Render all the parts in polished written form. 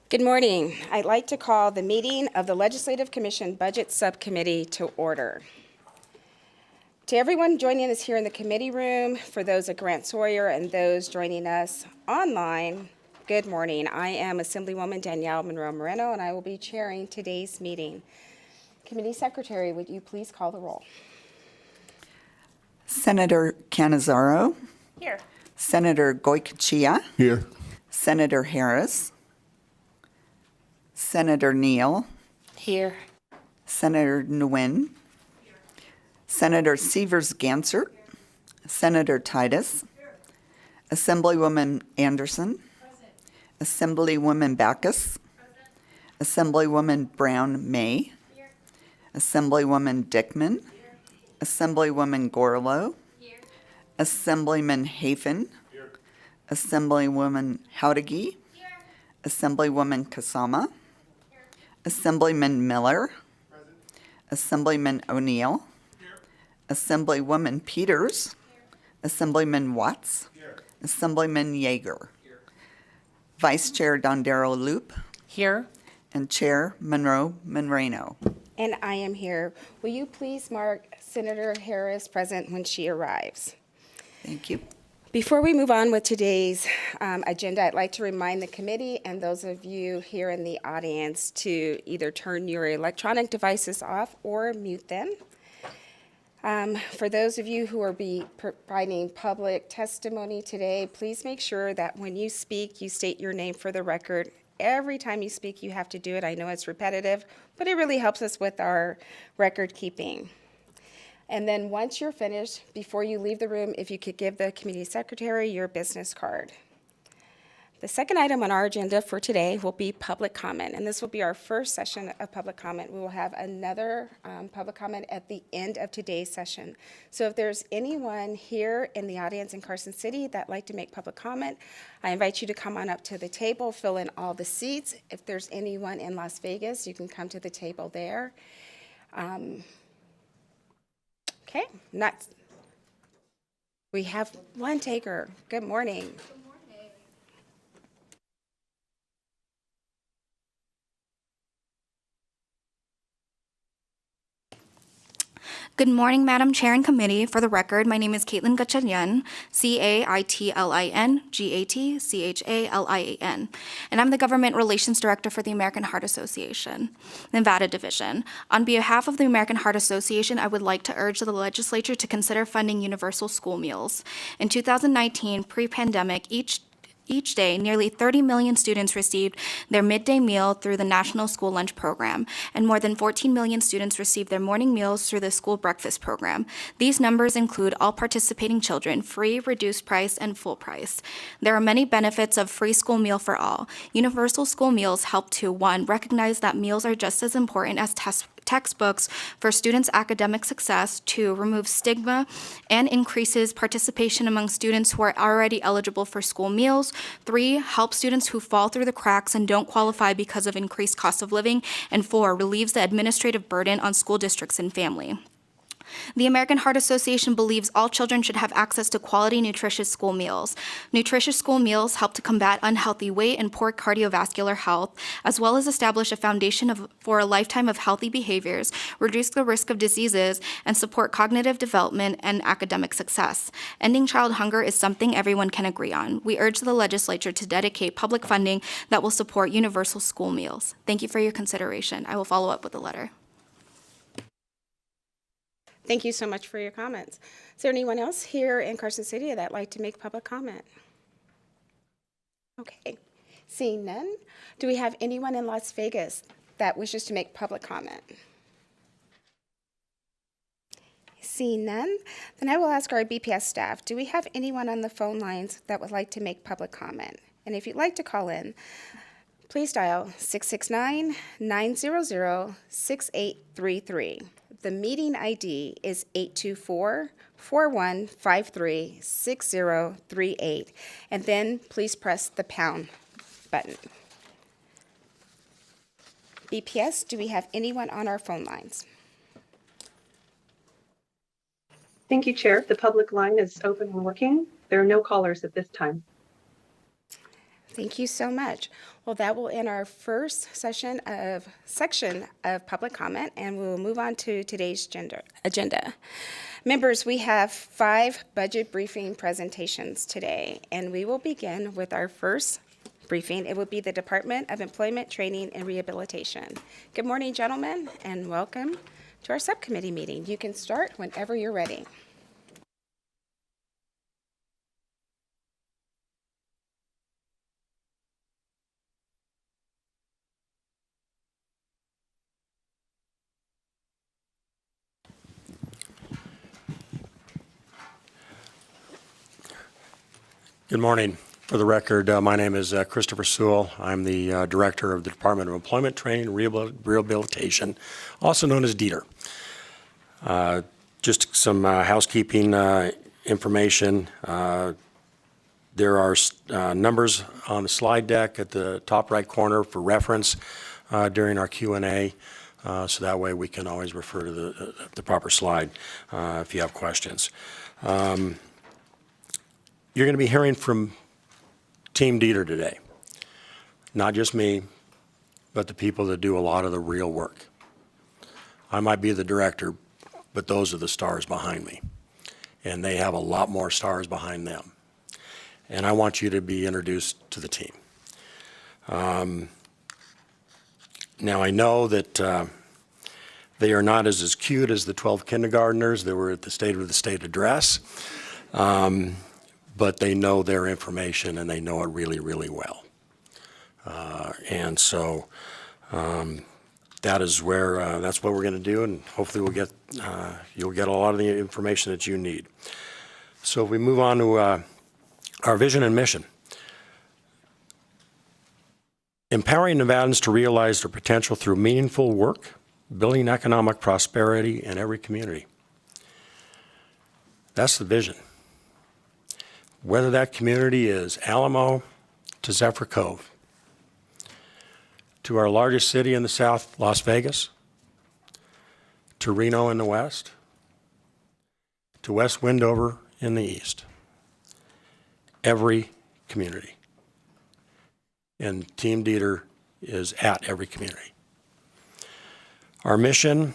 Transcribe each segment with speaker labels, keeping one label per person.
Speaker 1: Good morning. I'd like to call the meeting of the Legislative Commission Budget Subcommittee to order. To everyone joining us here in the committee room, for those at Grant Sawyer and those joining us online, good morning. I am Assemblywoman Danielle Monroe Moreno, and I will be chairing today's meeting. Committee Secretary, would you please call the roll?
Speaker 2: Senator Cannizzaro.
Speaker 1: Here.
Speaker 2: Senator Goycochea.
Speaker 3: Here.
Speaker 2: Senator Harris. Senator Neal.
Speaker 1: Here.
Speaker 2: Senator Nguyen. Senator Severs-Gansert. Senator Titus. Assemblywoman Anderson. Assemblywoman Backus. Assemblywoman Brown May. Assemblywoman Dickman. Assemblywoman Gorlow. Assemblyman Hafen. Assemblywoman Howdegi. Assemblywoman Kasama. Assemblyman Miller. Assemblyman O'Neill. Assemblywoman Peters. Assemblyman Watts. Assemblyman Yeager. Vice Chair Dondero Loop.
Speaker 4: Here.
Speaker 2: And Chair Monroe Moreno.
Speaker 1: And I am here. Will you please mark Senator Harris present when she arrives?
Speaker 2: Thank you.
Speaker 1: Before we move on with today's agenda, I'd like to remind the committee and those of you here in the audience to either turn your electronic devices off or mute them. For those of you who are providing public testimony today, please make sure that when you speak, you state your name for the record. Every time you speak, you have to do it. I know it's repetitive, but it really helps us with our record keeping. And then once you're finished, before you leave the room, if you could give the committee secretary your business card. The second item on our agenda for today will be public comment, and this will be our first session of public comment. We will have another public comment at the end of today's session. So if there's anyone here in the audience in Carson City that'd like to make public comment, I invite you to come on up to the table, fill in all the seats. If there's anyone in Las Vegas, you can come to the table there. Okay, next. We have one taker. Good morning.
Speaker 5: Good morning, Madam Chair and Committee. For the record, my name is Caitlin Gatchalian, Caitlin Gatchalian, and I'm the Government Relations Director for the American Heart Association, Nevada Division. On behalf of the American Heart Association, I would like to urge the legislature to consider funding universal school meals. In 2019, pre-pandemic, each day, nearly 30 million students received their midday meal through the National School Lunch Program, and more than 14 million students received their morning meals through the School Breakfast Program. These numbers include all participating children, free, reduced price, and full price. There are many benefits of free school meal for all. Universal school meals help to, 1, recognize that meals are just as important as textbooks for students' academic success, 2, remove stigma and increases participation among students who are already eligible for school meals, 3, help students who fall through the cracks and don't qualify because of increased cost of living, and 4, relieves the administrative burden on school districts and family. The American Heart Association believes all children should have access to quality, nutritious school meals. Nutritious school meals help to combat unhealthy weight and poor cardiovascular health, as well as establish a foundation for a lifetime of healthy behaviors, reduce the risk of diseases, and support cognitive development and academic success. Ending child hunger is something everyone can agree on. We urge the legislature to dedicate public funding that will support universal school meals. Thank you for your consideration. I will follow up with a letter.
Speaker 1: Thank you so much for your comments. Is there anyone else here in Carson City that'd like to make public comment? Okay, seeing none. Do we have anyone in Las Vegas that wishes to make public comment? Seeing none, then I will ask our BPS staff, do we have anyone on the phone lines that would like to make public comment? And if you'd like to call in, please dial 669-900-6833. The meeting ID is 824-4153-6038, and then please press the pound button. BPS, do we have anyone on our phone lines?
Speaker 6: Thank you, Chair. The public line is open and working. There are no callers at this time.
Speaker 1: Thank you so much. Well, that will end our first section of section of public comment, and we will move on to today's agenda. Members, we have 5 budget briefing presentations today, and we will begin with our first briefing. It will be the Department of Employment, Training, and Rehabilitation. Good morning, gentlemen, and welcome to our subcommittee meeting. You can start whenever you're ready.
Speaker 3: Good morning. For the record, my name is Christopher Sewell. I'm the Director of the Department of Employment, Training, and Rehabilitation, also known as DETR. Just some housekeeping information. There are numbers on the slide deck at the top right corner for reference during our Q&A, so that way we can always refer to the proper slide if you have questions. You're going to be hearing from Team DETR today. Not just me, but the people that do a lot of the real work. I might be the director, but those are the stars behind me. And they have a lot more stars behind them. And I want you to be introduced to the team. Now I know that they are not as cute as the 12 kindergartners that were at the State of the State address. But they know their information and they know it really, really well. And so that's what we're going to do, and hopefully you'll get a lot of the information that you need. So if we move on to our vision and mission. Empowering Nevadans to realize their potential through meaningful work, building economic prosperity in every community. That's the vision. Whether that community is Alamo to Zephyr Cove, to our largest city in the south, Las Vegas, to Reno in the west, to West Windover in the east. Every community. And Team DETR is at every community. Our mission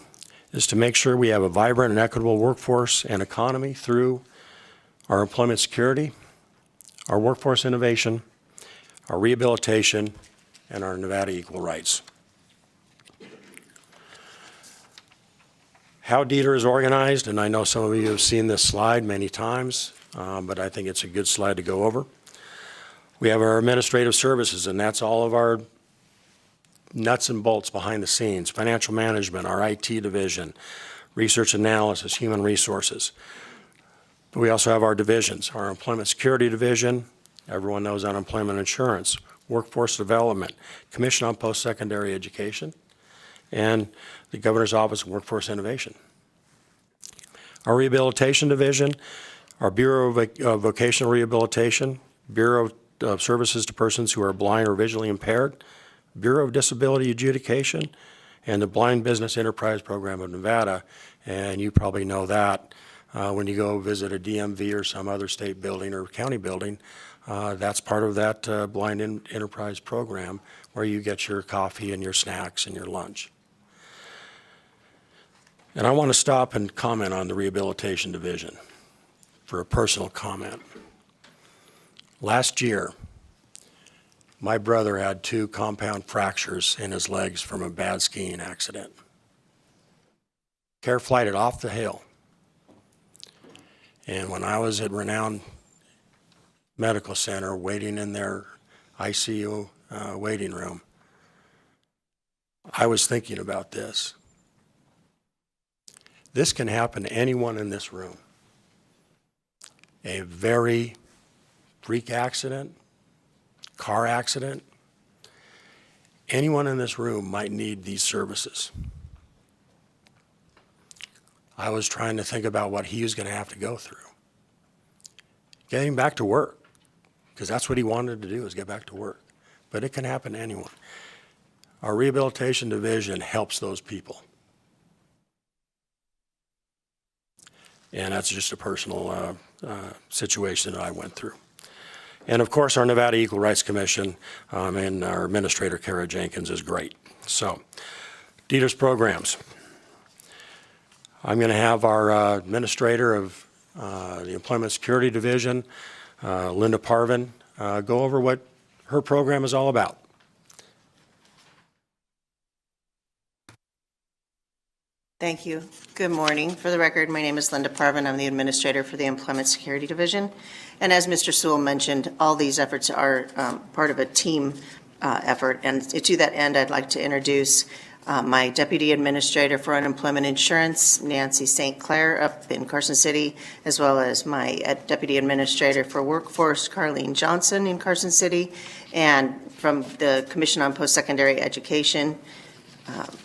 Speaker 3: is to make sure we have a vibrant and equitable workforce and economy through our employment security, our workforce innovation, our rehabilitation, and our Nevada equal rights. How DETR is organized, and I know some of you have seen this slide many times, but I think it's a good slide to go over. We have our administrative services, and that's all of our nuts and bolts behind the scenes, financial management, our IT division, research analysis, human resources. We also have our divisions, our employment security division, everyone knows unemployment insurance, workforce development, commission on post-secondary education, and the Governor's Office of Workforce Innovation. Our rehabilitation division, our Bureau of Vocational Rehabilitation, Bureau of Services to Persons who are blind or visually impaired, Bureau of Disability Adjudication, and the Blind Business Enterprise Program of Nevada, and you probably know that. When you go visit a DMV or some other state building or county building, that's part of that Blind Enterprise program where you get your coffee and your snacks and your lunch. And I want to stop and comment on the rehabilitation division for a personal comment. Last year, my brother had 2 compound fractures in his legs from a bad skiing accident. Care flighted off the hill. And when I was at Renown Medical Center waiting in their ICU waiting room, I was thinking about this. This can happen to anyone in this room. A very freak accident, car accident, anyone in this room might need these services. I was trying to think about what he was going to have to go through. Getting back to work, because that's what he wanted to do, is get back to work. But it can happen to anyone. Our rehabilitation division helps those people. And that's just a personal situation that I went through. And of course, our Nevada Equal Rights Commission and our administrator, Kara Jenkins, is great. So, DETR's programs. I'm going to have our administrator of the Employment Security Division, Linda Parvin, go over what her program is all about.
Speaker 4: Thank you. Good morning. For the record, my name is Linda Parvin. I'm the administrator for the Employment Security Division. And as Mr. Sewell mentioned, all these efforts are part of a team effort. And to that end, I'd like to introduce my Deputy Administrator for Unemployment Insurance, Nancy St. Clair, up in Carson City, as well as my Deputy Administrator for Workforce, Carlene Johnson, in Carson City, and from the Commission on Post-Secondary Education,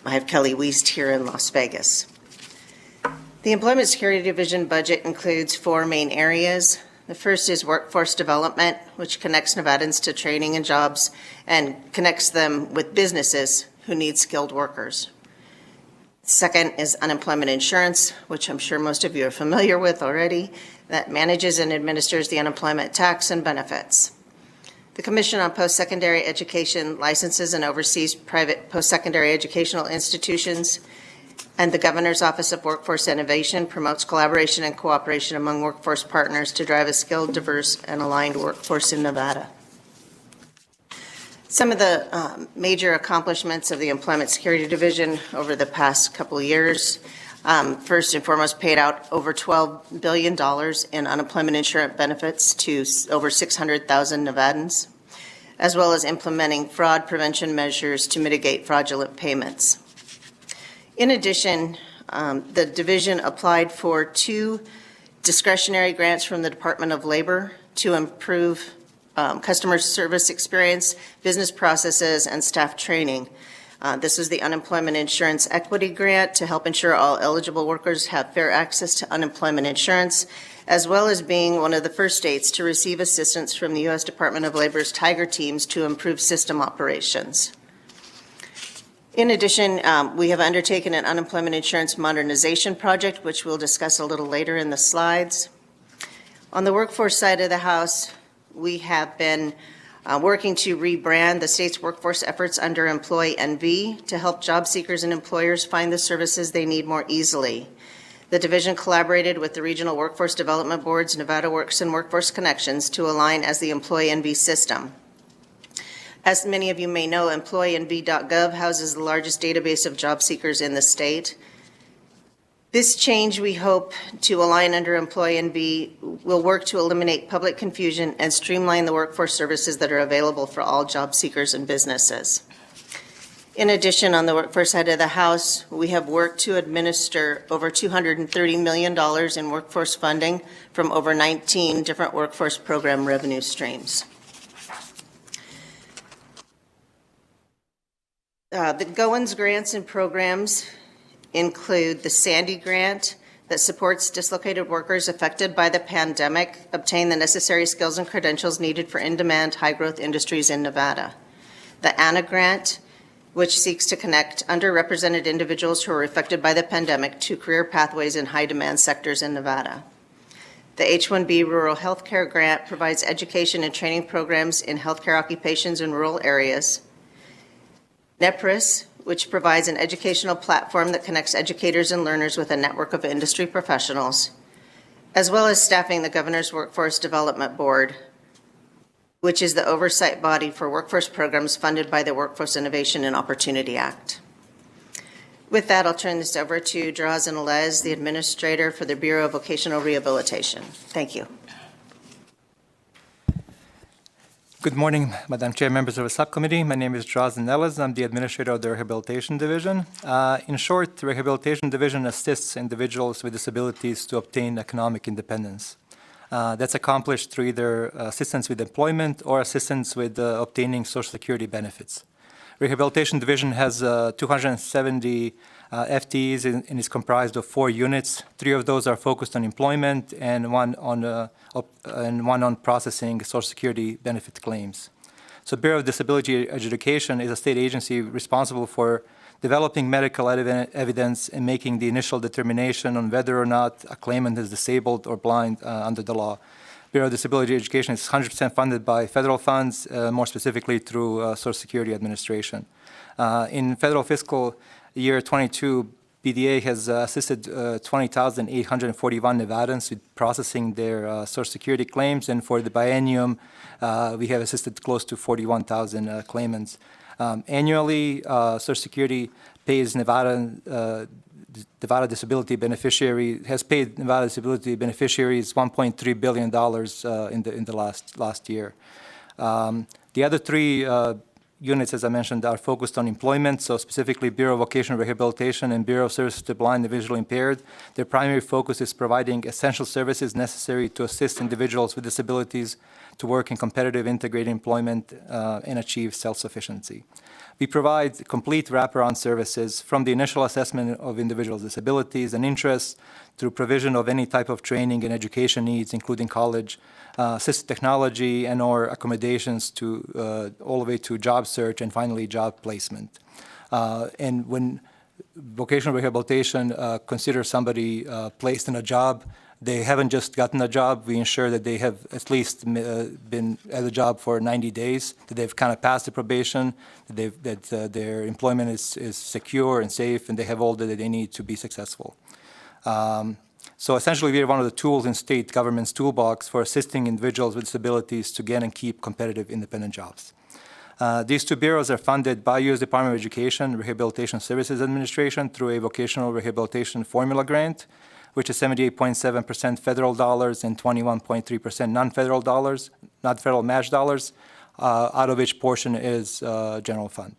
Speaker 4: I have Kelly Wiest here in Las Vegas. The Employment Security Division budget includes 4 main areas. The first is workforce development, which connects Nevadans to training and jobs and connects them with businesses who need skilled workers. Second is unemployment insurance, which I'm sure most of you are familiar with already, that manages and administers the unemployment tax and benefits. The Commission on Post-Secondary Education licenses and oversees private post-secondary educational institutions, and the Governor's Office of Workforce Innovation promotes collaboration and cooperation among workforce partners to drive a skilled, diverse, and aligned workforce in Nevada. Some of the major accomplishments of the Employment Security Division over the past couple of years. First and foremost, paid out over $12 billion in unemployment insurance benefits to over 600,000 Nevadans, as well as implementing fraud prevention measures to mitigate fraudulent payments. In addition, the division applied for 2 discretionary grants from the Department of Labor to improve customer service experience, business processes, and staff training. This was the Unemployment Insurance Equity Grant to help ensure all eligible workers have fair access to unemployment insurance, as well as being one of the first states to receive assistance from the U.S. Department of Labor's Tiger teams to improve system operations. In addition, we have undertaken an unemployment insurance modernization project, which we'll discuss a little later in the slides. On the workforce side of the house, we have been working to rebrand the state's workforce efforts under Employee NV to help job seekers and employers find the services they need more easily. The division collaborated with the regional workforce development boards, Nevada Works and Workforce Connections to align as the Employee NV system. As many of you may know, EmployeeNV.gov houses the largest database of job seekers in the state. This change, we hope to align under Employee NV, will work to eliminate public confusion and streamline the workforce services that are available for all job seekers and businesses. In addition, on the workforce side of the house, we have worked to administer over $230 million in workforce funding from over 19 different workforce program revenue streams. The Goins grants and programs include the Sandy Grant that supports dislocated workers affected by the pandemic obtain the necessary skills and credentials needed for in-demand, high-growth industries in Nevada. The Anna Grant, which seeks to connect underrepresented individuals who are affected by the pandemic to career pathways in high-demand sectors in Nevada. The H-1B Rural Healthcare Grant provides education and training programs in healthcare occupations in rural areas. NEPRIS, which provides an educational platform that connects educators and learners with a network of industry professionals, as well as staffing the Governor's Workforce Development Board, which is the oversight body for workforce programs funded by the Workforce Innovation and Opportunity Act. With that, I'll turn this over to Drazen Alez, the Administrator for the Bureau of Vocational Rehabilitation. Thank you.
Speaker 7: Good morning, Madam Chair, members of the subcommittee. My name is Drazen Alez. I'm the administrator of the Rehabilitation Division. In short, the Rehabilitation Division assists individuals with disabilities to obtain economic independence. That's accomplished through either assistance with employment or assistance with obtaining Social Security benefits. Rehabilitation Division has 270 FTEs and is comprised of 4 units. 3 of those are focused on employment and one on processing Social Security benefit claims. So Bureau of Disability Adjudication is a state agency responsible for developing medical evidence and making the initial determination on whether or not a claimant is disabled or blind under the law. Bureau of Disability Education is 100% funded by federal funds, more specifically through Social Security Administration. In federal fiscal year 22, BDA has assisted 20,841 Nevadans with processing their Social Security claims, and for the biennium, we have assisted close to 41,000 claimants. Annually, Social Security pays Nevada disability beneficiary has paid Nevada disability beneficiaries $1.3 billion in the last year. The other three units, as I mentioned, are focused on employment, so specifically Bureau of Vocational Rehabilitation and Bureau of Services to Blind and Visually Impaired. Their primary focus is providing essential services necessary to assist individuals with disabilities to work in competitive integrated employment and achieve self-sufficiency. We provide complete wraparound services from the initial assessment of individuals' disabilities and interests through provision of any type of training and education needs, including college, assistive technology, and or accommodations to all the way to job search and finally job placement. And when vocational rehabilitation considers somebody placed in a job, they haven't just gotten a job. We ensure that they have at least been at a job for 90 days, that they've kind of passed the probation, that their employment is secure and safe, and they have all that they need to be successful. So essentially, we are one of the tools in state government's toolbox for assisting individuals with disabilities to get and keep competitive independent jobs. These two bureaus are funded by U.S. Department of Education, Rehabilitation Services Administration through a vocational rehabilitation formula grant, which is 78.7% federal dollars and 21.3% non-federal dollars, not federal match dollars, out of which portion is general fund.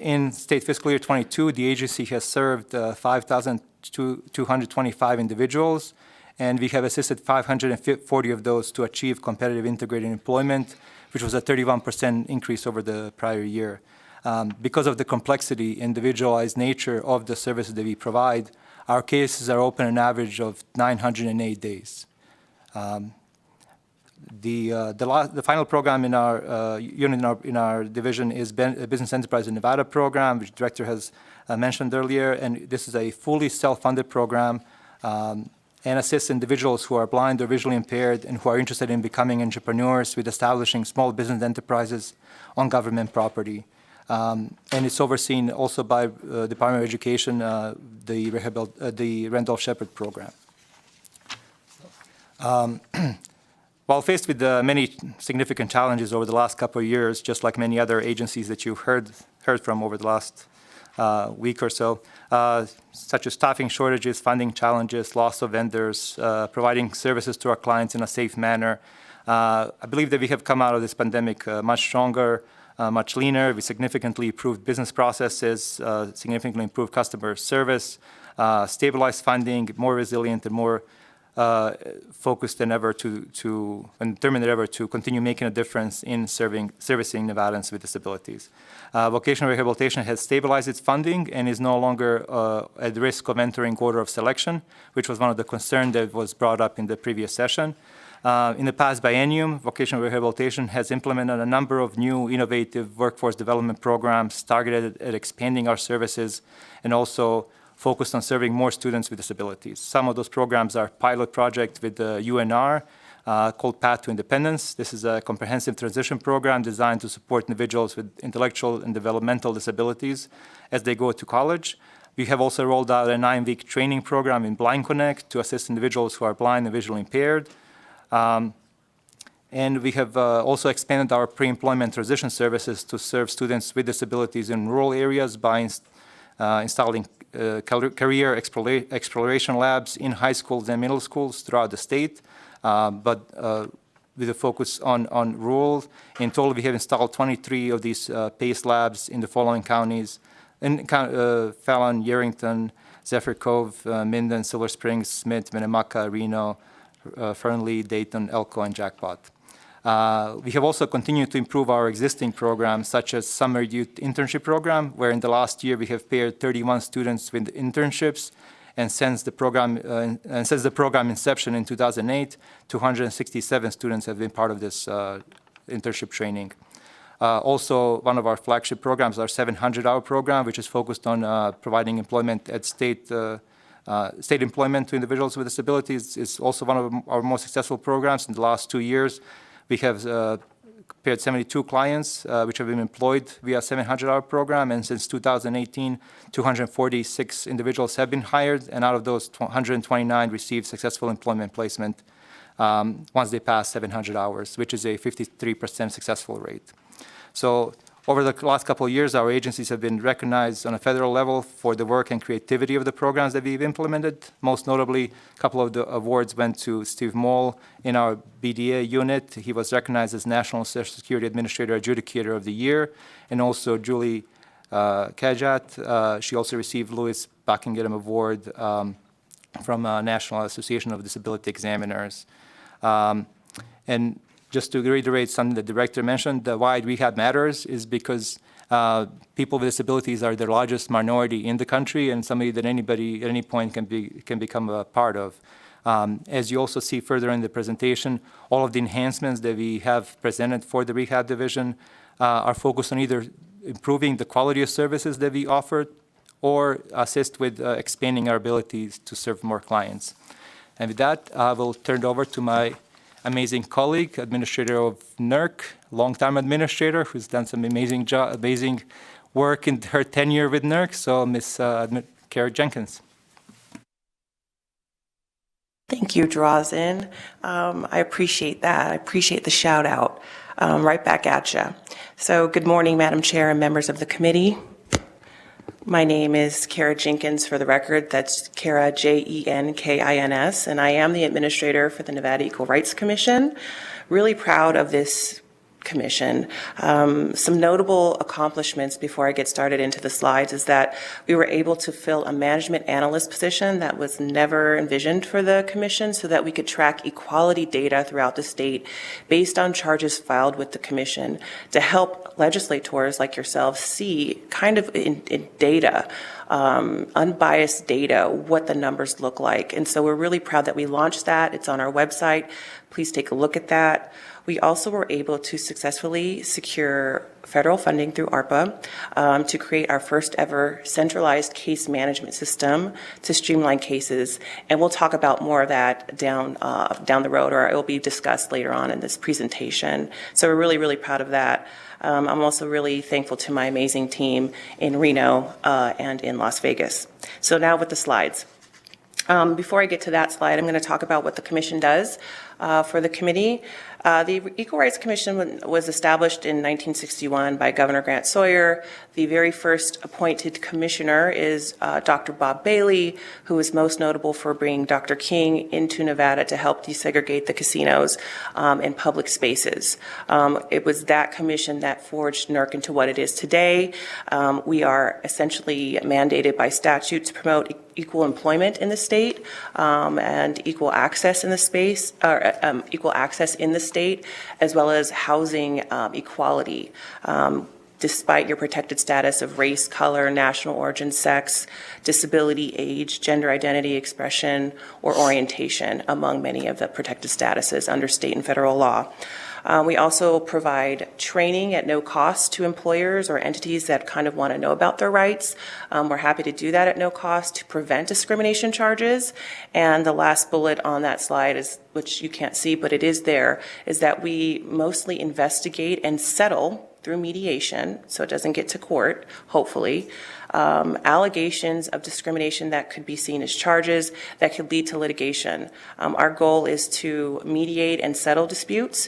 Speaker 7: In state fiscal year 22, the agency has served 5,225 individuals, and we have assisted 540 of those to achieve competitive integrated employment, which was a 31% increase over the prior year. Because of the complexity, individualized nature of the services that we provide, our cases are open an average of 908 days. The final program in our unit in our division is Business Enterprise in Nevada program, which the director has mentioned earlier, and this is a fully self-funded program and assists individuals who are blind or visually impaired and who are interested in becoming entrepreneurs with establishing small business enterprises on government property. And it's overseen also by Department of Education, the Randolph-Shepard program. While faced with many significant challenges over the last couple of years, just like many other agencies that you've heard from over the last week or so, such as staffing shortages, funding challenges, loss of vendors, providing services to our clients in a safe manner, I believe that we have come out of this pandemic much stronger, much leaner. We significantly improved business processes, significantly improved customer service, stabilized funding, more resilient and more focused than ever and determined than ever to continue making a difference in servicing Nevadans with disabilities. Vocational rehabilitation has stabilized its funding and is no longer at risk of entering order of selection, which was one of the concerns that was brought up in the previous session. In the past biennium, vocational rehabilitation has implemented a number of new innovative workforce development programs targeted at expanding our services and also focused on serving more students with disabilities. Some of those programs are pilot project with the UNR called Path to Independence. This is a comprehensive transition program designed to support individuals with intellectual and developmental disabilities as they go to college. We have also rolled out a 9-week training program in Blind Connect to assist individuals who are blind and visually impaired. And we have also expanded our pre-employment transition services to serve students with disabilities in rural areas by installing career exploration labs in high schools and middle schools throughout the state, but with a focus on rural. In total, we have installed 23 of these PACE labs in the following counties: Fallon, Yerington, Zephyr Cove, Minden, Silver Springs, Smith, Winnemucca, Reno, Fernley, Dayton, Elko, and Jackpot. We have also continued to improve our existing programs, such as Summer Youth Internship Program, where in the last year we have paired 31 students with internships, and since the program inception in 2008, 267 students have been part of this internship training. Also, one of our flagship programs, our 700-hour program, which is focused on providing employment at state state employment to individuals with disabilities is also one of our most successful programs. In the last 2 years, we have prepared 72 clients which have been employed via 700-hour program, and since 2018, 246 individuals have been hired, and out of those, 129 received successful employment placement once they pass 700 hours, which is a 53% successful rate. So over the last couple of years, our agencies have been recognized on a federal level for the work and creativity of the programs that we've implemented. Most notably, a couple of the awards went to Steve Moll in our BDA unit. He was recognized as National Social Security Administrator Adjudicator of the Year, and also Julie Kajat. She also received Louis Buckingham Award from National Association of Disability Examiners. And just to reiterate something the director mentioned, why rehab matters is because people with disabilities are the largest minority in the country, and somebody that anybody at any point can become a part of. As you also see further in the presentation, all of the enhancements that we have presented for the rehab division are focused on either improving the quality of services that we offer or assist with expanding our abilities to serve more clients. And with that, I will turn it over to my amazing colleague, administrator of NERC, longtime administrator, who's done some amazing work in her tenure with NERC. So, Ms. Kara Jenkins.
Speaker 8: Thank you, Drazen. I appreciate that. I appreciate the shout out. Right back at you. So, good morning, Madam Chair and members of the committee. My name is Kara Jenkins, for the record. That's Kara, Jenkins, and I am the administrator for the Nevada Equal Rights Commission. Really proud of this commission. Some notable accomplishments before I get started into the slides is that we were able to fill a management analyst position that was never envisioned for the commission, so that we could track equality data throughout the state based on charges filed with the commission to help legislators like yourselves see kind of in data, unbiased data, what the numbers look like. And so we're really proud that we launched that. It's on our website. Please take a look at that. We also were able to successfully secure federal funding through ARPA to create our first ever centralized case management system to streamline cases. And we'll talk about more of that down the road, or it will be discussed later on in this presentation. So we're really, really proud of that. I'm also really thankful to my amazing team in Reno and in Las Vegas. So now with the slides. Before I get to that slide, I'm going to talk about what the commission does for the committee. The Equal Rights Commission was established in 1961 by Governor Grant Sawyer. The very first appointed commissioner is Dr. Bob Bailey, who is most notable for bringing Dr. King into Nevada to help desegregate the casinos and public spaces. It was that commission that forged NERC into what it is today. We are essentially mandated by statute to promote equal employment in the state and equal access in the space, or equal access in the state, as well as housing equality. Despite your protected status of race, color, national origin, sex, disability, age, gender identity, expression, or orientation, among many of the protected statuses under state and federal law. We also provide training at no cost to employers or entities that kind of want to know about their rights. We're happy to do that at no cost to prevent discrimination charges. And the last bullet on that slide is, which you can't see, but it is there, is that we mostly investigate and settle through mediation, so it doesn't get to court, hopefully, allegations of discrimination that could be seen as charges that could lead to litigation. Our goal is to mediate and settle disputes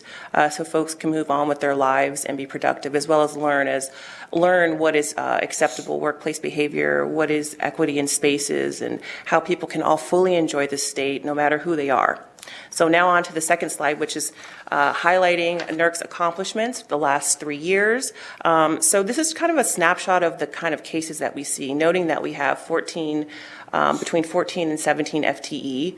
Speaker 8: so folks can move on with their lives and be productive, as well as learn what is acceptable workplace behavior, what is equity in spaces, and how people can all fully enjoy the state no matter who they are. So now on to the second slide, which is highlighting NERC's accomplishments the last 3 years. So this is kind of a snapshot of the kind of cases that we see, noting that we have between 14 and 17 FTE.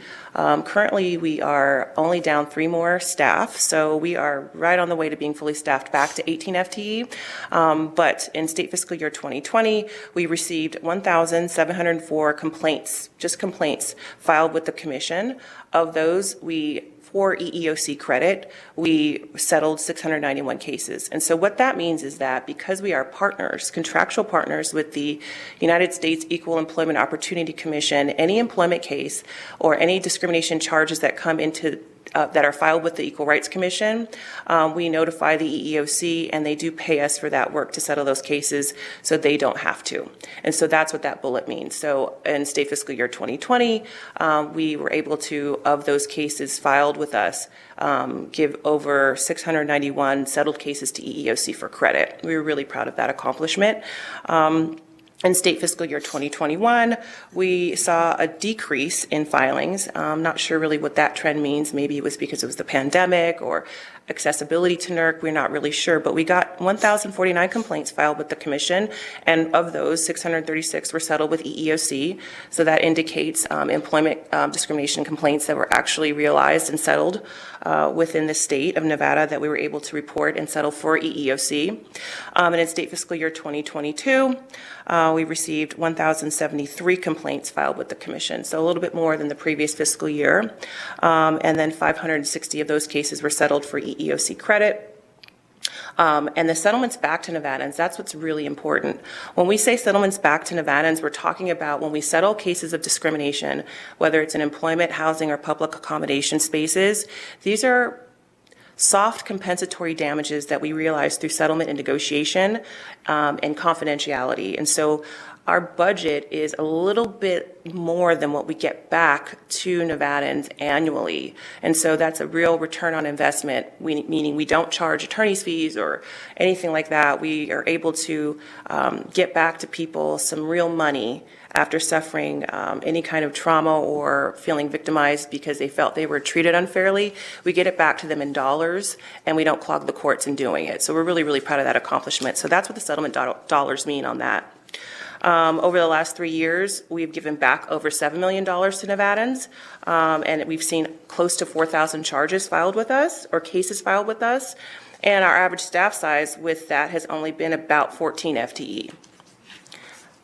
Speaker 8: Currently, we are only down 3 more staff, so we are right on the way to being fully staffed back to 18 FTE. But in state fiscal year 2020, we received 1,704 complaints, just complaints, filed with the commission. Of those, we for EEOC credit, we settled 691 cases. And so what that means is that because we are partners, contractual partners with the United States Equal Employment Opportunity Commission, any employment case or any discrimination charges that come into that are filed with the Equal Rights Commission, we notify the EEOC, and they do pay us for that work to settle those cases so they don't have to. And so that's what that bullet means. So in state fiscal year 2020, we were able to, of those cases filed with us, give over 691 settled cases to EEOC for credit. We were really proud of that accomplishment. In state fiscal year 2021, we saw a decrease in filings. I'm not sure really what that trend means. Maybe it was because it was the pandemic or accessibility to NERC. We're not really sure, but we got 1,049 complaints filed with the commission, and of those, 636 were settled with EEOC. So that indicates employment discrimination complaints that were actually realized and settled within the state of Nevada that we were able to report and settle for EEOC. And in state fiscal year 2022, we received 1,073 complaints filed with the commission, so a little bit more than the previous fiscal year. And then 560 of those cases were settled for EEOC credit. And the settlements back to Nevadans, that's what's really important. When we say settlements back to Nevadans, we're talking about when we settle cases of discrimination, whether it's in employment, housing, or public accommodation spaces. These are soft compensatory damages that we realize through settlement and negotiation and confidentiality. And so our budget is a little bit more than what we get back to Nevadans annually. And so that's a real return on investment, meaning we don't charge attorney's fees or anything like that. We are able to get back to people some real money after suffering any kind of trauma or feeling victimized because they felt they were treated unfairly. We get it back to them in dollars, and we don't clog the courts in doing it. So we're really, really proud of that accomplishment. So that's what the settlement dollars mean on that. Over the last 3 years, we've given back over $7 million to Nevadans, and we've seen close to 4,000 charges filed with us, or cases filed with us, and our average staff size with that has only been about 14 FTE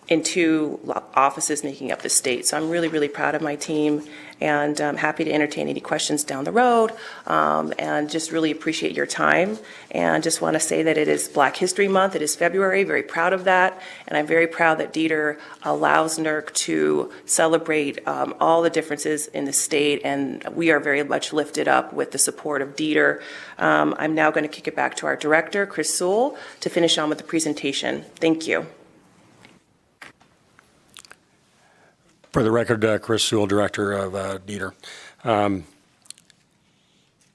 Speaker 8: in 2 offices making up the state. So I'm really, really proud of my team, and I'm happy to entertain any questions down the road, and just really appreciate your time. And just want to say that it is Black History Month. It is February, very proud of that. And I'm very proud that Dieter allows NERC to celebrate all the differences in the state, and we are very much lifted up with the support of Dieter. I'm now going to kick it back to our director, Chris Sewell, to finish on with the presentation. Thank you.
Speaker 3: For the record, Chris Sewell, Director of Dieter. Our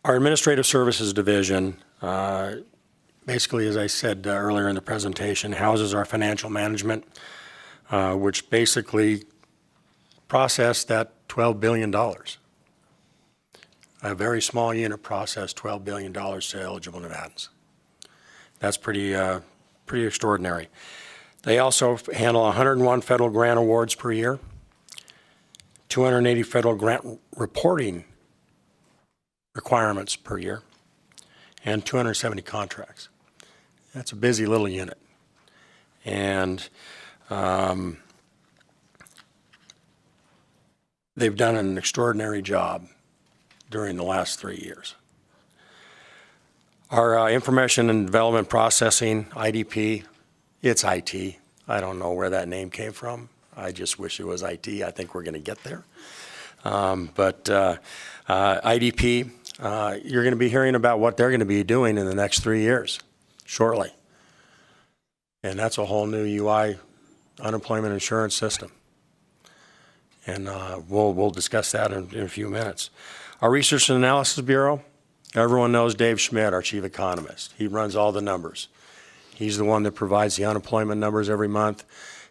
Speaker 3: Administrative Services Division, basically, as I said earlier in the presentation, houses our financial management, which basically processed that $12 billion. A very small unit processed $12 billion to eligible Nevadans. That's pretty extraordinary. They also handle 101 federal grant awards per year, 280 federal grant reporting requirements per year, and 270 contracts. That's a busy little unit. And they've done an extraordinary job during the last 3 years. Our information and development processing, IDP, it's IT. I don't know where that name came from. I just wish it was IT. I think we're going to get there. But IDP, you're going to be hearing about what they're going to be doing in the next 3 years, shortly. And that's a whole new UI unemployment insurance system. And we'll discuss that in a few minutes. Our Research and Analysis Bureau, everyone knows Dave Schmidt, our chief economist. He runs all the numbers. He's the one that provides the unemployment numbers every month,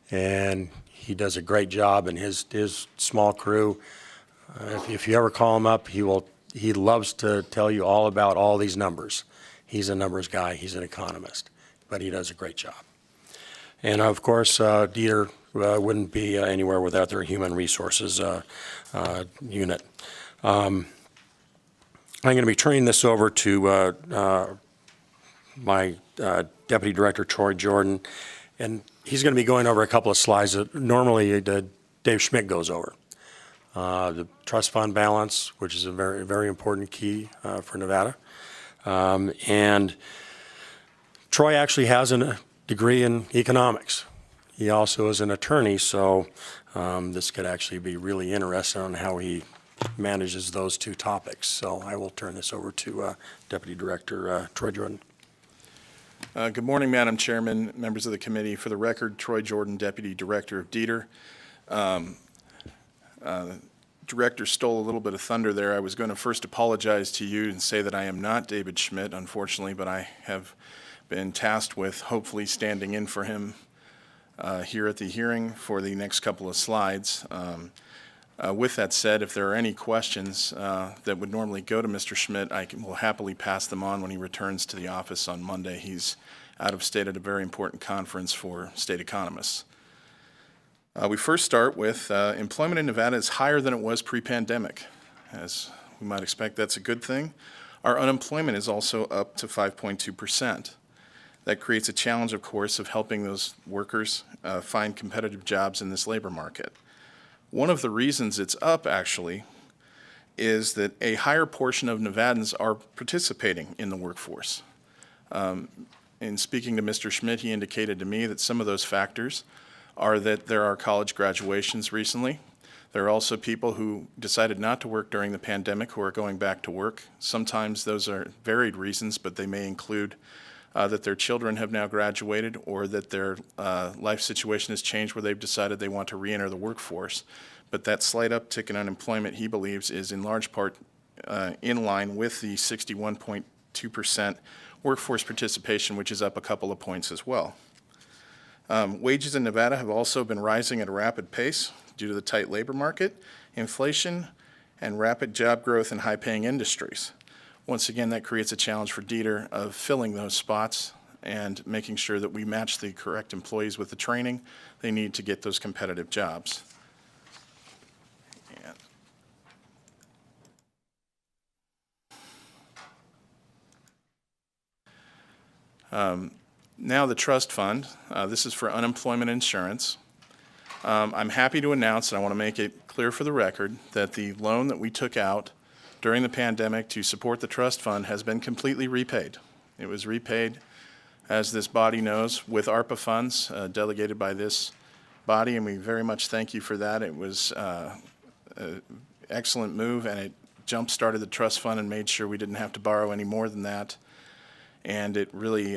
Speaker 3: and he does a great job, and his small crew, if you ever call him up, he loves to tell you all about all these numbers. He's a numbers guy, he's an economist, but he does a great job. And of course, Dieter wouldn't be anywhere without their human resources unit. I'm going to be turning this over to my Deputy Director, Troy Jordan, and he's going to be going over a couple of slides that normally Dave Schmidt goes over. the trust fund balance, which is a very, very important key for Nevada. And Troy actually has a degree in economics. He also is an attorney, so this could actually be really interesting on how he manages those two topics. So I will turn this over to Deputy Director Troy Jordan.
Speaker 9: Good morning, Madam Chairman, members of the committee. For the record, Troy Jordan, Deputy Director of DETR. Director stole a little bit of thunder there. I was going to first apologize to you and say that I am not David Schmidt, unfortunately, but I have been tasked with hopefully standing in for him here at the hearing for the next couple of slides. With that said, if there are any questions that would normally go to Mr. Schmidt, will happily pass them on when he returns to the office on Monday. He's out of state at a very important conference for state economists. We first start with employment in Nevada is higher than it was pre-pandemic. As we might expect, that's a good thing. Our unemployment is also up to 5.2%. That creates a challenge, of course, of helping those workers find competitive jobs in this labor market. One of the reasons it's up, actually, is that a higher portion of Nevadans are participating in the workforce. In speaking to Mr. Schmidt, he indicated to me that some of those factors are that there are college graduations recently. There are also people who decided not to work during the pandemic who are going back to work. Sometimes those are varied reasons, but they may include that their children have now graduated or that their life situation has changed where they've decided they want to re-enter the workforce. But that slight uptick in unemployment, he believes, is in large part in line with the 61.2% workforce participation, which is up a couple of points as well. Wages in Nevada have also been rising at a rapid pace due to the tight labor market, inflation, and rapid job growth in high-paying industries. Once again, that creates a challenge for DETR of filling those spots and making sure that we match the correct employees with the training they need to get those competitive jobs. Now the trust fund, this is for unemployment insurance. I'm happy to announce, and I want to make it clear for the record, that the loan that we took out during the pandemic to support the trust fund has been completely repaid. It was repaid, as this body knows, with ARPA funds delegated by this body, and we very much thank you for that. It was an excellent move, and it jump-started the trust fund and made sure we didn't have to borrow any more than that. And it really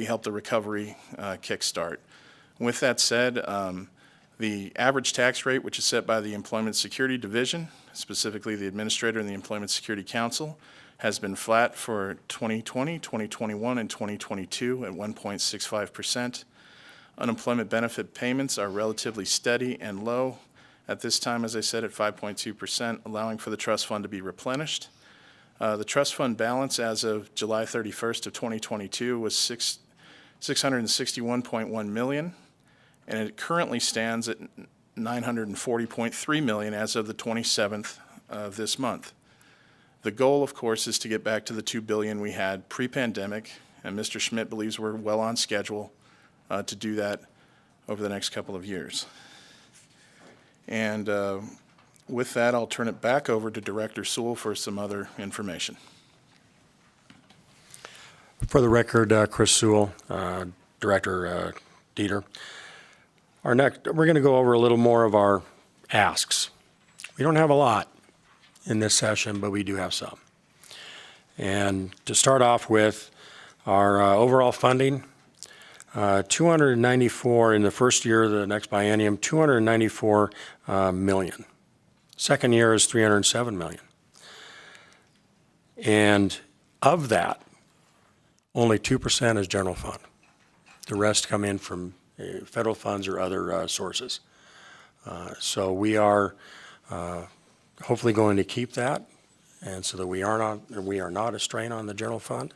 Speaker 9: helped the recovery kickstart. With that said, the average tax rate, which is set by the Employment Security Division, specifically the Administrator and the Employment Security Council, has been flat for 2020, 2021, and 2022 at 1.65%. Unemployment benefit payments are relatively steady and low at this time, as I said, at 5.2%, allowing for the trust fund to be replenished. The trust fund balance as of July 31st of 2022 was $661.1 million, and it currently stands at $940.3 million as of the 27th of this month. The goal, of course, is to get back to the $2 billion we had pre-pandemic, and Mr. Schmidt believes we're well on schedule to do that over the next couple of years. And with that, I'll turn it back over to Director Sewell for some other information.
Speaker 3: For the record, Chris Sewell, Director DETR. We're going to go over a little more of our asks. We don't have a lot in this session, but we do have some. And to start off with, our overall funding, 294 in the first year of the next biennium, 294 million. Second year is 307 million. And of that, only 2% is general fund. The rest come in from federal funds or other sources. So we are hopefully going to keep that, and so that we are not a strain on the general fund,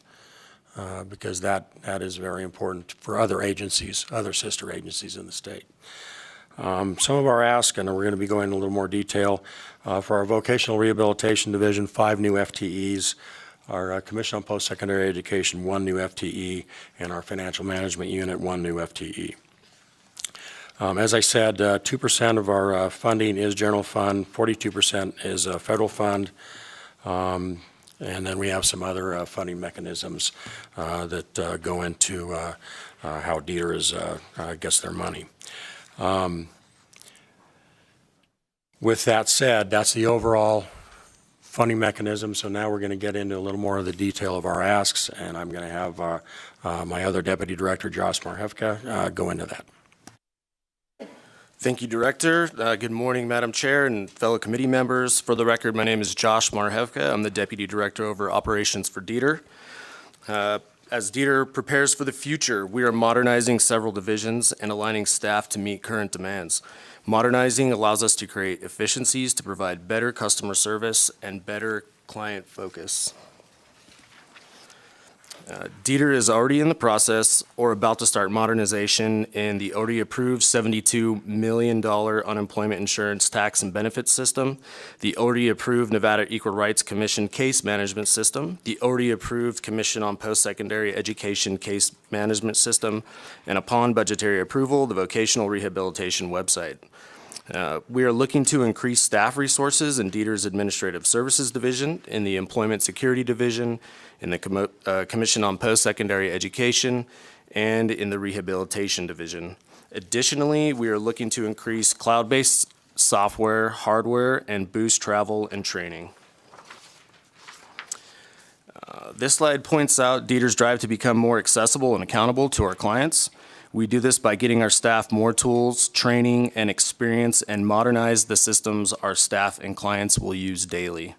Speaker 3: because that is very important for other agencies, other sister agencies in the state. Some of our asks, and we're going to be going into a little more detail, for our vocational rehabilitation division, 5 new FTEs, our Commission on Post-Secondary Education, 1 new FTE, and our financial management unit, 1 new FTE. As I said, 2% of our funding is general fund, 42% is federal fund, and then we have some other funding mechanisms that go into how Dieter gets their money. With that said, that's the overall funding mechanism. So now we're going to get into a little more of the detail of our asks, and I'm going to have my other Deputy Director, Josh Marhevka, go into that.
Speaker 10: Thank you, Director. Good morning, Madam Chair and fellow committee members. For the record, my name is Josh Marhevka. I'm the Deputy Director over Operations for Dieter. As Dieter prepares for the future, we are modernizing several divisions and aligning staff to meet current demands. Modernizing allows us to create efficiencies to provide better customer service and better client focus. Dieter is already in the process or about to start modernization in the already approved $72 million unemployment insurance tax and benefits system, the already approved Nevada Equal Rights Commission case management system, the already approved Commission on Post-Secondary Education case management system, and upon budgetary approval, the vocational rehabilitation website. We are looking to increase staff resources in Dieter's Administrative Services Division, in the Employment Security Division, in the Commission on Post-Secondary Education, and in the Rehabilitation Division. Additionally, we are looking to increase cloud-based software, hardware, and boost travel and training. This slide points out Dieter's drive to become more accessible and accountable to our clients. We do this by getting our staff more tools, training, and experience, and modernize the systems our staff and clients will use daily.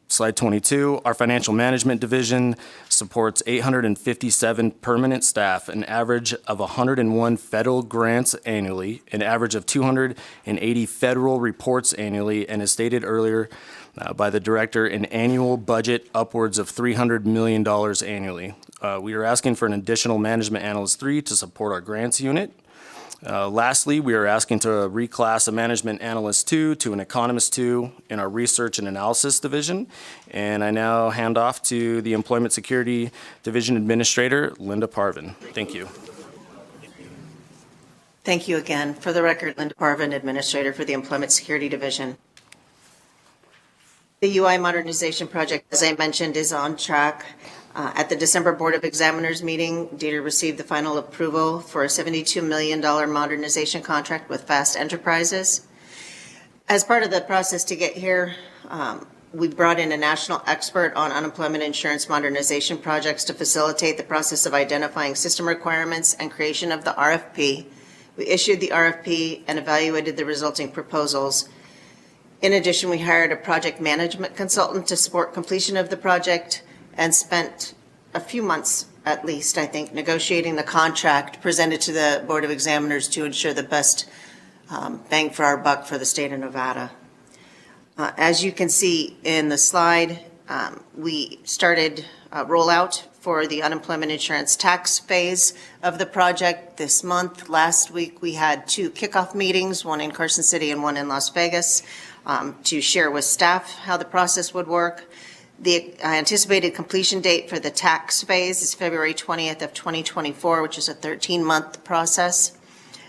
Speaker 10: Slide 22, our financial management division supports 857 permanent staff, an average of 101 federal grants annually, an average of 280 federal reports annually, and as stated earlier by the director, an annual budget upwards of $300 million annually. We are asking for an additional management analyst 3 to support our grants unit. Lastly, we are asking to reclass a management analyst 2 to an economist 2 in our research and analysis division. And I now hand off to the Employment Security Division Administrator, Linda Parvin. Thank you.
Speaker 4: Thank you again. For the record, Linda Parvin, Administrator for the Employment Security Division. The UI modernization project, as I mentioned, is on track. At the December Board of Examiners meeting, Dieter received the final approval for a $72 million modernization contract with Fast Enterprises. As part of the process to get here, we brought in a national expert on unemployment insurance modernization projects to facilitate the process of identifying system requirements and creation of the RFP. We issued the RFP and evaluated the resulting proposals. In addition, we hired a project management consultant to support completion of the project and spent a few months, at least, I think, negotiating the contract presented to the Board of Examiners to ensure the best bang for our buck for the state of Nevada. As you can see in the slide, we started rollout for the unemployment insurance tax phase of the project this month. Last week, we had 2 kickoff meetings, one in Carson City and one in Las Vegas, to share with staff how the process would work. The anticipated completion date for the tax phase is February 20th of 2024, which is a 13-month process.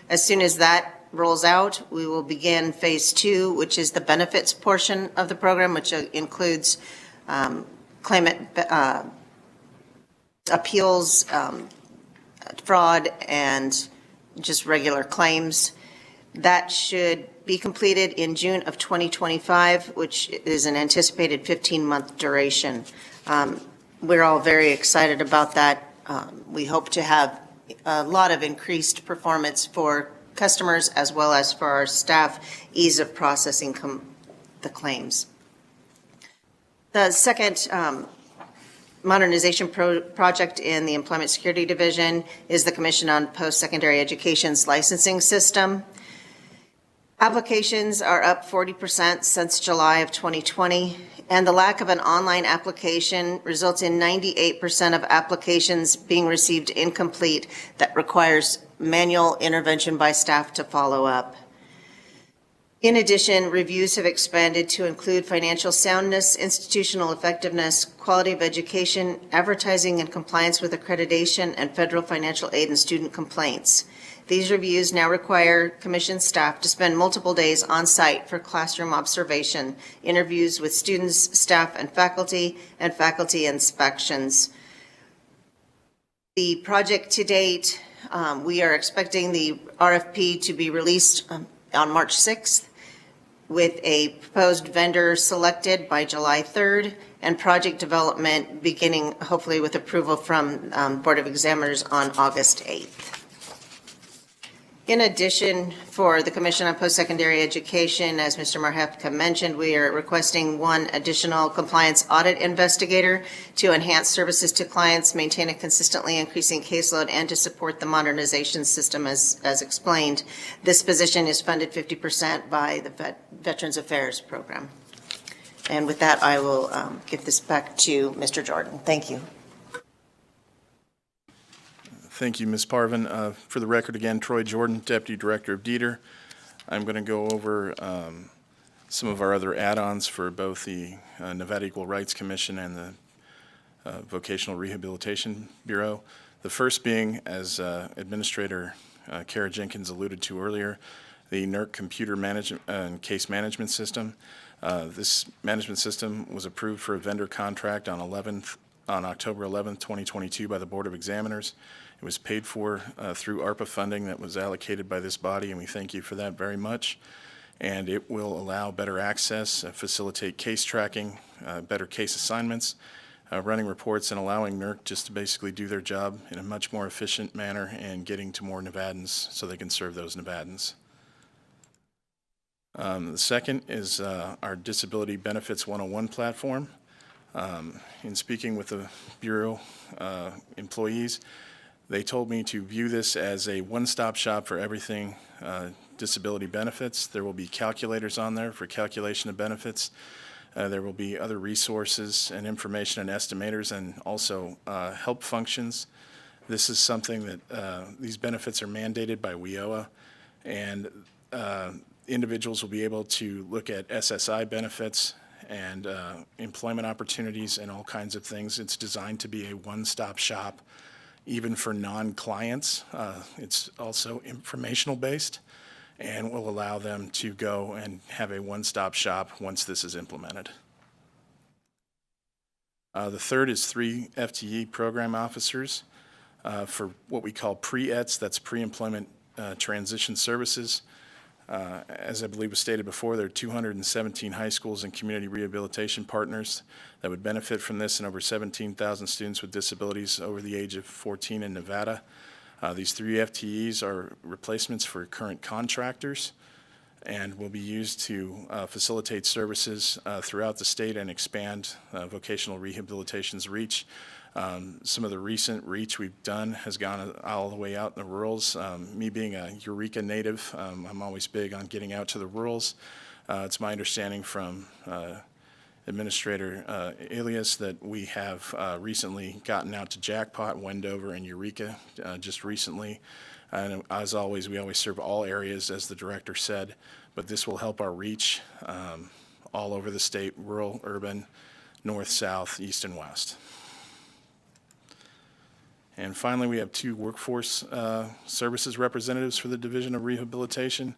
Speaker 4: As soon as that rolls out, we will begin phase 2, which is the benefits portion of the program, which includes claimant appeals, fraud, and just regular claims. That should be completed in June of 2025, which is an anticipated 15-month duration. We're all very excited about that. We hope to have a lot of increased performance for customers as well as for our staff, ease of processing the claims. The second modernization project in the Employment Security Division is the Commission on Post-Secondary Education's licensing system. Applications are up 40% since July of 2020, and the lack of an online application results in 98% of applications being received incomplete that requires manual intervention by staff to follow up. In addition, reviews have expanded to include financial soundness, institutional effectiveness, quality of education, advertising and compliance with accreditation, and federal financial aid and student complaints. These reviews now require Commission staff to spend multiple days on site for classroom observation, interviews with students, staff, and faculty inspections. The project to date, we are expecting the RFP to be released on March 6th, with a proposed vendor selected by July 3rd, and project development beginning hopefully with approval from Board of Examiners on August 8th. In addition, for the Commission on Post-Secondary Education, as Mr. Marhefka mentioned, we are requesting one additional compliance audit investigator to enhance services to clients, maintain a consistently increasing caseload, and to support the modernization system as explained. This position is funded 50% by the Veterans Affairs Program. And with that, I will give this back to Mr. Jordan. Thank you.
Speaker 9: Thank you, Ms. Parvin. For the record again, Troy Jordan, Deputy Director of DETR. I'm going to go over some of our other add-ons for both the Nevada Equal Rights Commission and the Vocational Rehabilitation Bureau. The first being, as Administrator Kara Jenkins alluded to earlier, the NERC Computer Management and Case Management System. This management system was approved for a vendor contract on October 11th, 2022 by the Board of Examiners. It was paid for through ARPA funding that was allocated by this body, and we thank you for that very much. And it will allow better access, facilitate case tracking, better case assignments, running reports, and allowing NERC just to basically do their job in a much more efficient manner and getting to more Nevadans so they can serve those Nevadans. The second is our Disability Benefits 101 platform. In speaking with the Bureau employees, they told me to view this as a one-stop shop for everything disability benefits. There will be calculators on there for calculation of benefits. There will be other resources and information and estimators, and also help functions. This is something that these benefits are mandated by WIOA, and individuals will be able to look at SSI benefits and employment opportunities and all kinds of things. It's designed to be a one-stop shop, even for non-clients. It's also informational based and will allow them to go and have a one-stop shop once this is implemented. The third is 3 FTE program officers for what we call pre-ETS, that's pre-employment transition services. As I believe was stated before, there are 217 high schools and community rehabilitation partners that would benefit from this, and over 17,000 students with disabilities over the age of 14 in Nevada. These 3 FTEs are replacements for current contractors and will be used to facilitate services throughout the state and expand vocational rehabilitation's reach. Some of the recent reach we've done has gone all the way out in the rurals. Me being a Eureka native, I'm always big on getting out to the rurals. It's my understanding from Administrator Elias that we have recently gotten out to Jackpot, Wendover, and Eureka just recently. And as always, we always serve all areas, as the director said, but this will help our reach all over the state, rural, urban, north, south, east, and west. And finally, we have 2 workforce services representatives for the Division of Rehabilitation.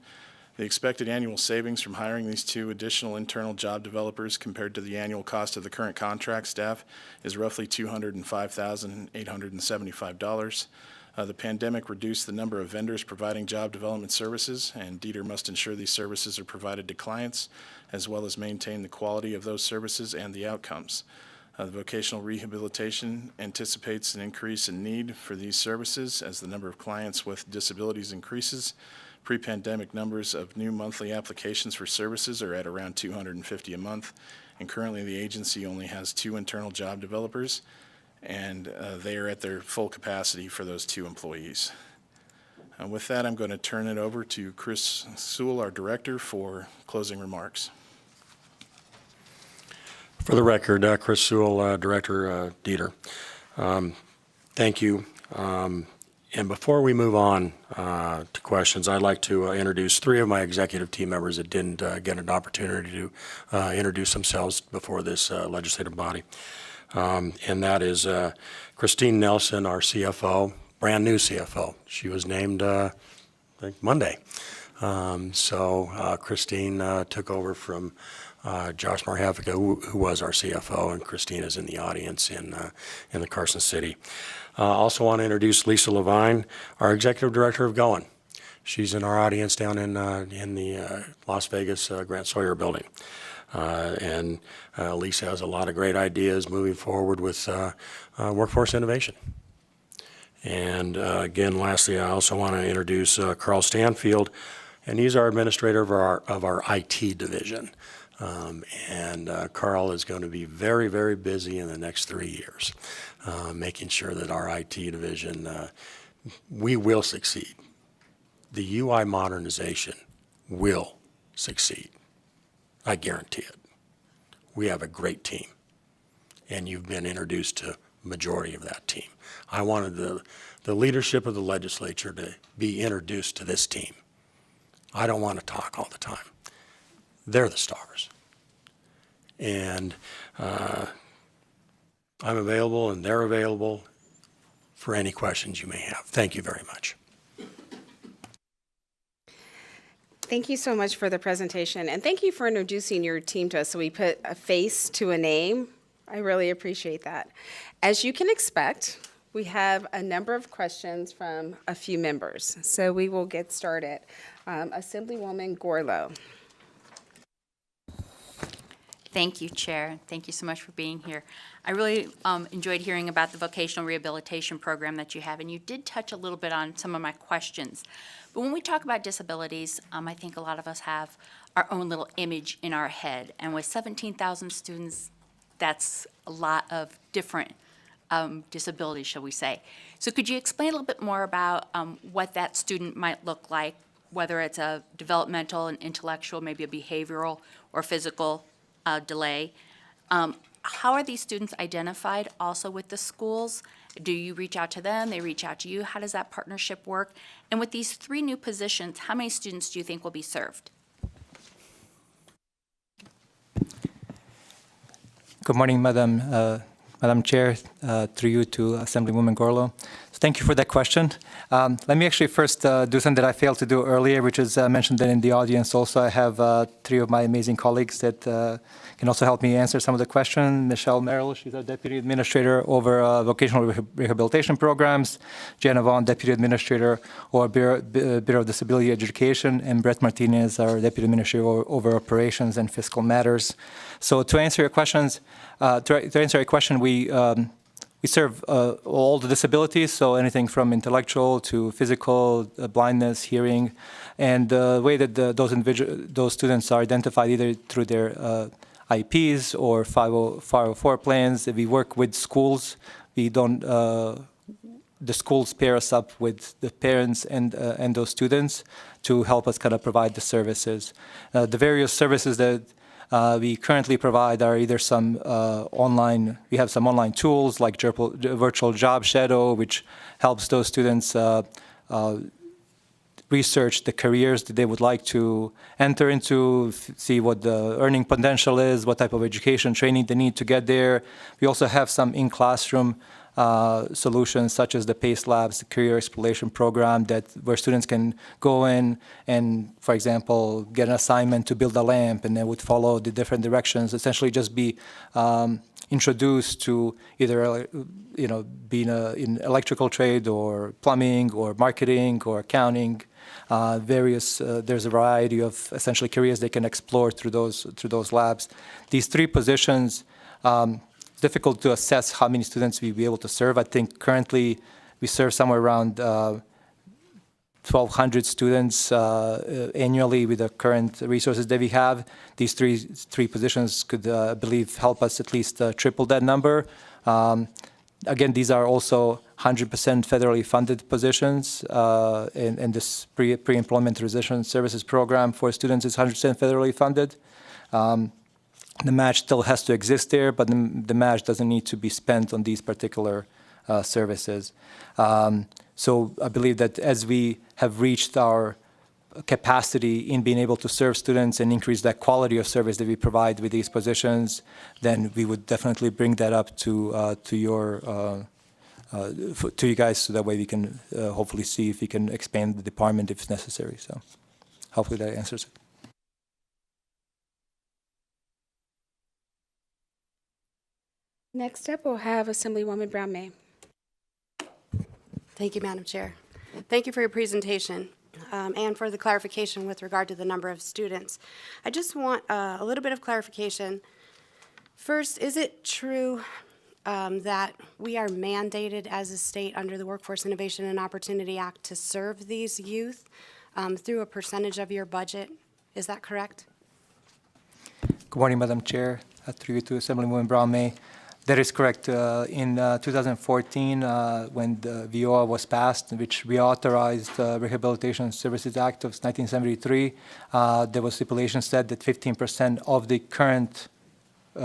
Speaker 9: The expected annual savings from hiring these 2 additional internal job developers compared to the annual cost of the current contract staff is roughly $205,875. The pandemic reduced the number of vendors providing job development services, and DETR must ensure these services are provided to clients, as well as maintain the quality of those services and the outcomes. The vocational rehabilitation anticipates an increase in need for these services as the number of clients with disabilities increases. Pre-pandemic numbers of new monthly applications for services are at around 250 a month, and currently the agency only has 2 internal job developers, and they are at their full capacity for those 2 employees. With that, I'm going to turn it over to Chris Sewell, our director, for closing remarks.
Speaker 3: For the record, Chris Sewell, Director, DETR. Thank you. And before we move on to questions, I'd like to introduce three of my executive team members that didn't get an opportunity to introduce themselves before this legislative body. And that is Christine Nelson, our CFO, brand new CFO. She was named, I think, Monday. So Christine took over from Josh Marhavica, who was our CFO, and Christine is in the audience in the Carson City. Also want to introduce Lisa Levine, our Executive Director of Going. She's in our audience down in the Las Vegas Grant Sawyer building. And Lisa has a lot of great ideas moving forward with workforce innovation. And again, lastly, I also want to introduce Carl Stanfield, and he's our administrator of our IT division. And Carl is going to be very, very busy in the next 3 years, making sure that our IT division, we will succeed. The UI modernization will succeed. I guarantee it. We have a great team, and you've been introduced to the majority of that team. I wanted the leadership of the legislature to be introduced to this team. I don't want to talk all the time. They're the stars. And I'm available and they're available for any questions you may have. Thank you very much.
Speaker 1: Thank you so much for the presentation, and thank you for introducing your team to us so we put a face to a name. I really appreciate that. As you can expect, we have a number of questions from a few members, so we will get started. Assemblywoman Gorlow.
Speaker 11: Thank you, Chair. Thank you so much for being here. I really enjoyed hearing about the vocational rehabilitation program that you have, and you did touch a little bit on some of my questions. But when we talk about disabilities, I think a lot of us have our own little image in our head. And with 17,000 students, that's a lot of different disabilities, shall we say. So could you explain a little bit more about what that student might look like, whether it's a developmental and intellectual, maybe a behavioral or physical delay? How are these students identified also with the schools? Do you reach out to them? They reach out to you? How does that partnership work? And with these 3 new positions, how many students do you think will be served?
Speaker 7: Good morning, Madam Chair, through you to Assemblywoman Gorlow. So thank you for that question. Let me actually first do something that I failed to do earlier, which is mentioned that in the audience also. I have 3 of my amazing colleagues that can also help me answer some of the questions. Michelle Merrill, she's our Deputy Administrator over Vocational Rehabilitation Programs. Jenna Vaughn, Deputy Administrator over Bureau of Disability Education. And Brett Martinez, our Deputy Administrator over Operations and Fiscal Matters. So to answer your questions, we serve all the disabilities, so anything from intellectual to physical, blindness, hearing, and the way that those students are identified either through their IEPs or 504 plans. We work with schools. We don't. The schools pair us up with the parents and those students to help us kind of provide the services. The various services that we currently provide are either some online, we have some online tools like Virtual Job Shadow, which helps those students research the careers that they would like to enter into, see what the earning potential is, what type of education training they need to get there. We also have some in-classroom solutions such as the PACE Labs, the Career Exploration Program, where students can go in and, for example, get an assignment to build a lamp, and they would follow the different directions, essentially just be introduced to either being in electrical trade or plumbing or marketing or accounting. There's a variety of essentially careers they can explore through those labs. These 3 positions, it's difficult to assess how many students we'll be able to serve. I think currently we serve somewhere around 1,200 students annually with the current resources that we have. These three positions could, I believe, help us at least triple that number. Again, these are also 100% federally funded positions, and this pre-employment transition services program for students is 100% federally funded. The match still has to exist there, but the match doesn't need to be spent on these particular services. So I believe that as we have reached our capacity in being able to serve students and increase that quality of service that we provide with these positions, then we would definitely bring that up to you guys, so that way we can hopefully see if we can expand the department if necessary. So hopefully that answers it.
Speaker 1: Next up, we'll have Assemblywoman Brown-May.
Speaker 12: Thank you, Madam Chair. Thank you for your presentation and for the clarification with regard to the number of students. I just want a little bit of clarification. First, is it true that we are mandated as a state under the Workforce Innovation and Opportunity Act to serve these youth through a percentage of your budget? Is that correct?
Speaker 7: Good morning, Madam Chair. Through you to Assemblywoman Brown-May. That is correct. In 2014, when the VOA was passed, which reauthorized the Rehabilitation Services Act of 1973, there was stipulation said that 15% of the current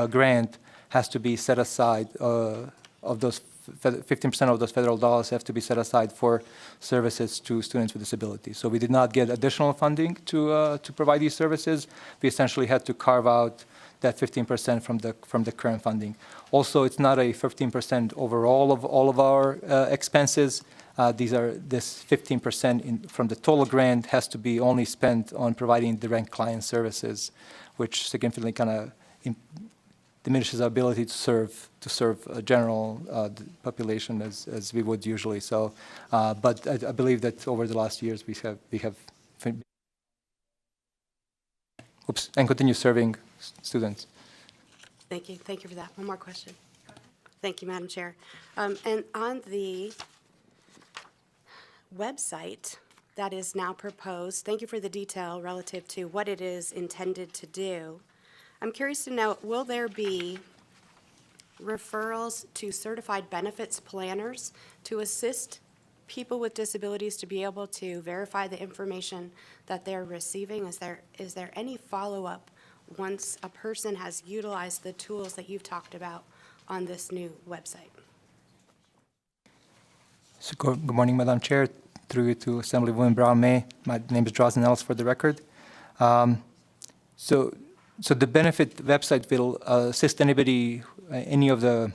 Speaker 7: grant has to be set aside, of those 15% of those federal dollars have to be set aside for services to students with disabilities. So we did not get additional funding to provide these services. We essentially had to carve out that 15% from the current funding. Also, it's not a 15% overall of all of our expenses. This 15% from the total grant has to be only spent on providing direct client services, which significantly kind of diminishes our ability to serve a general population as we would usually. So, but I believe that over the last years we have and continue serving students.
Speaker 12: Thank you. Thank you for that. One more question. Thank you, Madam Chair. And on the website that is now proposed, thank you for the detail relative to what it is intended to do. I'm curious to know, will there be referrals to certified benefits planners to assist people with disabilities to be able to verify the information that they're receiving? Is there any follow-up once a person has utilized the tools that you've talked about on this new website?
Speaker 7: So good morning, Madam Chair. Through you to Assemblywoman Brown-May. My name is Drazen Ellis for the record. So the benefit website will assist anybody, any of the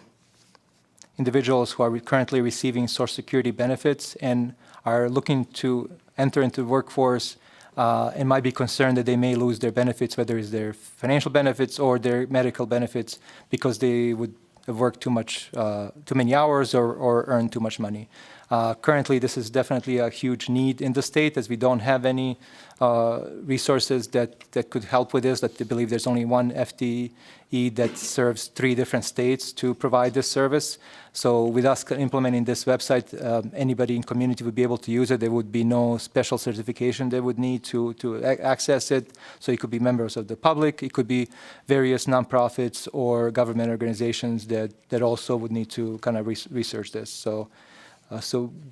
Speaker 7: individuals who are currently receiving Social Security benefits and are looking to enter into the workforce and might be concerned that they may lose their benefits, whether it's their financial benefits or their medical benefits, because they would have worked too many hours or earned too much money. Currently, this is definitely a huge need in the state, as we don't have any resources that could help with this. That they believe there's only one FTE that serves 3 different states to provide this service. So with us implementing this website, anybody in community would be able to use it. There would be no special certification they would need to access it. So it could be members of the public, it could be various nonprofits or government organizations that also would need to kind of research this. So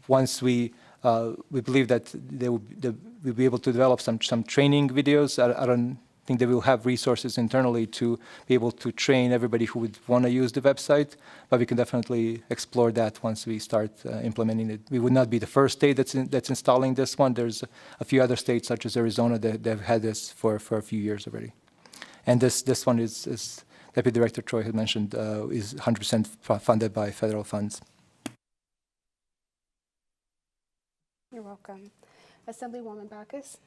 Speaker 7: once we believe that we'll be able to develop some training videos. I don't think they will have resources internally to be able to train everybody who would want to use the website, but we can definitely explore that once we start implementing it. We would not be the first state that's installing this one. There's a few other states, such as Arizona, that have had this for a few years already. And this one is Deputy Director Troy had mentioned, is 100% funded by federal funds.
Speaker 1: You're welcome. Assemblywoman Backus.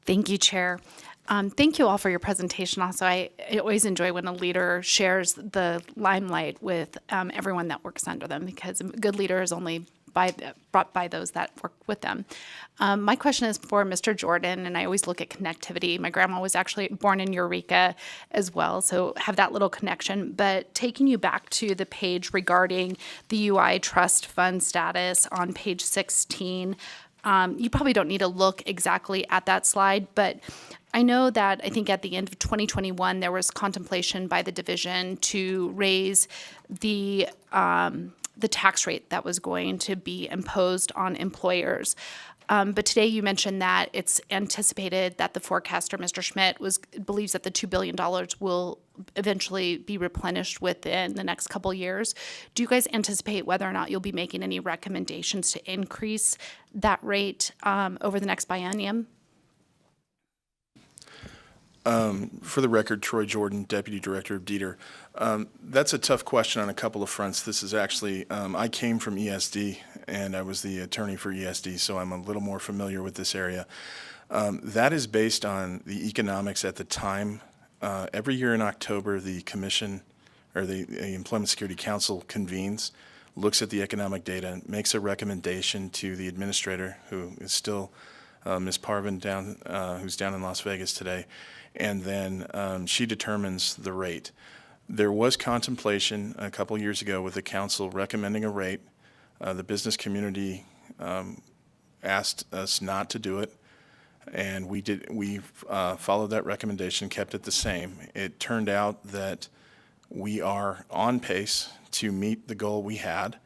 Speaker 13: Thank you, Chair. Thank you all for your presentation. Also, I always enjoy when a leader shares the limelight with everyone that works under them, because a good leader is only brought by those that work with them. My question is for Mr. Jordan, and I always look at connectivity. My grandma was actually born in Eureka as well, so have that little connection. But taking you back to the page regarding the UI trust fund status on page 16, you probably don't need to look exactly at that slide, but I know that I think at the end of 2021, there was contemplation by the division to raise the tax rate that was going to be imposed on employers. But today you mentioned that it's anticipated that the forecaster, Mr. Schmidt, believes that the $2 billion will eventually be replenished within the next couple years. Do you guys anticipate whether or not you'll be making any recommendations to increase that rate over the next biennium?
Speaker 9: For the record, Troy Jordan, Deputy Director of DETR. That's a tough question on a couple of fronts. This is actually, I came from ESD, and I was the attorney for ESD, so I'm a little more familiar with this area. That is based on the economics at the time. Every year in October, the commission, or the Employment Security Council convenes, looks at the economic data, makes a recommendation to the administrator, who is still Ms. Parvin, who's down in Las Vegas today, and then she determines the rate. There was contemplation a couple years ago with the council recommending a rate. The business community asked us not to do it, and we did. We followed that recommendation, kept it the same. It turned out that we are on pace to meet the goal we had.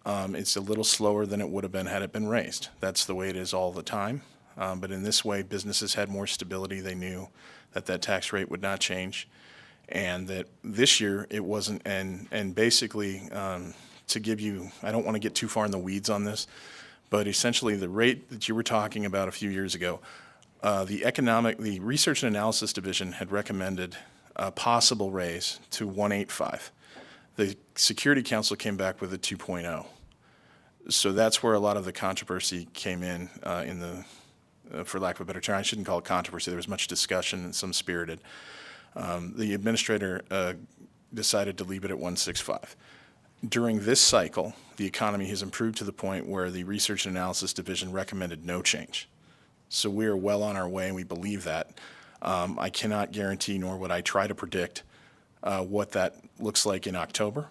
Speaker 9: It's a little slower than it would have been had it been raised. That's the way it is all the time. But in this way, businesses had more stability. They knew that that tax rate would not change, and that this year it wasn't. And basically, to give you, I don't want to get too far in the weeds on this, but essentially the rate that you were talking about a few years ago, the Research and Analysis Division had recommended a possible raise to 1.85. The Security Council came back with a 2.0. So that's where a lot of the controversy came in the, for lack of a better term, I shouldn't call it controversy, there was much discussion and some spirited. The administrator decided to leave it at 1.65. During this cycle, the economy has improved to the point where the Research and Analysis Division recommended no change. So we are well on our way, and we believe that. I cannot guarantee, nor would I try to predict what that looks like in October,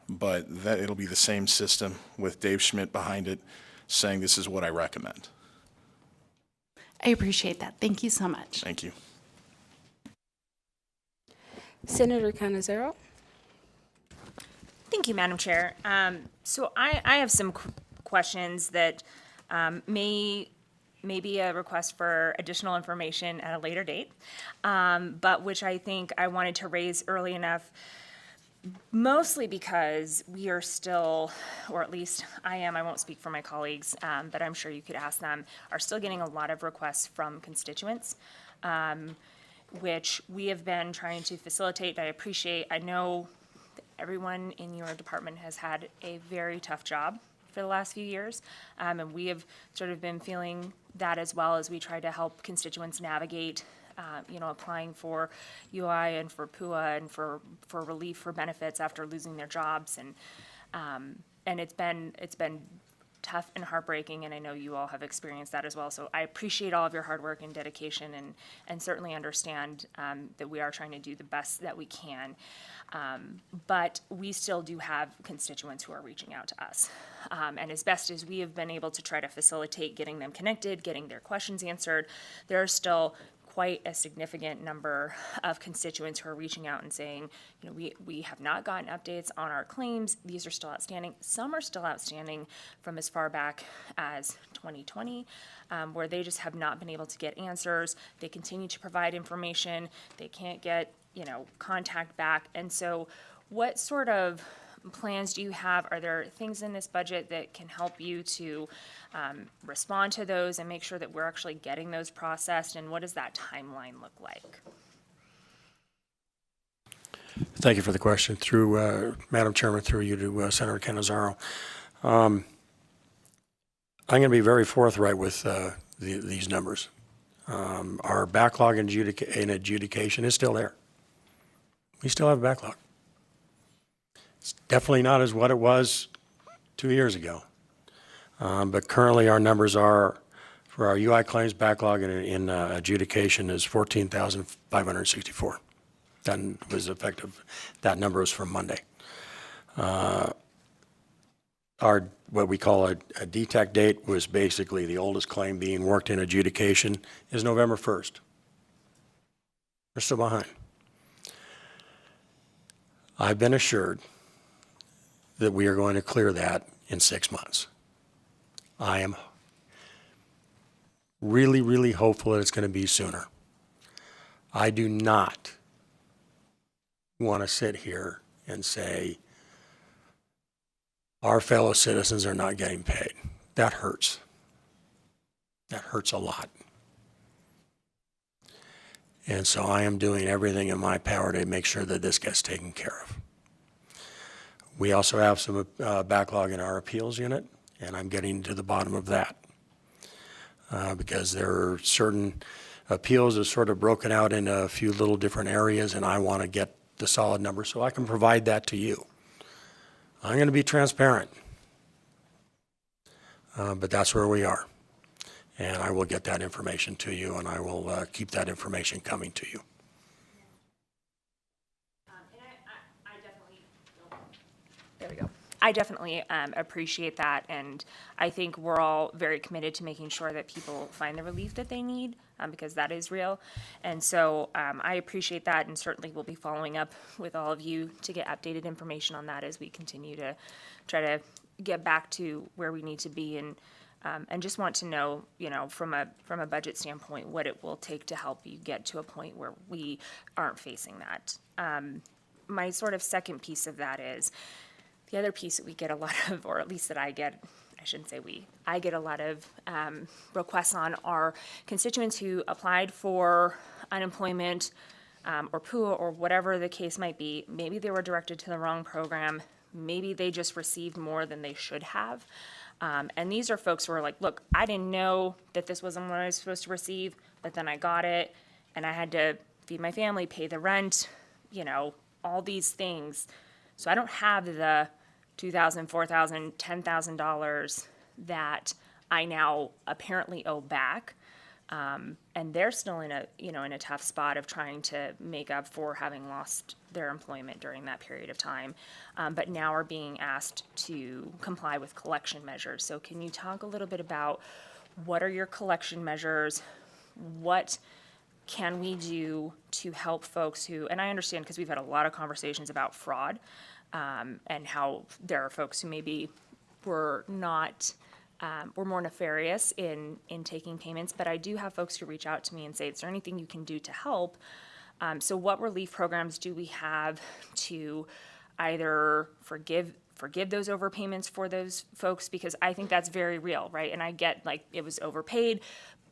Speaker 9: but that it'll be the same system with Dave Schmidt behind it saying this is what I recommend.
Speaker 13: I appreciate that. Thank you so much.
Speaker 9: Thank you.
Speaker 1: Senator Canizero?
Speaker 14: Thank you, Madam Chair. So I have some questions that may be a request for additional information at a later date, but which I think I wanted to raise early enough, mostly because we are still, or at least I am, I won't speak for my colleagues, but I'm sure you could ask them, are still getting a lot of requests from constituents, which we have been trying to facilitate. I appreciate, I know everyone in your department has had a very tough job for the last few years, and we have sort of been feeling that as well as we try to help constituents navigate, applying for UI and for PUA and for relief for benefits after losing their jobs, and it's been tough and heartbreaking, and I know you all have experienced that as well. So I appreciate all of your hard work and dedication, and certainly understand that we are trying to do the best that we can. But we still do have constituents who are reaching out to us. And as best as we have been able to try to facilitate getting them connected, getting their questions answered, there are still quite a significant number of constituents who are reaching out and saying, we have not gotten updates on our claims. These are still outstanding. Some are still outstanding from as far back as 2020, where they just have not been able to get answers. They continue to provide information. They can't get, contact back. And so what sort of plans do you have? Are there things in this budget that can help you to respond to those and make sure that we're actually getting those processed? And what does that timeline look like?
Speaker 3: Thank you for the question. Through, Madam Chairman, through you to Senator Canizaro. I'm going to be very forthright with these numbers. Our backlog in adjudication is still there. We still have a backlog. It's definitely not as what it was 2 years ago. But currently our numbers are, for our UI claims backlog in adjudication is 14,564. That was effective. That number was from Monday. Our, what we call a DTAC date was basically the oldest claim being worked in adjudication is November 1st. We're still behind. I've been assured that we are going to clear that in 6 months. I am really, really hopeful that it's going to be sooner. I do not want to sit here and say our fellow citizens are not getting paid. That hurts. That hurts a lot. And so I am doing everything in my power to make sure that this gets taken care of. We also have some backlog in our appeals unit, and I'm getting to the bottom of that. Because there are certain appeals that are sort of broken out into a few little different areas, and I want to get the solid number so I can provide that to you. I'm going to be transparent, but that's where we are. And I will get that information to you, and I will keep that information coming to you.
Speaker 14: There we go. I definitely appreciate that, and I think we're all very committed to making sure that people find the relief that they need, because that is real. And so I appreciate that, and certainly we'll be following up with all of you to get updated information on that as we continue to try to get back to where we need to be, and just want to know, from a budget standpoint, what it will take to help you get to a point where we aren't facing that. My sort of second piece of that is, the other piece that we get a lot of, or at least that I get, I shouldn't say we, I get a lot of requests on are constituents who applied for unemployment or PUA or whatever the case might be. Maybe they were directed to the wrong program. Maybe they just received more than they should have. And these are folks who are like, look, I didn't know that this wasn't what I was supposed to receive, but then I got it, and I had to feed my family, pay the rent, all these things. So I don't have the $2,000, $4,000, $10,000 that I now apparently owe back. And they're still in a tough spot of trying to make up for having lost their employment during that period of time, but now are being asked to comply with collection measures. So can you talk a little bit about what are your collection measures? What can we do to help folks who, and I understand because we've had a lot of conversations about fraud, and how there are folks who maybe were not, were more nefarious in taking payments, but I do have folks who reach out to me and say, is there anything you can do to help? So what relief programs do we have to either forgive those overpayments for those folks? Because I think that's very real, right? And I get like it was overpaid,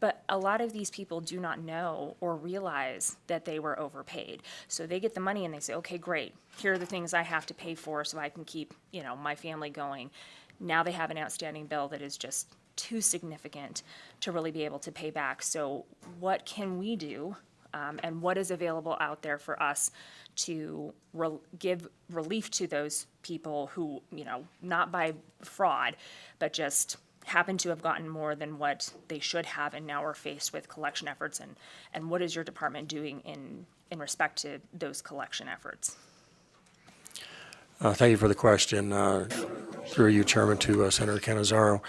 Speaker 14: but a lot of these people do not know or realize that they were overpaid. So they get the money and they say, okay, great. Here are the things I have to pay for so I can keep, my family going. Now they have an outstanding bill that is just too significant to really be able to pay back. So what can we do? And what is available out there for us to give relief to those people who, not by fraud, but just happen to have gotten more than what they should have and now are faced with collection efforts, and what is your department doing in respect to those collection efforts?
Speaker 3: Thank you for the question. Through you, Chairman, to Senator Cannizzaro.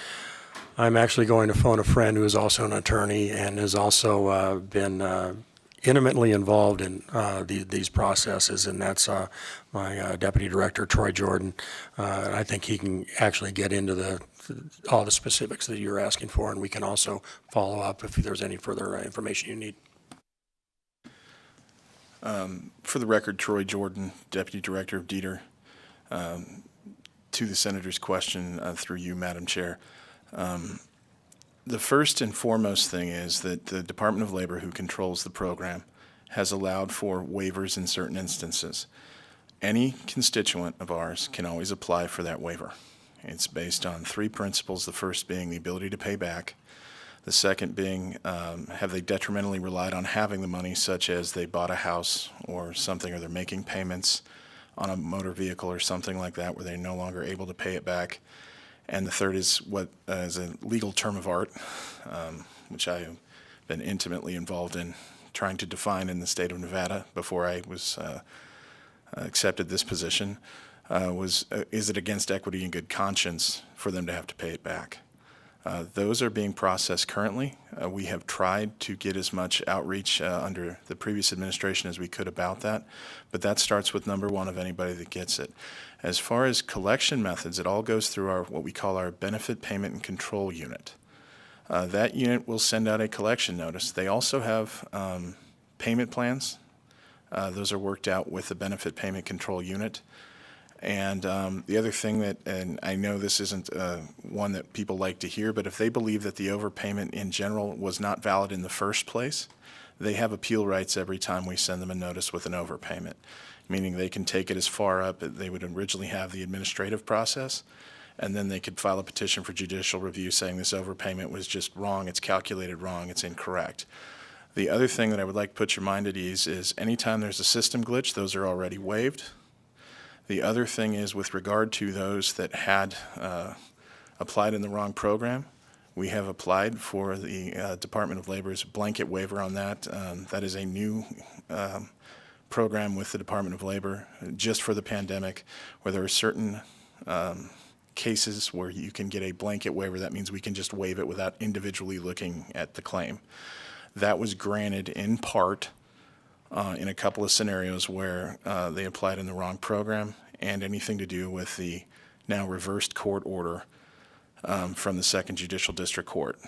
Speaker 3: I'm actually going to phone a friend who is also an attorney and has also been intimately involved in these processes, and that's my Deputy Director, Troy Jordan. I think he can actually get into all the specifics that you're asking for, and we can also follow up if there's any further information you need.
Speaker 9: For the record, Troy Jordan, Deputy Director of DETR. To the Senator's question through you, Madam Chair. The first and foremost thing is that the Department of Labor, who controls the program, has allowed for waivers in certain instances. Any constituent of ours can always apply for that waiver. It's based on three principles, the first being the ability to pay back, the second being have they detrimentally relied on having the money, such as they bought a house or something, or they're making payments on a motor vehicle or something like that where they're no longer able to pay it back. And the third is what is a legal term of art, which I have been intimately involved in trying to define in the state of Nevada before I was accepted this position, is it against equity and good conscience for them to have to pay it back? Those are being processed currently. We have tried to get as much outreach under the previous administration as we could about that, but that starts with number one of anybody that gets it. As far as collection methods, it all goes through what we call our Benefit Payment and Control Unit. that unit will send out a collection notice. They also have payment plans. Those are worked out with the Benefit Payment Control Unit. And the other thing that, and I know this isn't one that people like to hear, but if they believe that the overpayment in general was not valid in the first place, they have appeal rights every time we send them a notice with an overpayment, meaning they can take it as far up as they would originally have the administrative process, and then they could file a petition for judicial review saying this overpayment was just wrong, it's calculated wrong, it's incorrect. The other thing that I would like to put your mind at ease is anytime there's a system glitch, those are already waived. The other thing is with regard to those that had applied in the wrong program, we have applied for the Department of Labor's blanket waiver on that. That is a new program with the Department of Labor just for the pandemic, where there are certain cases where you can get a blanket waiver. That means we can just waive it without individually looking at the claim. That was granted in part in a couple of scenarios where they applied in the wrong program, and anything to do with the now reversed court order from the Second Judicial District Court.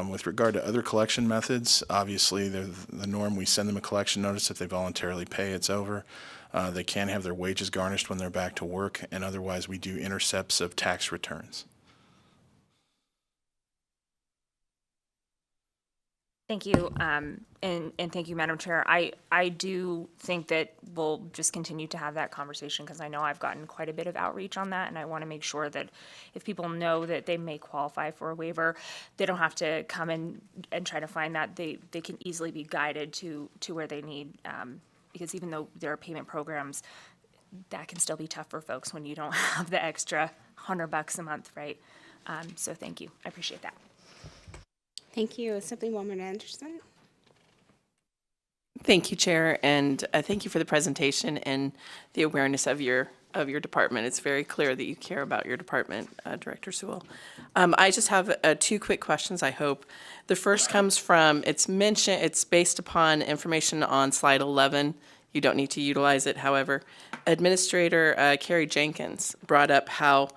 Speaker 9: With regard to other collection methods, obviously the norm, we send them a collection notice. If they voluntarily pay, it's over. They can have their wages garnished when they're back to work, and otherwise we do intercepts of tax returns.
Speaker 14: Thank you, and thank you, Madam Chair. I do think that we'll just continue to have that conversation because I know I've gotten quite a bit of outreach on that, and I want to make sure that if people know that they may qualify for a waiver, they don't have to come in and try to find that. They can easily be guided to where they need, because even though there are payment programs, that can still be tough for folks when you don't have the extra $100 a month, right? So thank you. I appreciate that.
Speaker 1: Thank you. Assemblywoman Anderson.
Speaker 15: Thank you, Chair, and thank you for the presentation and the awareness of your department. It's very clear that you care about your department, Director Sewell. I just have two quick questions, I hope. The first comes from, it's based upon information on slide 11. You don't need to utilize it, however. Administrator Carrie Jenkins brought up how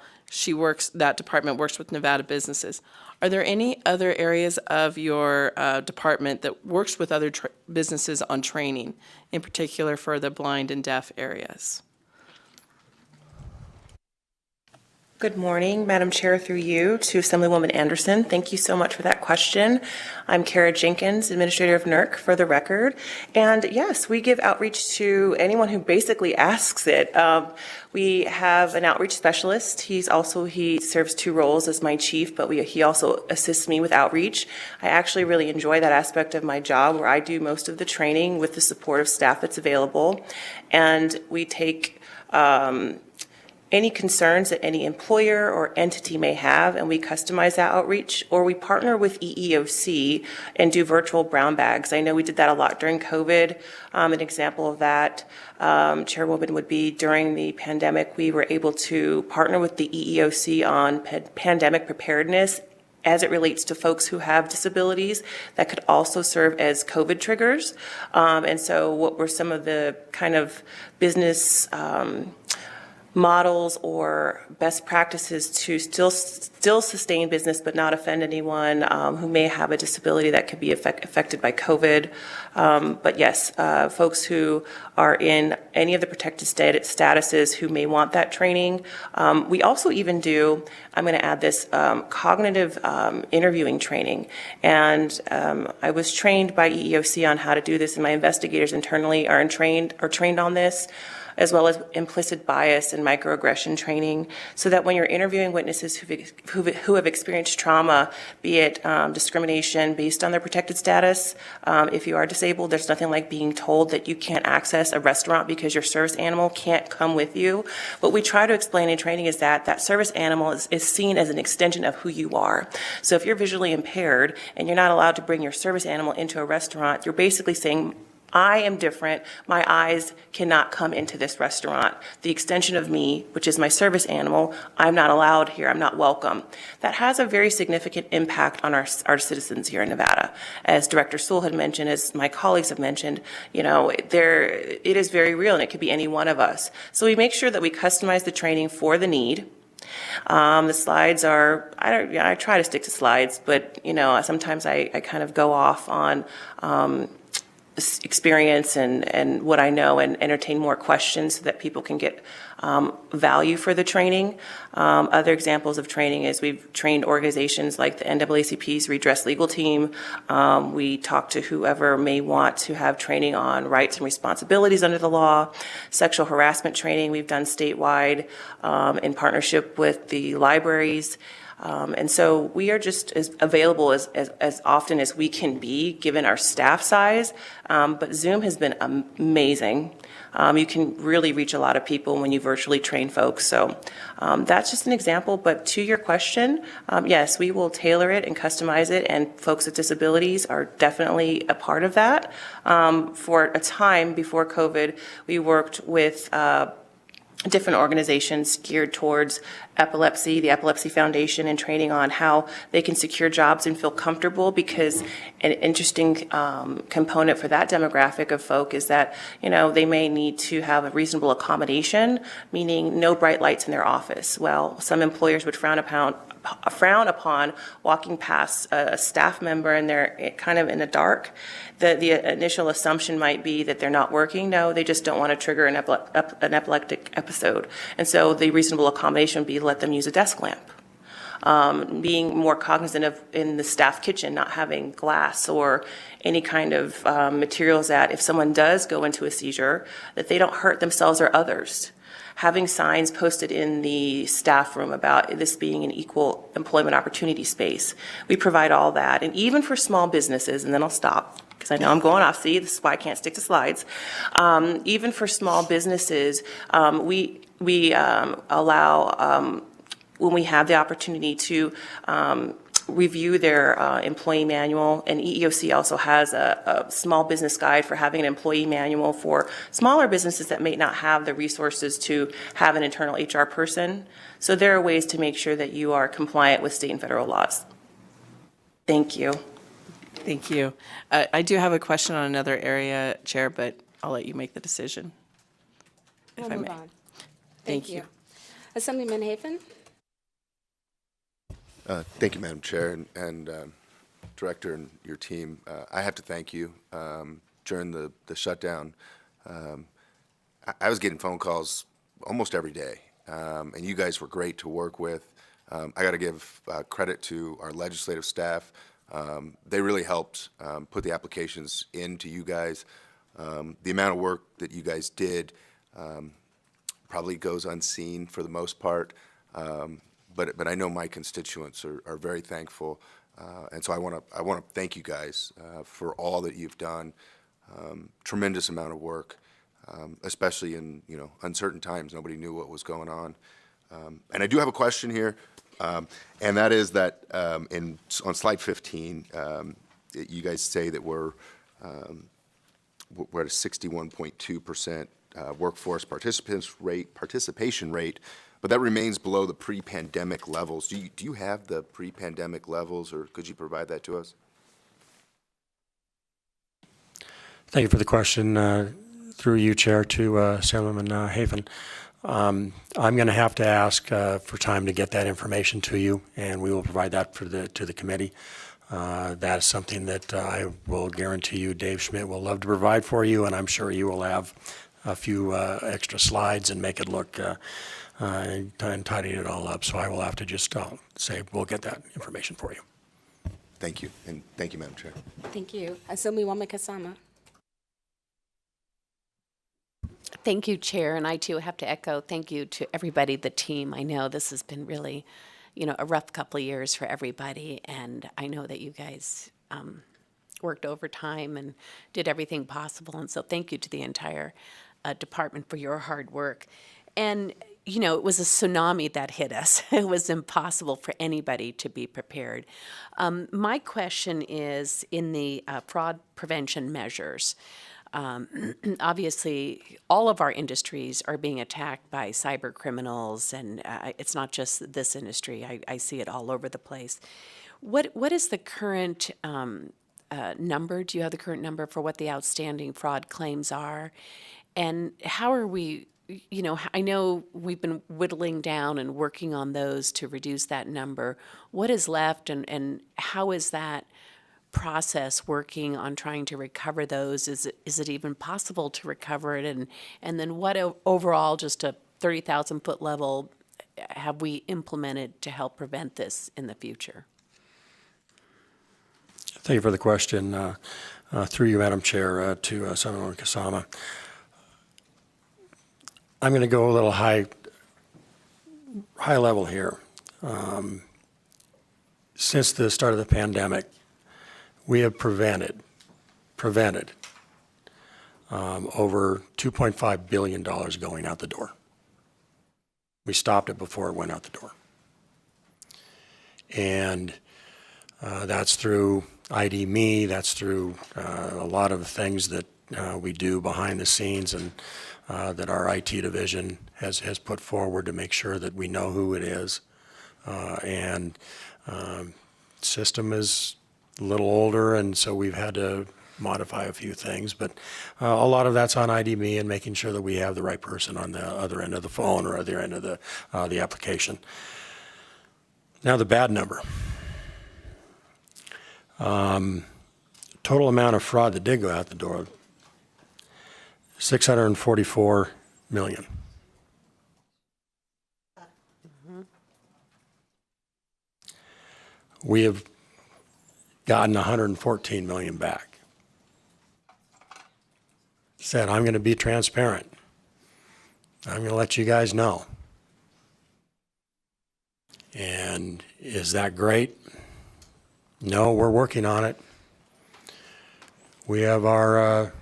Speaker 15: that department works with Nevada businesses. Are there any other areas of your department that works with other businesses on training, in particular for the blind and deaf areas?
Speaker 8: Good morning, Madam Chair, through you to Assemblywoman Anderson. Thank you so much for that question. I'm Kara Jenkins, Administrator of NERC, for the record. And yes, we give outreach to anyone who basically asks it. We have an outreach specialist. He serves two roles as my chief, but he also assists me with outreach. I actually really enjoy that aspect of my job where I do most of the training with the support of staff that's available. And we take any concerns that any employer or entity may have, and we customize that outreach, or we partner with EEOC and do virtual brown bags. I know we did that a lot during COVID. An example of that, Chairwoman, would be during the pandemic, we were able to partner with the EEOC on pandemic preparedness as it relates to folks who have disabilities that could also serve as COVID triggers. And so what were some of the kind of business models or best practices to still sustain business but not offend anyone who may have a disability that could be affected by COVID. But yes, folks who are in any of the protected statuses who may want that training. We also even do, I'm going to add this, cognitive interviewing training. And I was trained by EEOC on how to do this, and my investigators internally are trained on this, as well as implicit bias and microaggression training, so that when you're interviewing witnesses who have experienced trauma, be it discrimination based on their protected status, if you are disabled, there's nothing like being told that you can't access a restaurant because your service animal can't come with you. What we try to explain in training is that service animal is seen as an extension of who you are. So if you're visually impaired and you're not allowed to bring your service animal into a restaurant, you're basically saying, I am different. My eyes cannot come into this restaurant. The extension of me, which is my service animal, I'm not allowed here. I'm not welcome. That has a very significant impact on our citizens here in Nevada. As Director Sewell had mentioned, as my colleagues have mentioned, it is very real, and it could be any one of us. So we make sure that we customize the training for the need. The slides are, I try to stick to slides, but, sometimes I kind of go off on experience and what I know and entertain more questions so that people can get value for the training. Other examples of training is we've trained organizations like the NAACP's Redress Legal Team. We talk to whoever may want to have training on rights and responsibilities under the law. Sexual harassment training we've done statewide in partnership with the libraries. And so we are just as available as often as we can be, given our staff size. But Zoom has been amazing. You can really reach a lot of people when you virtually train folks. So that's just an example. But to your question, yes, we will tailor it and customize it, and folks with disabilities are definitely a part of that. For a time before COVID, we worked with different organizations geared towards epilepsy, the Epilepsy Foundation, and training on how they can secure jobs and feel comfortable, because an interesting component for that demographic of folk is that, they may need to have a reasonable accommodation, meaning no bright lights in their office. Well, some employers would frown upon walking past a staff member and they're kind of in the dark. The initial assumption might be that they're not working. No, they just don't want to trigger an epileptic episode. And so the reasonable accommodation would be let them use a desk lamp. Being more cognizant of in the staff kitchen not having glass or any kind of materials that if someone does go into a seizure, that they don't hurt themselves or others. Having signs posted in the staff room about this being an equal employment opportunity space. We provide all that. And even for small businesses, and then I'll stop, because I know I'm going off. See, this is why I can't stick to slides. Even for small businesses, we allow, when we have the opportunity to review their employee manual, and EEOC also has a small business guide for having an employee manual for smaller businesses that may not have the resources to have an internal HR person. So there are ways to make sure that you are compliant with state and federal laws. Thank you.
Speaker 15: Thank you. I do have a question on another area, Chair, but I'll let you make the decision, if I
Speaker 1: We'll
Speaker 15: may.
Speaker 1: move on.
Speaker 15: Thank you.
Speaker 1: Assemblyman Hafen?
Speaker 16: Thank you, Madam Chair, and Director and your team. I have to thank you. During the shutdown, I was getting phone calls almost every day, and you guys were great to work with. I got to give credit to our legislative staff. They really helped put the applications into you guys. The amount of work that you guys did probably goes unseen for the most part. But I know my constituents are very thankful, and so I want to thank you guys for all that you've done. Tremendous amount of work, especially in uncertain times. Nobody knew what was going on, and I do have a question here, and that is that on slide 15, you guys say that we're at a 61.2% workforce participation rate. But that remains below the pre-pandemic levels. Do you have the pre-pandemic levels, or could you provide that to us?
Speaker 3: Thank you for the question. Through you, Chair, to Assemblyman Hafen. I'm going to have to ask for time to get that information to you, and we will provide that to the committee. That is something that I will guarantee you Dave Schmidt will love to provide for you, and I'm sure you will have a few extra slides and make it look and tidying it all up. So I will have to just say we'll get that information for you.
Speaker 16: Thank you, and thank you, Madam Chair.
Speaker 1: Thank you. Assemblywoman Kasama?
Speaker 17: Thank you, Chair, and I too have to echo thank you to everybody, the team. I know this has been really, a rough couple of years for everybody, and I know that you guys worked overtime and did everything possible, and so thank you to the entire department for your hard work. And it was a tsunami that hit us. It was impossible for anybody to be prepared. My question is in the fraud prevention measures. Obviously, all of our industries are being attacked by cyber criminals, and it's not just this industry. I see it all over the place. What is the current number? Do you have the current number for what the outstanding fraud claims are? And how are we you know, I know we've been whittling down and working on those to reduce that number. What is left, and how is that process working on trying to recover those? Is it even possible to recover it? And then what overall, just a 30,000 foot level, have we implemented to help prevent this in the future?
Speaker 3: Thank you for the question. Through you, Madam Chair, to Assemblymember Kasama. I'm going to go a little high level here. Since the start of the pandemic, we have prevented over $2.5 billion going out the door. We stopped it before it went out the door. And that's through ID.me, that's through a lot of things that we do behind the scenes, and that our IT division has put forward to make sure that we know who it is. System is a little older, and so we've had to modify a few things, but a lot of that's on ID.me and making sure that we have the right person on the other end of the phone or other end of the application. Now the bad number. Total amount of fraud that did go out the door, $644 million. We have gotten $114 million back. Said, I'm going to be transparent. I'm going to let you guys know. And is that great? No, we're working on it. We have our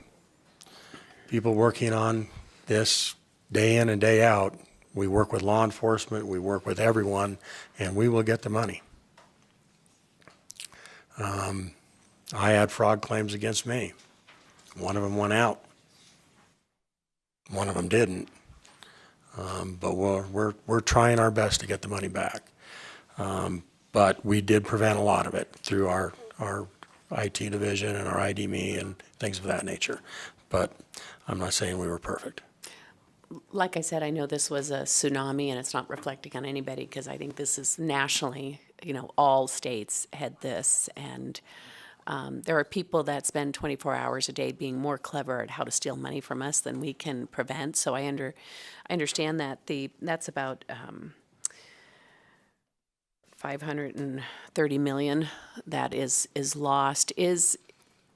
Speaker 3: people working on this day in and day out. We work with law enforcement, we work with everyone, and we will get the money. I had fraud claims against me. One of them went out. One of them didn't. But we're trying our best to get the money back. But we did prevent a lot of it through our IT division and our ID.me and things of that nature. But I'm not saying we were perfect.
Speaker 17: Like I said, I know this was a tsunami, and it's not reflecting on anybody, because I think this is nationally, you know, all states had this, and there are people that spend 24 hours a day being more clever at how to steal money from us than we can prevent. So I understand that that's about $530 million that is lost. Is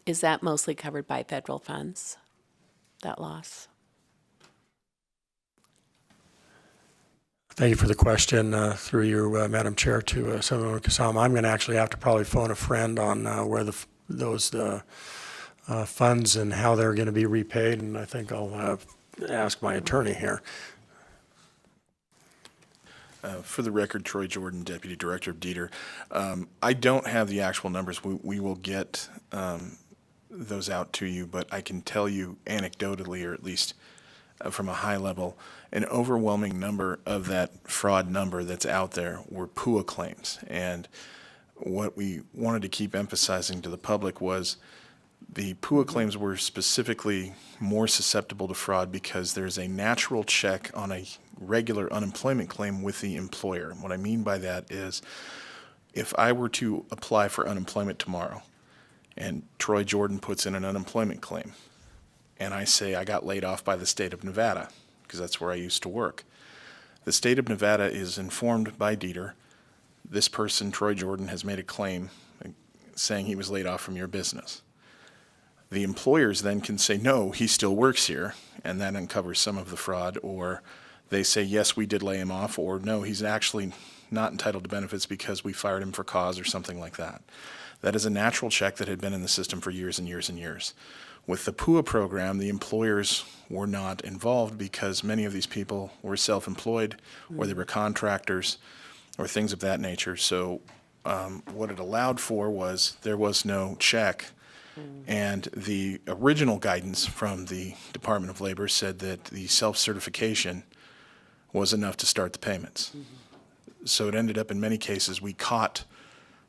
Speaker 17: that mostly covered by federal funds, that loss?
Speaker 3: Thank you for the question. Through you, Madam Chair, to Assemblymember Kasama. I'm going to actually have to probably phone a friend on where those funds and how they're going to be repaid, and I think I'll ask my attorney here.
Speaker 9: For the record, Troy Jordan, Deputy Director of DETR. I don't have the actual numbers. We will get those out to you, but I can tell you anecdotally, or at least from a high level, an overwhelming number of that fraud number that's out there were PUA claims. And what we wanted to keep emphasizing to the public was the PUA claims were specifically more susceptible to fraud because there's a natural check on a regular unemployment claim with the employer. What I mean by that is, if I were to apply for unemployment tomorrow and Troy Jordan puts in an unemployment claim, and I say I got laid off by the state of Nevada, because that's where I used to work. The state of Nevada is informed by DETR, this person, Troy Jordan, has made a claim saying he was laid off from your business. The employers then can say, no, he still works here, and that uncovers some of the fraud, or they say, yes, we did lay him off, or no, he's actually not entitled to benefits because we fired him for cause, or something like that. That is a natural check that had been in the system for years and years and years. With the PUA program, the employers were not involved because many of these people were self-employed, or they were contractors, or things of that nature. So what it allowed for was there was no check. And the original guidance from the Department of Labor said that the self-certification was enough to start the payments. So it ended up in many cases we caught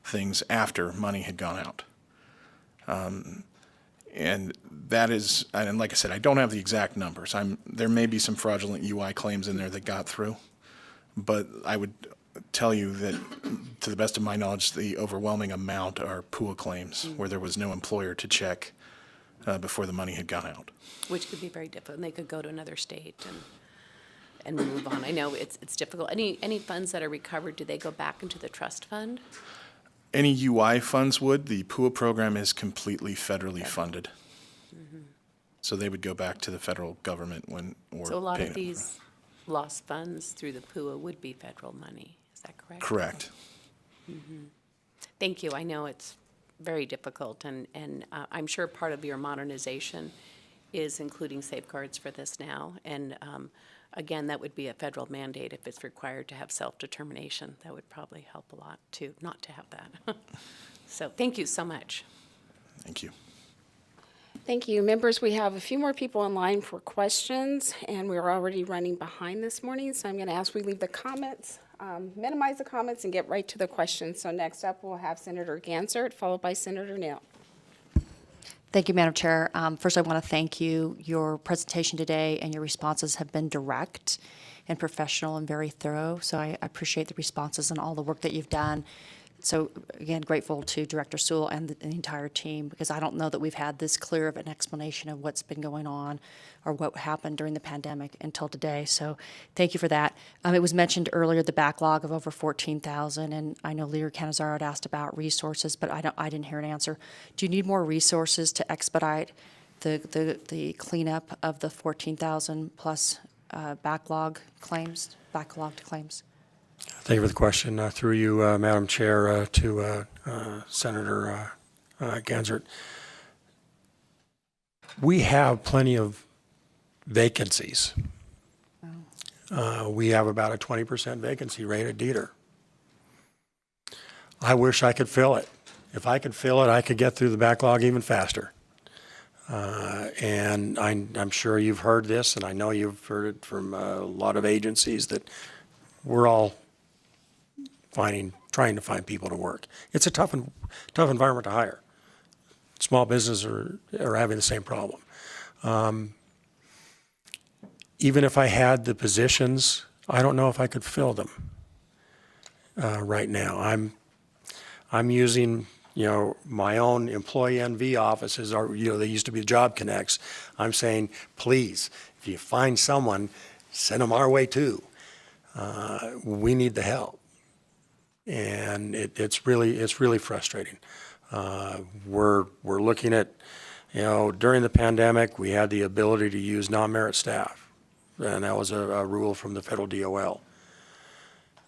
Speaker 9: things after money had gone out. And that is, and like I said, I don't have the exact numbers. There may be some fraudulent UI claims in there that got through, but I would tell you that, to the best of my knowledge, the overwhelming amount are PUA claims where there was no employer to check before the money had gone out.
Speaker 17: Which could be very difficult, and they could go to another state and move on. I know it's difficult. Any funds that are recovered, do they go back into the trust fund?
Speaker 9: Any UI funds would. The PUA program is completely federally funded. So they would go back to the federal government
Speaker 17: So a lot of these lost funds through the PUA would be federal money. Is that correct?
Speaker 9: Correct.
Speaker 17: Thank you. I know it's very difficult, and I'm sure part of your modernization is including safeguards for this now. And again, that would be a federal mandate if it's required to have self-determination. That would probably help a lot too, not to have that. So thank you so much.
Speaker 9: Thank you.
Speaker 1: Thank you. Members, we have a few more people in line for questions, and we're already running behind this morning, so I'm going to ask we leave the comments, minimize the comments, and get right to the questions. So next up, we'll have Senator Gansert, followed by Senator Neal.
Speaker 18: Thank you, Madam Chair. First, I want to thank you. Your presentation today and your responses have been direct and professional and very thorough, so I appreciate the responses and all the work that you've done. So again, grateful to Director Sewell and the entire team, because I don't know that we've had this clear of an explanation of what's been going on or what happened during the pandemic until today. So thank you for that. It was mentioned earlier, the backlog of over 14,000, and I know Leader Canizaro had asked about resources, but I didn't hear an answer. Do you need more resources to expedite the cleanup of the 14,000 plus backlogged claims?
Speaker 3: Thank you for the question. Through you, Madam Chair, to Senator Gansert. We have plenty of vacancies. We have about a 20% vacancy rate at Dieter. I wish I could fill it. If I could fill it, I could get through the backlog even faster. And I'm sure you've heard this, and I know you've heard it from a lot of agencies, that we're all trying to find people to work. It's a tough environment to hire. Small businesses are having the same problem. Even if I had the positions, I don't know if I could fill them right now. I'm using my own employee NV offices, are they used to be Job Connects. I'm saying, please, if you find someone, send them our way too. We need the help. And it's really frustrating. We're looking at, during the pandemic, we had the ability to use non-merit staff, and that was a rule from the federal DOL.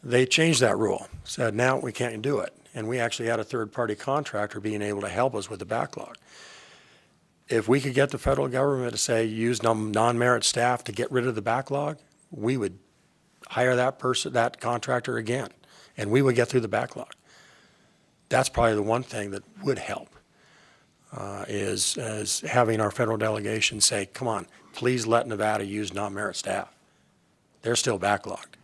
Speaker 3: They changed that rule, said now we can't do it, and we actually had a third-party contractor being able to help us with the backlog. If we could get the federal government to say use non-merit staff to get rid of the backlog, we would hire that contractor again, and we would get through the backlog. That's probably the one thing that would help, is having our federal delegation say, come on, please let Nevada use non-merit staff. They're still backlogged.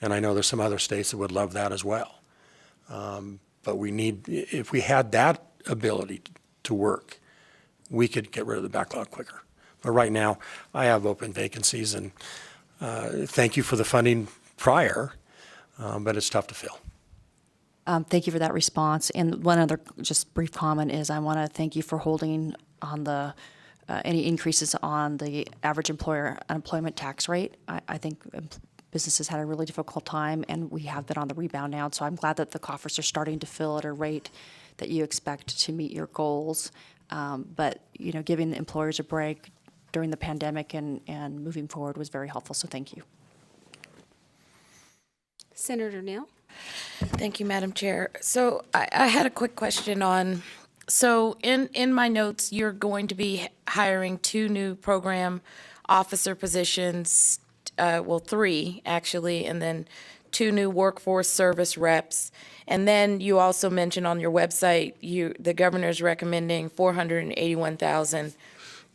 Speaker 3: And I know there's some other states that would love that as well. But if we had that ability to work, we could get rid of the backlog quicker. But right now, I have open vacancies, and thank you for the funding prior, but it's tough to fill.
Speaker 18: Thank you for that response. And one other just brief comment is I want to thank you for holding on the any increases on the average employer unemployment tax rate. I think businesses had a really difficult time, and we have been on the rebound now. So I'm glad that the coffers are starting to fill at a rate that you expect to meet your goals. But giving the employers a break during the pandemic and moving forward was very helpful. So thank you.
Speaker 1: Senator Neal.
Speaker 19: Thank you, Madam Chair. So I had a quick question on, in my notes, you're going to be hiring 2 new program officer positions, 3 actually, and then 2 new workforce service reps. And then you also mentioned on your website, the governor's recommending $481,000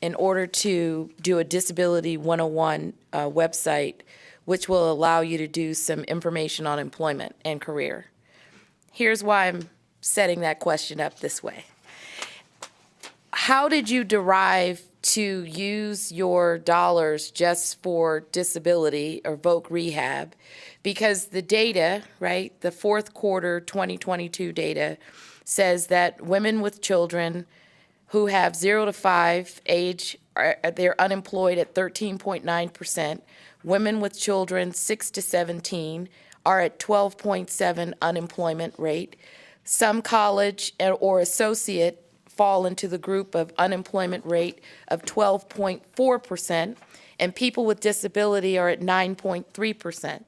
Speaker 19: in order to do a Disability 101 website, which will allow you to do some information on employment and career. Here's why I'm setting that question up this way. how did you derive to use your dollars just for disability or voc rehab? Because the data, right, the fourth quarter 2022 data says that women with children who have 0 to 5 age, they're unemployed at 13.9%. Women with children 6 to 17 are at 12.7 unemployment rate. Some college or associate fall into the group of unemployment rate of 12.4%, and people with disability are at 9.3%.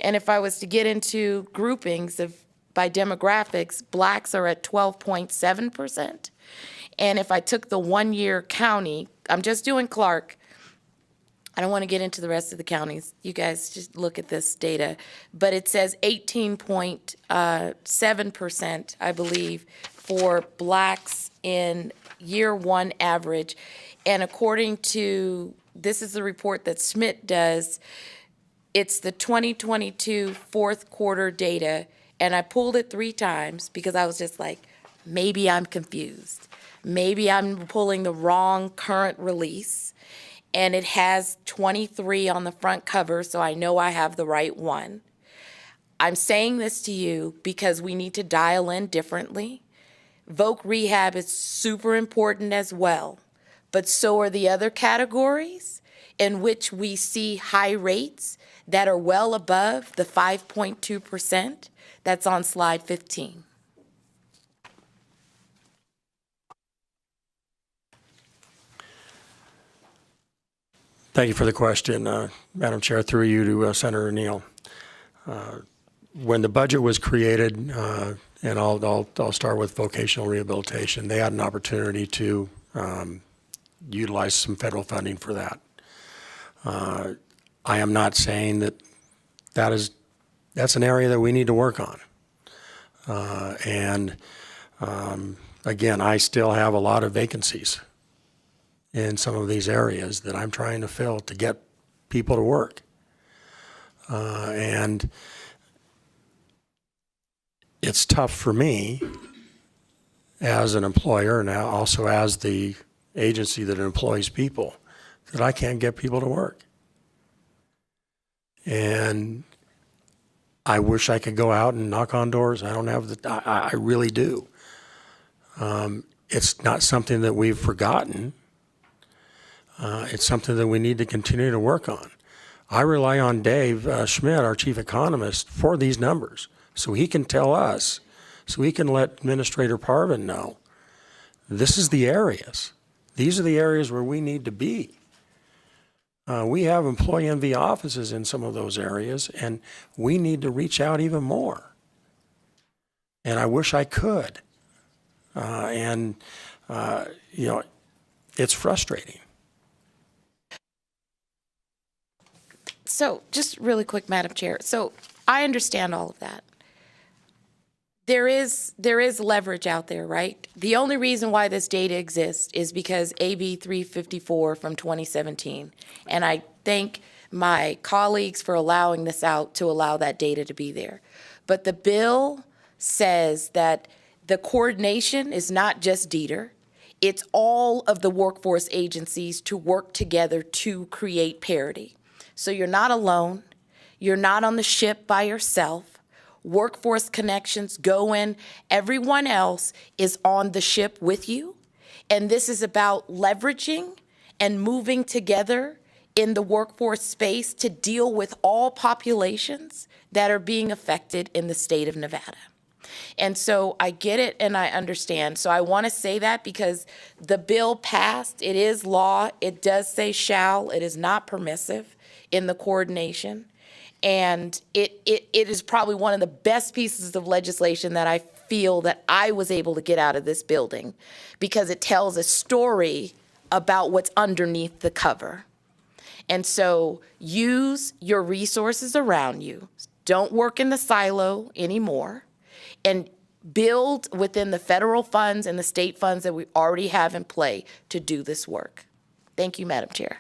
Speaker 19: And if I was to get into groupings by demographics, blacks are at 12.7%. And if I took the 1 year county, I'm just doing Clark, I don't want to get into the rest of the counties. You guys just look at this data. But it says 18.7%, I believe, for blacks in year one average. And according to, this is the report that Schmidt does, it's the 2022 fourth quarter data. And I pulled it 3 times because I was just like, maybe I'm confused. Maybe I'm pulling the wrong current release. And it has 23 on the front cover, so I know I have the right one. I'm saying this to you because we need to dial in differently. Voc rehab is super important as well, but so are the other categories in which we see high rates that are well above the 5.2% that's on slide 15.
Speaker 3: Thank you for the question, Madam Chair, through you to Senator Neal. When the budget was created, and I'll start with vocational rehabilitation, they had an opportunity to utilize some federal funding for that. I am not saying that's an area that we need to work on. Again, I still have a lot of vacancies in some of these areas that I'm trying to fill to get people to work. And it's tough for me as an employer and also as the agency that employs people that I can't get people to work. And I wish I could go out and knock on doors. I don't have I really do. It's not something that we've forgotten. It's something that we need to continue to work on. I rely on Dave Schmidt, our chief economist, for these numbers, so he can tell us, so he can let Administrator Parvin know, this is the areas. These are the areas where we need to be. We have employee envy offices in some of those areas, and we need to reach out even more. And I wish I could. It's frustrating.
Speaker 19: So just really quick, Madam Chair. So I understand all of that. There is leverage out there, right? The only reason why this data exists is because AB 354 from 2017. And I thank my colleagues for allowing this out to allow that data to be there. But the bill says that the coordination is not just DETR. It's all of the workforce agencies to work together to create parity. So you're not alone. You're not on the ship by yourself. Workforce Connections go in. Everyone else is on the ship with you. And this is about leveraging and moving together in the workforce space to deal with all populations that are being affected in the state of Nevada. And so I get it and I understand. So I want to say that because the bill passed, it is law, it does say shall, it is not permissive in the coordination. And it is probably one of the best pieces of legislation that I feel that I was able to get out of this building because it tells a story about what's underneath the cover. And so use your resources around you. Don't work in the silo anymore. And build within the federal funds and the state funds that we already have in play to do this work. Thank you, Madam Chair.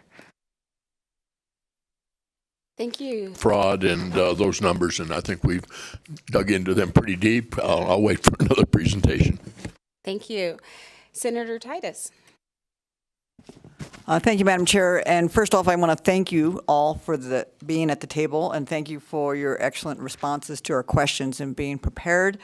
Speaker 1: Thank you.
Speaker 20: Fraud and those numbers, and I think we've dug into them pretty deep. I'll wait for another presentation.
Speaker 1: Thank you. Senator Titus.
Speaker 21: Thank you, Madam Chair. And first off, I want to thank you all for being at the table, and thank you for your excellent responses to our questions and being prepared.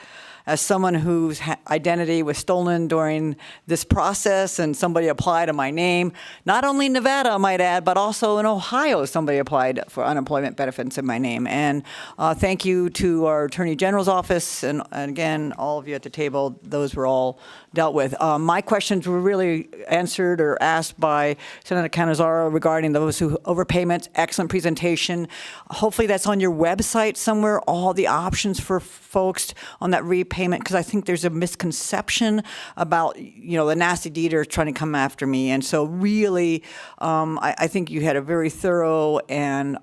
Speaker 21: As someone whose identity was stolen during this process and somebody applied in my name, not only in Nevada, I might add, but also in Ohio, somebody applied for unemployment benefits in my name. And thank you to our Attorney General's office, and again, all of you at the table. Those were all dealt with. My questions were really answered or asked by Senator Canizaro regarding those who overpayments. Excellent presentation. Hopefully that's on your website somewhere, all the options for folks on that repayment, because I think there's a misconception about, the nasty deeders trying to come after me. And so really, I think you had a very thorough and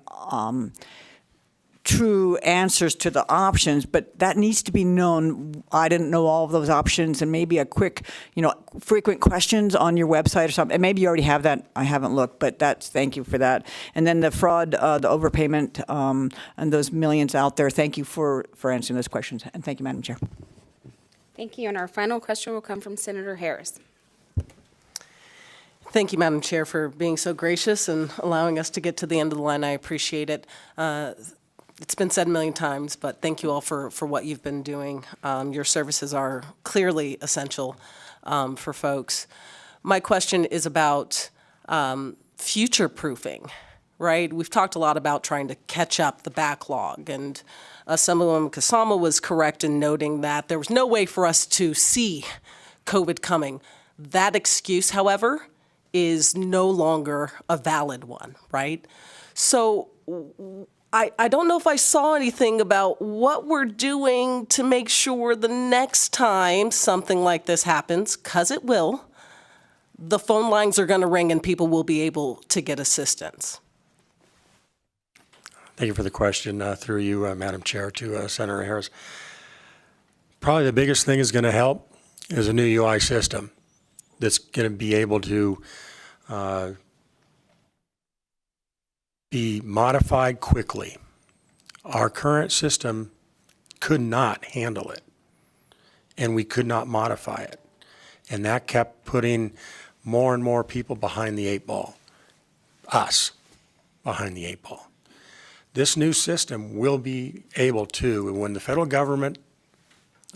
Speaker 21: true answers to the options, but that needs to be known. I didn't know all of those options, and maybe a quick, frequent questions on your website or something. And maybe you already have that. I haven't looked, but thank you for that. And then the fraud, the overpayment, and those millions out there. Thank you for answering those questions. And thank you, Madam Chair.
Speaker 1: Thank you. And our final question will come from Senator Harris.
Speaker 22: Thank you, Madam Chair, for being so gracious and allowing us to get to the end of the line. I appreciate it. It's been said a million times, but thank you all for what you've been doing. Your services are clearly essential for folks. My question is about future-proofing, right? We've talked a lot about trying to catch up the backlog, and Assemblywoman Kasama was correct in noting that there was no way for us to see COVID coming. That excuse, however, is no longer a valid one, right? So I don't know if I saw anything about what we're doing to make sure the next time something like this happens, because it will, the phone lines are going to ring and people will be able to get assistance.
Speaker 3: Thank you for the question through you, Madam Chair, to Senator Harris. Probably the biggest thing is going to help is a new UI system that's going to be able to be modified quickly. Our current system could not handle it, and we could not modify it. And that kept putting more and more people behind the eight ball, us behind the eight ball. This new system will be able to, when the federal government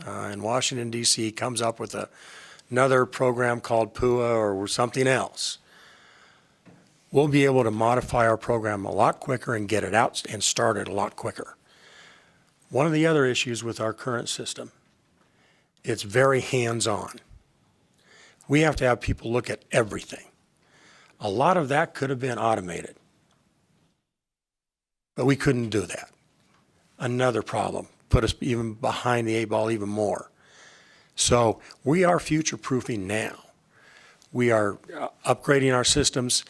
Speaker 3: in Washington, D.C. comes up with another program called PUA or something else, we'll be able to modify our program a lot quicker and get it out and started a lot quicker. One of the other issues with our current system, it's very hands-on. We have to have people look at everything. A lot of that could have been automated, but we couldn't do that. Another problem, put us even behind the eight ball even more. So we are future-proofing now. We are upgrading our systems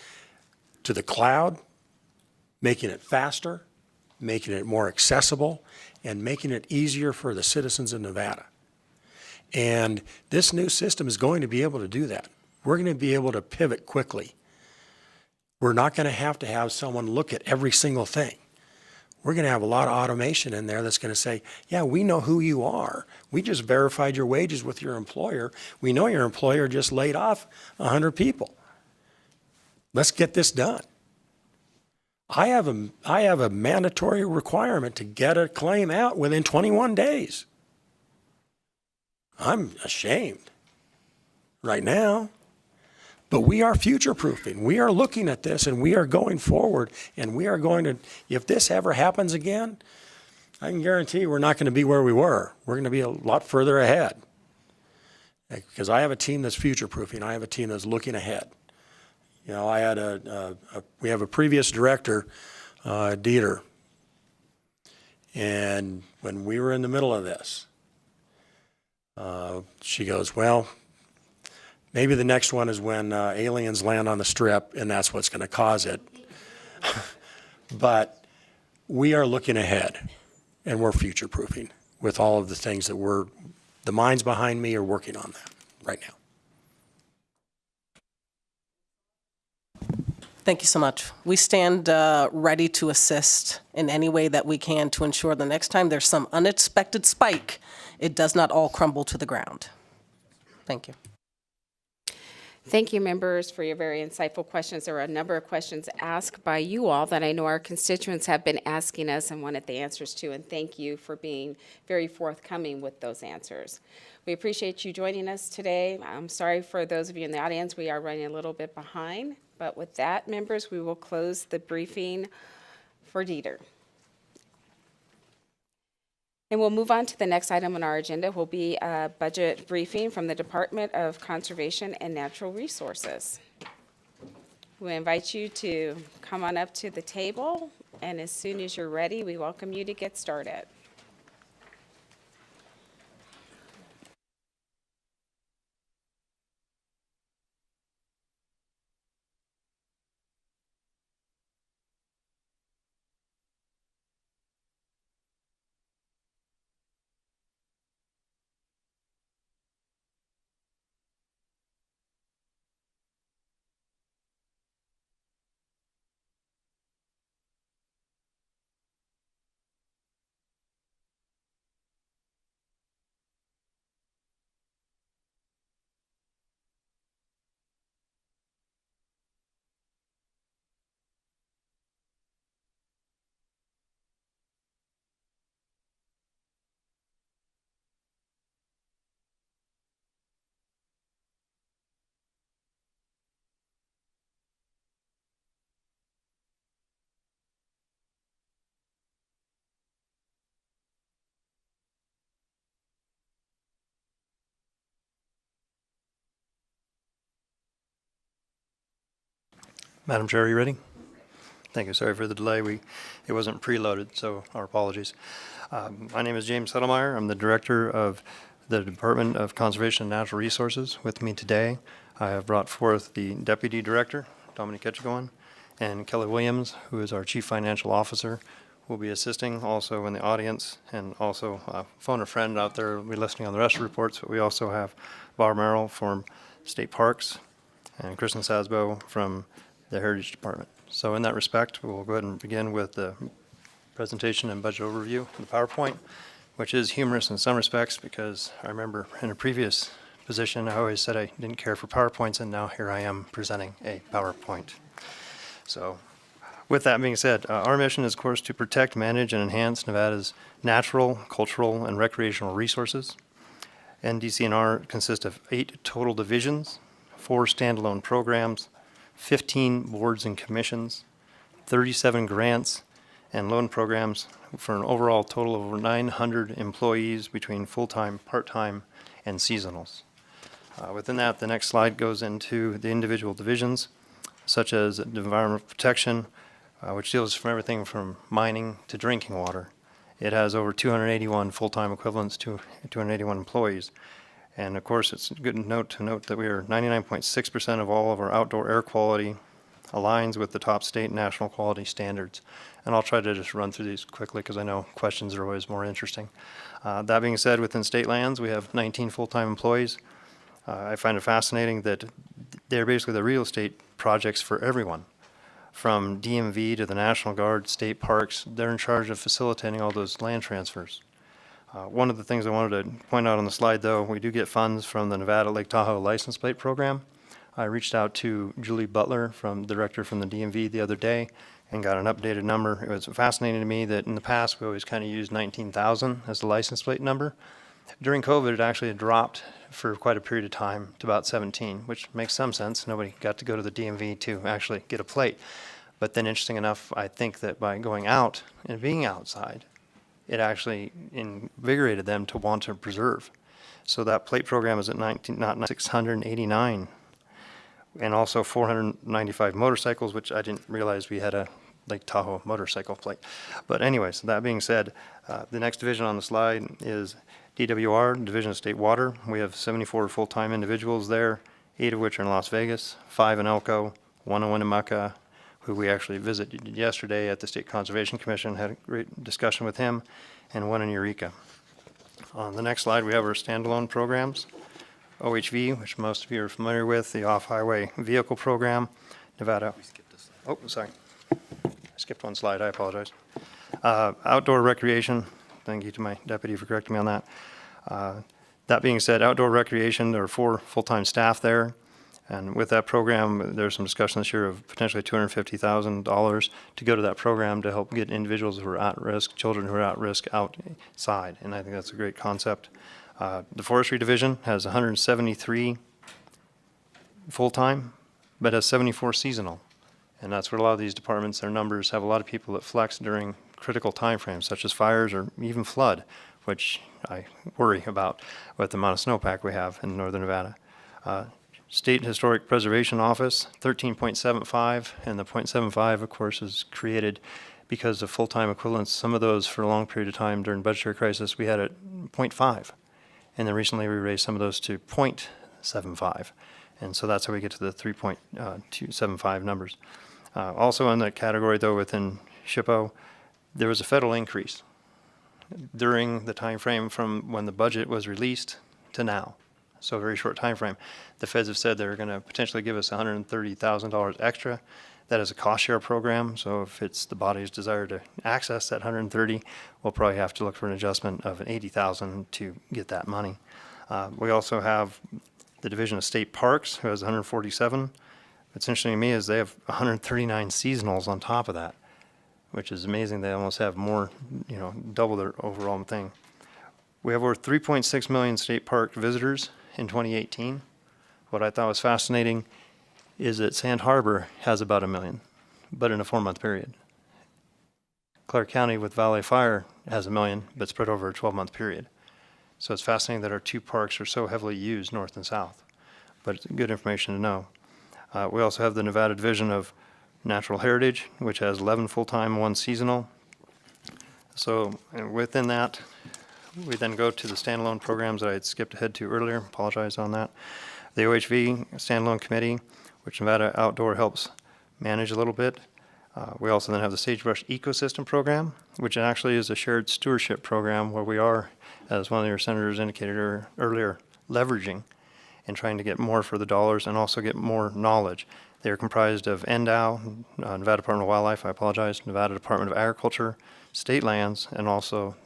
Speaker 3: to the cloud, making it faster, making it more accessible, and making it easier for the citizens of Nevada. And this new system is going to be able to do that. We're going to be able to pivot quickly. We're not going to have someone look at every single thing. We're going to have a lot of automation in there that's going to say, yeah, we know who you are. We just verified your wages with your employer. We know your employer just laid off 100 people. Let's get this done. I have a mandatory requirement to get a claim out within 21 days. I'm ashamed right now, but we are future-proofing. We are looking at this and we are going forward, and we are going to, if this ever happens again, I can guarantee you we're not going to be where we were. We're going to be a lot further ahead, because I have a team that's future-proofing. I have a team that's looking ahead. I had we have a previous director, Dieter, and when we were in the middle of this, she goes, well, maybe the next one is when aliens land on the Strip, and that's what's going to cause it. But we are looking ahead, and we're future-proofing with all of the things that the minds behind me are working on that right now.
Speaker 22: Thank you so much. We stand ready to assist in any way that we can to ensure the next time there's some unexpected spike, it does not all crumble to the ground. Thank you.
Speaker 1: Thank you, members, for your very insightful questions. There were a number of questions asked by you all that I know our constituents have been asking us and wanted the answers to, and thank you for being very forthcoming with those answers. We appreciate you joining us today. I'm sorry for those of you in the audience, we are running a little bit behind, but with that, members, we will close the briefing for Dieter. And we'll move on to the next item on our agenda, will be a budget briefing from the Department of Conservation and Natural Resources. We invite you to come on up to the table, and as soon as you're ready, we welcome you to get started.
Speaker 2: Madam Chair, are you ready? Thank you. Sorry for the delay. It wasn't preloaded, so our apologies. My name is James Settlemeyer. I'm the Director of the Department of Conservation and Natural Resources. With me today, I have brought forth the Deputy Director, Dominic Ketchigowan, and Kelly Williams, who is our Chief Financial Officer, will be assisting also in the audience, and also phone a friend out there will be listening on the rest of the reports. But we also have Barb Merrill from State Parks and Kristen Sasbo from the Heritage Department. So in that respect, we'll go ahead and begin with the presentation and budget overview, the PowerPoint, which is humorous in some respects because I remember in a previous position, I always said I didn't care for PowerPoints, and now here I am presenting a PowerPoint. So with that being said, our mission is, of course, to protect, manage, and enhance Nevada's natural, cultural, and recreational resources. NDCNR consists of 8 total divisions, 4 standalone programs, 15 boards and commissions, 37 grants and loan programs for an overall total of over 900 employees between full-time, part-time, and seasonals. Within that, the next slide goes into the individual divisions, such as environmental protection, which deals from everything from mining to drinking water. It has over 281 full-time equivalents to 281 employees. And of course, it's a good note to note that we are 99.6% of all of our outdoor air quality aligns with the top state and national quality standards. And I'll try to just run through these quickly because I know questions are always more interesting. That being said, within state lands, we have 19 full-time employees. I find it fascinating that they're basically the real estate projects for everyone. From DMV to the National Guard, state parks, they're in charge of facilitating all those land transfers. One of the things I wanted to point out on the slide, though, we do get funds from the Nevada Lake Tahoe license plate program. I reached out to Julie Butler, director from the DMV, the other day and got an updated number. It was fascinating to me that in the past we always kind of used 19,000 as the license plate number. During COVID, it actually had dropped for quite a period of time to about 17, which makes some sense. Nobody got to go to the DMV to actually get a plate. But then, interesting enough, I think that by going out and being outside, it actually invigorated them to want to preserve. So that plate program is at 689, and also 495 motorcycles, which I didn't realize we had a Lake Tahoe motorcycle plate. But anyways, that being said, the next division on the slide is DWR, Division of State Water. We have 74 full-time individuals there, 8 of which are in Las Vegas, 5 in Elko, 1 in Winnemucca, who we actually visited yesterday at the State Conservation Commission, had a great discussion with him, and 1 in Eureka. On the next slide, we have our standalone programs. OHV, which most of you are familiar with, the Off-Highway Vehicle Program, Nevada. Oh, sorry. I skipped one slide, I apologize. Outdoor recreation, thank you to my deputy for correcting me on that. That being said, outdoor recreation, there are 4 full-time staff there. And with that program, there's some discussion this year of potentially $250,000 to go to that program to help get individuals who are at risk, children who are at risk outside. And I think that's a great concept. The Forestry Division has 173 full-time, but has 74 seasonal. And that's where a lot of these departments, their numbers have a lot of people that flex during critical timeframes, such as fires or even flood, which I worry about with the amount of snowpack we have in northern Nevada. State Historic Preservation Office, 13.75, and the 0.75, of course, is created because of full-time equivalents. Some of those for a long period of time during budgetary crisis, we had at 0.5. And then recently we raised some of those to 0.75. And so that's how we get to the 3.275 numbers. Also in that category, though, within SHPO, there was a federal increase during the time frame from when the budget was released to now. So a very short time frame. The feds have said they're going to potentially give us $130,000 extra. That is a cost share program, so if it's the body's desire to access that 130, we'll probably have to look for an adjustment of an $80,000 to get that money. We also have the Division of State Parks, who has 147. What's interesting to me is they have 139 seasonals on top of that, which is amazing. They almost have more, double their overall thing. We have over 3.6 million state park visitors in 2018. What I thought was fascinating is that Sand Harbor has about 1 million, but in a 4-month period. Clark County with Valley Fire has 1 million, but spread over a 12-month period. So it's fascinating that our two parks are so heavily used north and south, but it's good information to know. We also have the Nevada Division of Natural Heritage, which has 11 full-time, 1 seasonal. So within that, we then go to the standalone programs that I had skipped ahead to earlier. Apologize on that. The OHV standalone committee, which Nevada Outdoor helps manage a little bit. We also then have the Sagebrush Ecosystem Program, which actually is a shared stewardship program where we are, as one of your senators indicated earlier, leveraging and trying to get more for the dollars and also get more knowledge. They are comprised of NDOW, Nevada Department of Wildlife, I apologize, Nevada Department of Agriculture, state lands, and also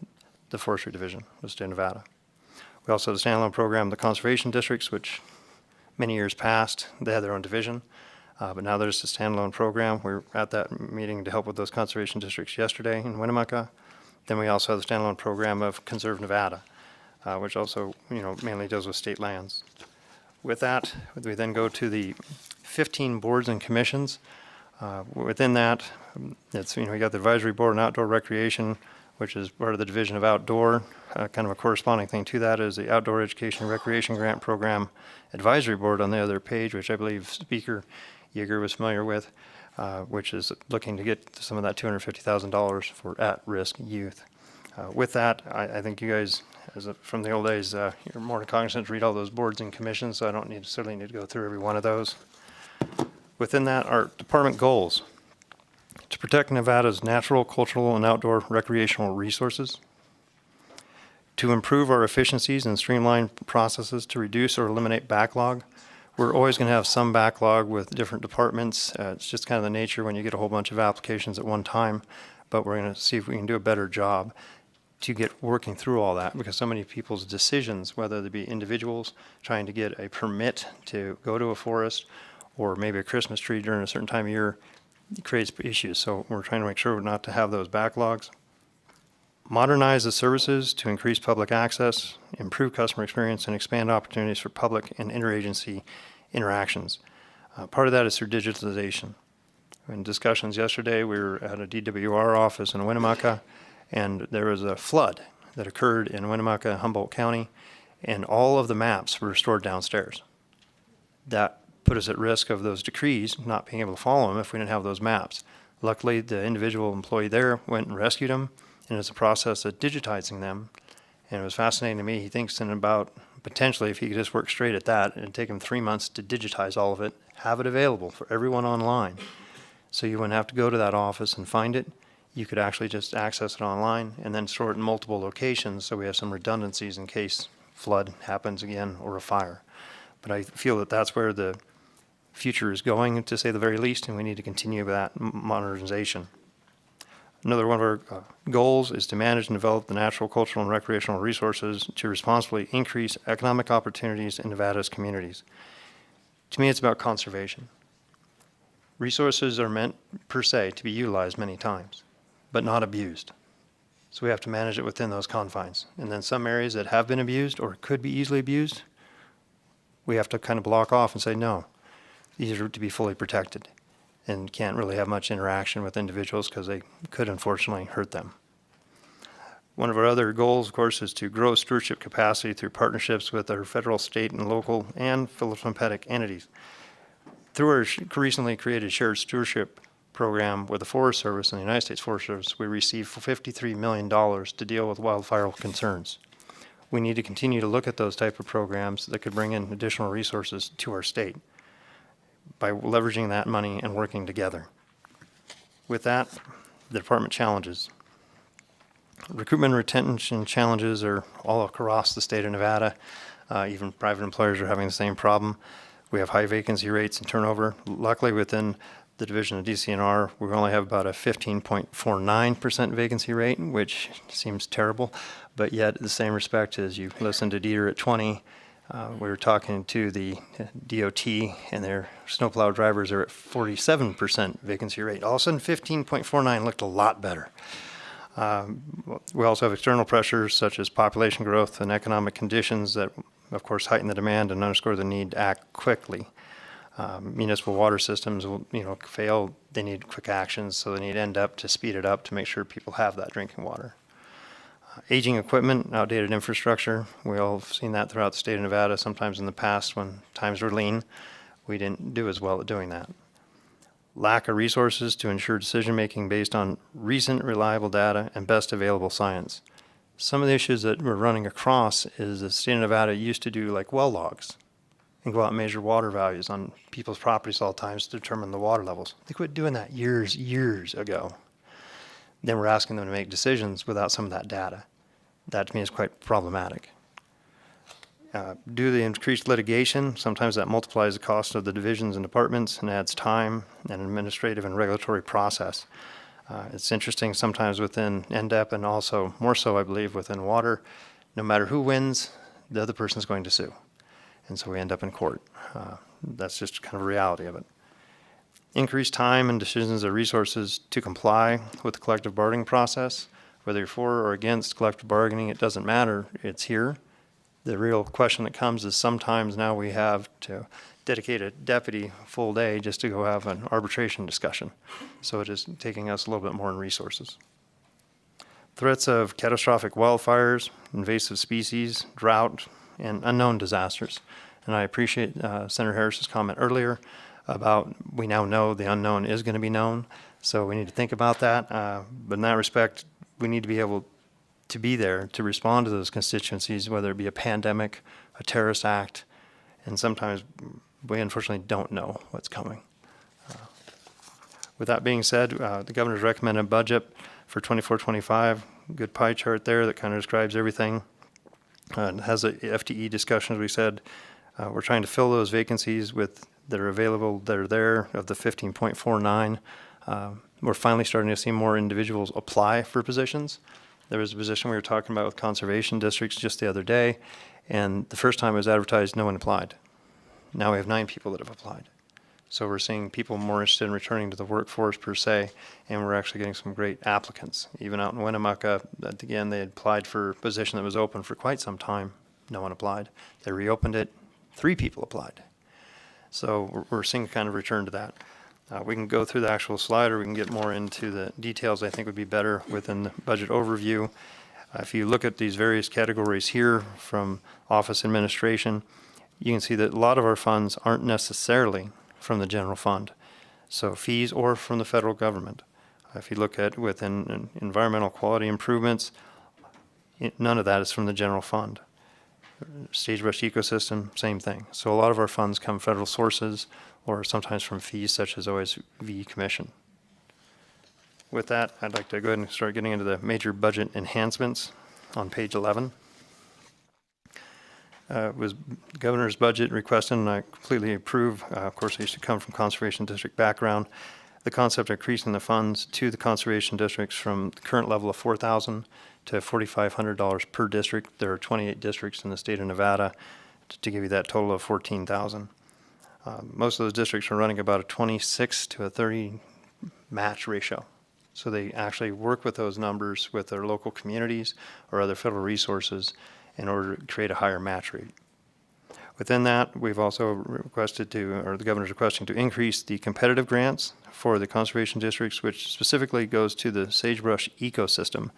Speaker 2: the Forestry Division of the state of Nevada. We also have the standalone program, the conservation districts, which many years past, they had their own division, but now there's a standalone program. We were at that meeting to help with those conservation districts yesterday in Winnemucca. Then we also have the standalone program of Conserve Nevada, which also, mainly deals with state lands. With that, we then go to the 15 boards and commissions. Within that, it's, we got the Advisory Board on Outdoor Recreation, which is part of the Division of Outdoor. Kind of a corresponding thing to that is the Outdoor Education and Recreation Grant Program Advisory Board on the other page, which I believe Speaker Yeager was familiar with, which is looking to get some of that $250,000 for at-risk youth. With that, I think you guys, from the old days, you're more cognizant to read all those boards and commissions, so I don't necessarily need to go through every one of those. Within that are department goals: to protect Nevada's natural, cultural, and outdoor recreational resources, to improve our efficiencies and streamline processes to reduce or eliminate backlog. We're always going to have some backlog with different departments. It's just kind of the nature when you get a whole bunch of applications at one time, but we're going to see if we can do a better job to get working through all that, because so many people's decisions, whether they be individuals trying to get a permit to go to a forest or maybe a Christmas tree during a certain time of year, it creates issues. So we're trying to make sure not to have those backlogs. Modernize the services to increase public access, improve customer experience, and expand opportunities for public and interagency interactions. Part of that is through digitalization. In discussions yesterday, we were at a DWR office in Winnemucca, and there was a flood that occurred in Winnemucca, Humboldt County, and all of the maps were stored downstairs. That put us at risk of those decrees not being able to follow them if we didn't have those maps. Luckily, the individual employee there went and rescued them, and it's a process of digitizing them. And it was fascinating to me. He thinks in about, potentially, if he could just work straight at that, it'd take him 3 months to digitize all of it, have it available for everyone online. So you wouldn't have to go to that office and find it. You could actually just access it online and then store it in multiple locations, so we have some redundancies in case flood happens again or a fire. But I feel that that's where the future is going, to say the very least, and we need to continue with that modernization. Another one of our goals is to manage and develop the natural, cultural, and recreational resources to responsibly increase economic opportunities in Nevada's communities. To me, it's about conservation. Resources are meant, per se, to be utilized many times, but not abused. So we have to manage it within those confines. And then some areas that have been abused or could be easily abused, we have to kind of block off and say, no, these are to be fully protected and can't really have much interaction with individuals because they could unfortunately hurt them. One of our other goals, of course, is to grow stewardship capacity through partnerships with our federal, state, and local and philanthropic entities. Through our recently created shared stewardship program with the Forest Service and the United States Forest Service, we received $53 million to deal with wildfire concerns. We need to continue to look at those type of programs that could bring in additional resources to our state by leveraging that money and working together. With that, the department challenges. Recruitment and retention challenges are all across the state of Nevada. Even private employers are having the same problem. We have high vacancy rates and turnover. Luckily, within the division of DCNR, we only have about a 15.49% vacancy rate, which seems terrible. But yet, in the same respect as you listen to Dieter at 20, we were talking to the DOT, and their snowplow drivers are at 47% vacancy rate. All of a sudden, 15.49 looked a lot better. We also have external pressures such as population growth and economic conditions that, of course, heighten the demand and underscore the need to act quickly. Municipal water systems will, fail. They need quick actions, so they need to end up to speed it up to make sure people have that drinking water. Aging equipment, outdated infrastructure. We all have seen that throughout the state of Nevada. Sometimes in the past, when times were lean, we didn't do as well at doing that. Lack of resources to ensure decision-making based on recent reliable data and best available science. Some of the issues that we're running across is the state of Nevada used to do like well logs and go out and measure water values on people's properties all the time to determine the water levels. They quit doing that years ago. Then we're asking them to make decisions without some of that data. That to me is quite problematic. Due to the increased litigation, sometimes that multiplies the cost of the divisions and departments and adds time and administrative and regulatory process. It's interesting sometimes within NDEP and also more so, I believe, within water, no matter who wins, the other person is going to sue. And so we end up in court. That's just kind of a reality of it. Increased time and decisions of resources to comply with the collective bargaining process. Whether you're for or against collective bargaining, it doesn't matter. It's here. The real question that comes is sometimes now we have to dedicate a deputy full day just to go have an arbitration discussion. So it is taking us a little bit more in resources. Threats of catastrophic wildfires, invasive species, drought, and unknown disasters. And I appreciate Senator Harris's comment earlier about we now know the unknown is going to be known. So we need to think about that. But in that respect, we need to be able to be there to respond to those constituencies, whether it be a pandemic, a terrorist act, and sometimes we unfortunately don't know what's coming. With that being said, the governor's recommended budget for 24-25, good pie chart there that kind of describes everything. It has a FTE discussion, as we said. We're trying to fill those vacancies with that are available, that are there, of the 15.49. We're finally starting to see more individuals apply for positions. There was a position we were talking about with conservation districts just the other day, and the first time it was advertised, no one applied. Now we have 9 people that have applied. So we're seeing people more interested in returning to the workforce per se, and we're actually getting some great applicants. Even out in Winnemucca, again, they had applied for a position that was open for quite some time. No one applied. They reopened it. 3 people applied. So we're seeing kind of return to that. We can go through the actual slide, or we can get more into the details. I think would be better within the budget overview. If you look at these various categories here from office administration, you can see that a lot of our funds aren't necessarily from the general fund, so fees or from the federal government. If you look at within environmental quality improvements, none of that is from the general fund. Sagebrush ecosystem, same thing. So a lot of our funds come federal sources or sometimes from fees such as OSV commission. With that, I'd like to go ahead and start getting into the major budget enhancements on page 11. Was the governor's budget requested, and I completely approve. Of course, I used to come from conservation district background. The concept of increasing the funds to the conservation districts from the current level of $4,000 to $4,500 per district. There are 28 districts in the state of Nevada to give you that total of $14,000. Most of those districts are running about a 26 to a 30 match ratio. So they actually work with those numbers with their local communities or other federal resources in order to create a higher match rate. Within that, we've also requested or the governor's requesting to increase the competitive grants for the conservation districts, which specifically goes to the sagebrush ecosystem,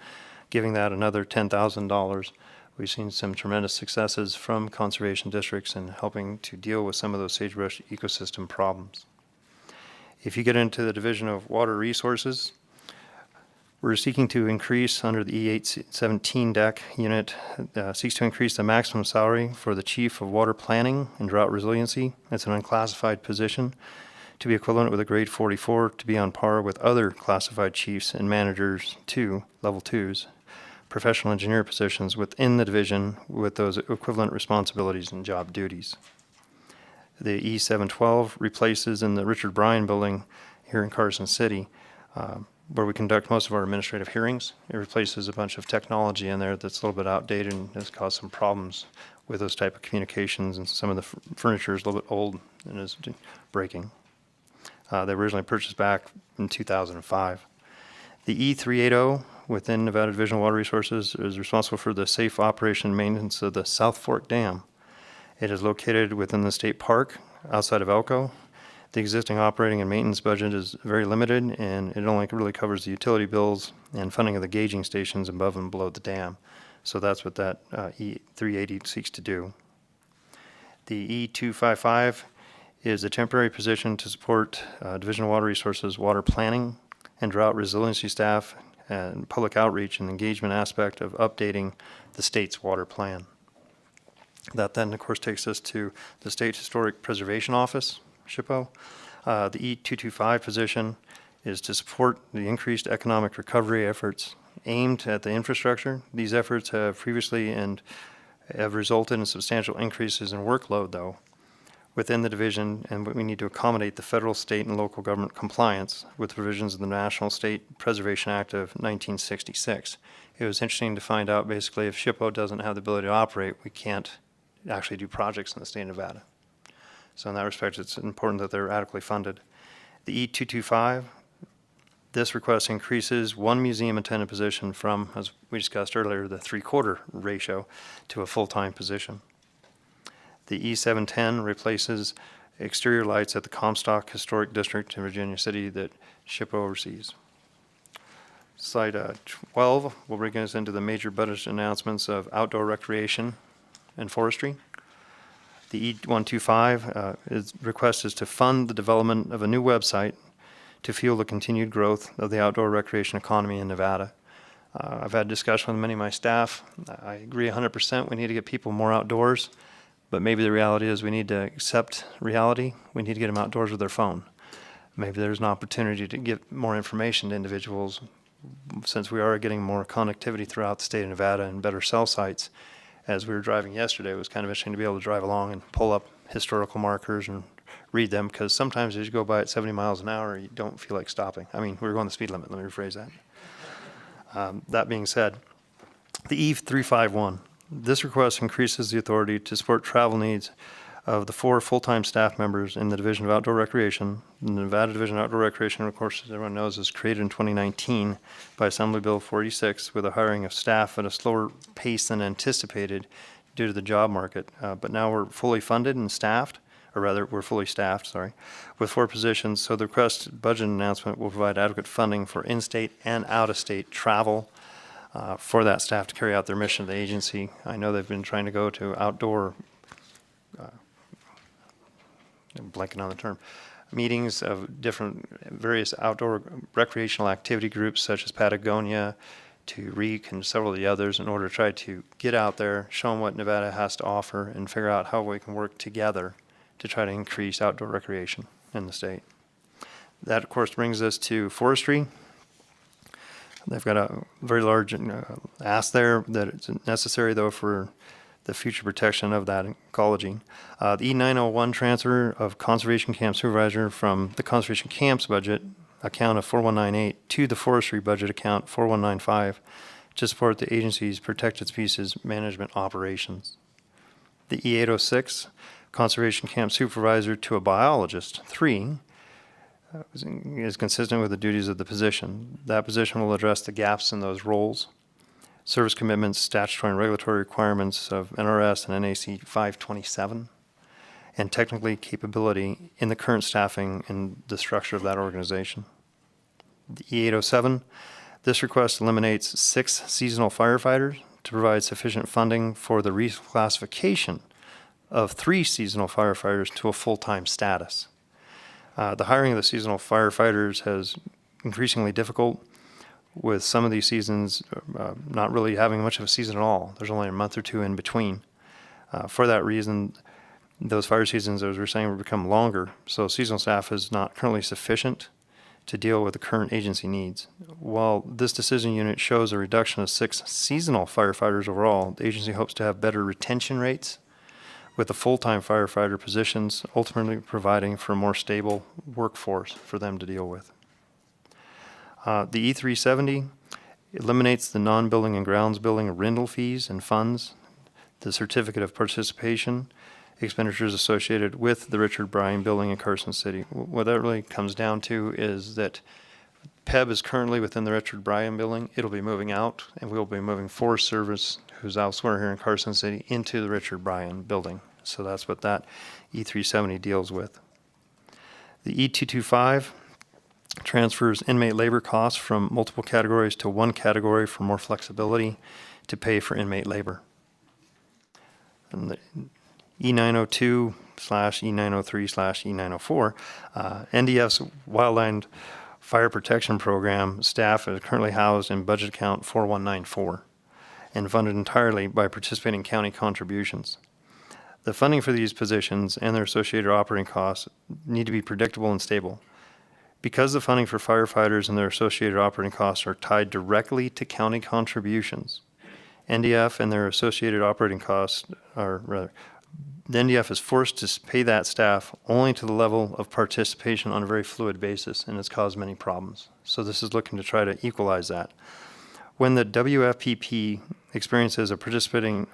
Speaker 2: giving that another $10,000. We've seen some tremendous successes from conservation districts in helping to deal with some of those sagebrush ecosystem problems. If you get into the Division of Water Resources, we're seeking to increase under the E817 DEC unit, seeks to increase the maximum salary for the Chief of Water Planning and Drought Resiliency. It's an unclassified position to be equivalent with a grade 44 to be on par with other classified chiefs and managers level 2s, professional engineer positions within the division with those equivalent responsibilities and job duties. The E712 replaces in the Richard Bryan building here in Carson City, where we conduct most of our administrative hearings. It replaces a bunch of technology in there that's a little bit outdated and has caused some problems with those type of communications, and some of the furniture is a little bit old and is breaking. They were originally purchased back in 2005. The E380 within Nevada Division of Water Resources is responsible for the safe operation and maintenance of the South Fork Dam. It is located within the state park outside of Elko. The existing operating and maintenance budget is very limited, and it only really covers the utility bills and funding of the gauging stations above and below the dam. So that's what that E380 seeks to do. The E255 is a temporary position to support Division of Water Resources water planning and drought resiliency staff and public outreach and engagement aspect of updating the state's water plan. That then, of course, takes us to the State Historic Preservation Office, SHPO. The E225 position is to support the increased economic recovery efforts aimed at the infrastructure. These efforts have previously and have resulted in substantial increases in workload, though, within the division, and we need to accommodate the federal, state, and local government compliance with provisions of the National State Preservation Act of 1966. It was interesting to find out, basically, if SHPO doesn't have the ability to operate, we can't actually do projects in the state of Nevada. So in that respect, it's important that they're adequately funded. The E225, this request increases one museum attendant position from, as we discussed earlier, the 3/4 ratio to a full-time position. The E710 replaces exterior lights at the Comstock Historic District in Virginia City that SHPO oversees. Slide 12 will bring us into the major budget announcements of outdoor recreation and forestry. The E125 request is to fund the development of a new website to fuel the continued growth of the outdoor recreation economy in Nevada. I've had discussion with many of my staff. I agree 100% we need to get people more outdoors, but maybe the reality is we need to accept reality. We need to get them outdoors with their phone. Maybe there's an opportunity to get more information to individuals, since we are getting more connectivity throughout the state of Nevada and better cell sites. As we were driving yesterday, it was kind of interesting to be able to drive along and pull up historical markers and read them, because sometimes as you go by at 70 miles an hour, you don't feel like stopping. I mean, we were going the speed limit, let me rephrase that. That being said, the E351, this request increases the authority to support travel needs of the 4 full-time staff members in the Division of Outdoor Recreation. The Nevada Division of Outdoor Recreation, of course, as everyone knows, was created in 2019 by Assembly Bill 486 with a hiring of staff at a slower pace than anticipated due to the job market. But now we're fully funded and staffed, or rather, we're fully staffed, sorry, with 4 positions. So the request budget announcement will provide adequate funding for in-state and out-of-state travel for that staff to carry out their mission of the agency. I know they've been trying to go to outdoor, I'm blanking on the term, meetings of different various outdoor recreational activity groups such as Patagonia, to REEC, and several of the others in order to try to get out there, show them what Nevada has to offer, and figure out how we can work together to try to increase outdoor recreation in the state. That, of course, brings us to forestry. They've got a very large ask there that it's necessary, though, for the future protection of that ecology. The E901 transfer of conservation camp supervisor from the conservation camps budget account of 4198 to the forestry budget account 4195 to support the agency's protected species management operations. The E806 conservation camp supervisor to a biologist. 3 is consistent with the duties of the position. That position will address the gaps in those roles, service commitments, statutory and regulatory requirements of NRS and NAC 527, and technically capability in the current staffing and the structure of that organization. The E807, this request eliminates 6 seasonal firefighters to provide sufficient funding for the reclassification of 3 seasonal firefighters to a full-time status. The hiring of the seasonal firefighters has increasingly difficult, with some of these seasons not really having much of a season at all. There's only a month or 2 in between. For that reason, those fire seasons, as we were saying, will become longer, so seasonal staff is not currently sufficient to deal with the current agency needs. While this decision unit shows a reduction of 6 seasonal firefighters overall, the agency hopes to have better retention rates with the full-time firefighter positions, ultimately providing for a more stable workforce for them to deal with. The E370 eliminates the non-building and grounds building rental fees and funds, the certificate of participation, expenditures associated with the Richard Bryan building in Carson City. What that really comes down to is that PEB is currently within the Richard Bryan building. It'll be moving out, and we'll be moving Forest Service, who's elsewhere here in Carson City, into the Richard Bryan building. So that's what that E370 deals with. The E225 transfers inmate labor costs from multiple categories to one category for more flexibility to pay for inmate labor. And the E902/E903/E904, NDF's Wildland Fire Protection Program staff is currently housed in budget account 4194 and funded entirely by participating county contributions. The funding for these positions and their associated operating costs need to be predictable and stable. Because the funding for firefighters and their associated operating costs are tied directly to county contributions, NDF and their associated operating costs the NDF is forced to pay that staff only to the level of participation on a very fluid basis, and it's caused many problems. So this is looking to try to equalize that. When the WFPP experiences a participating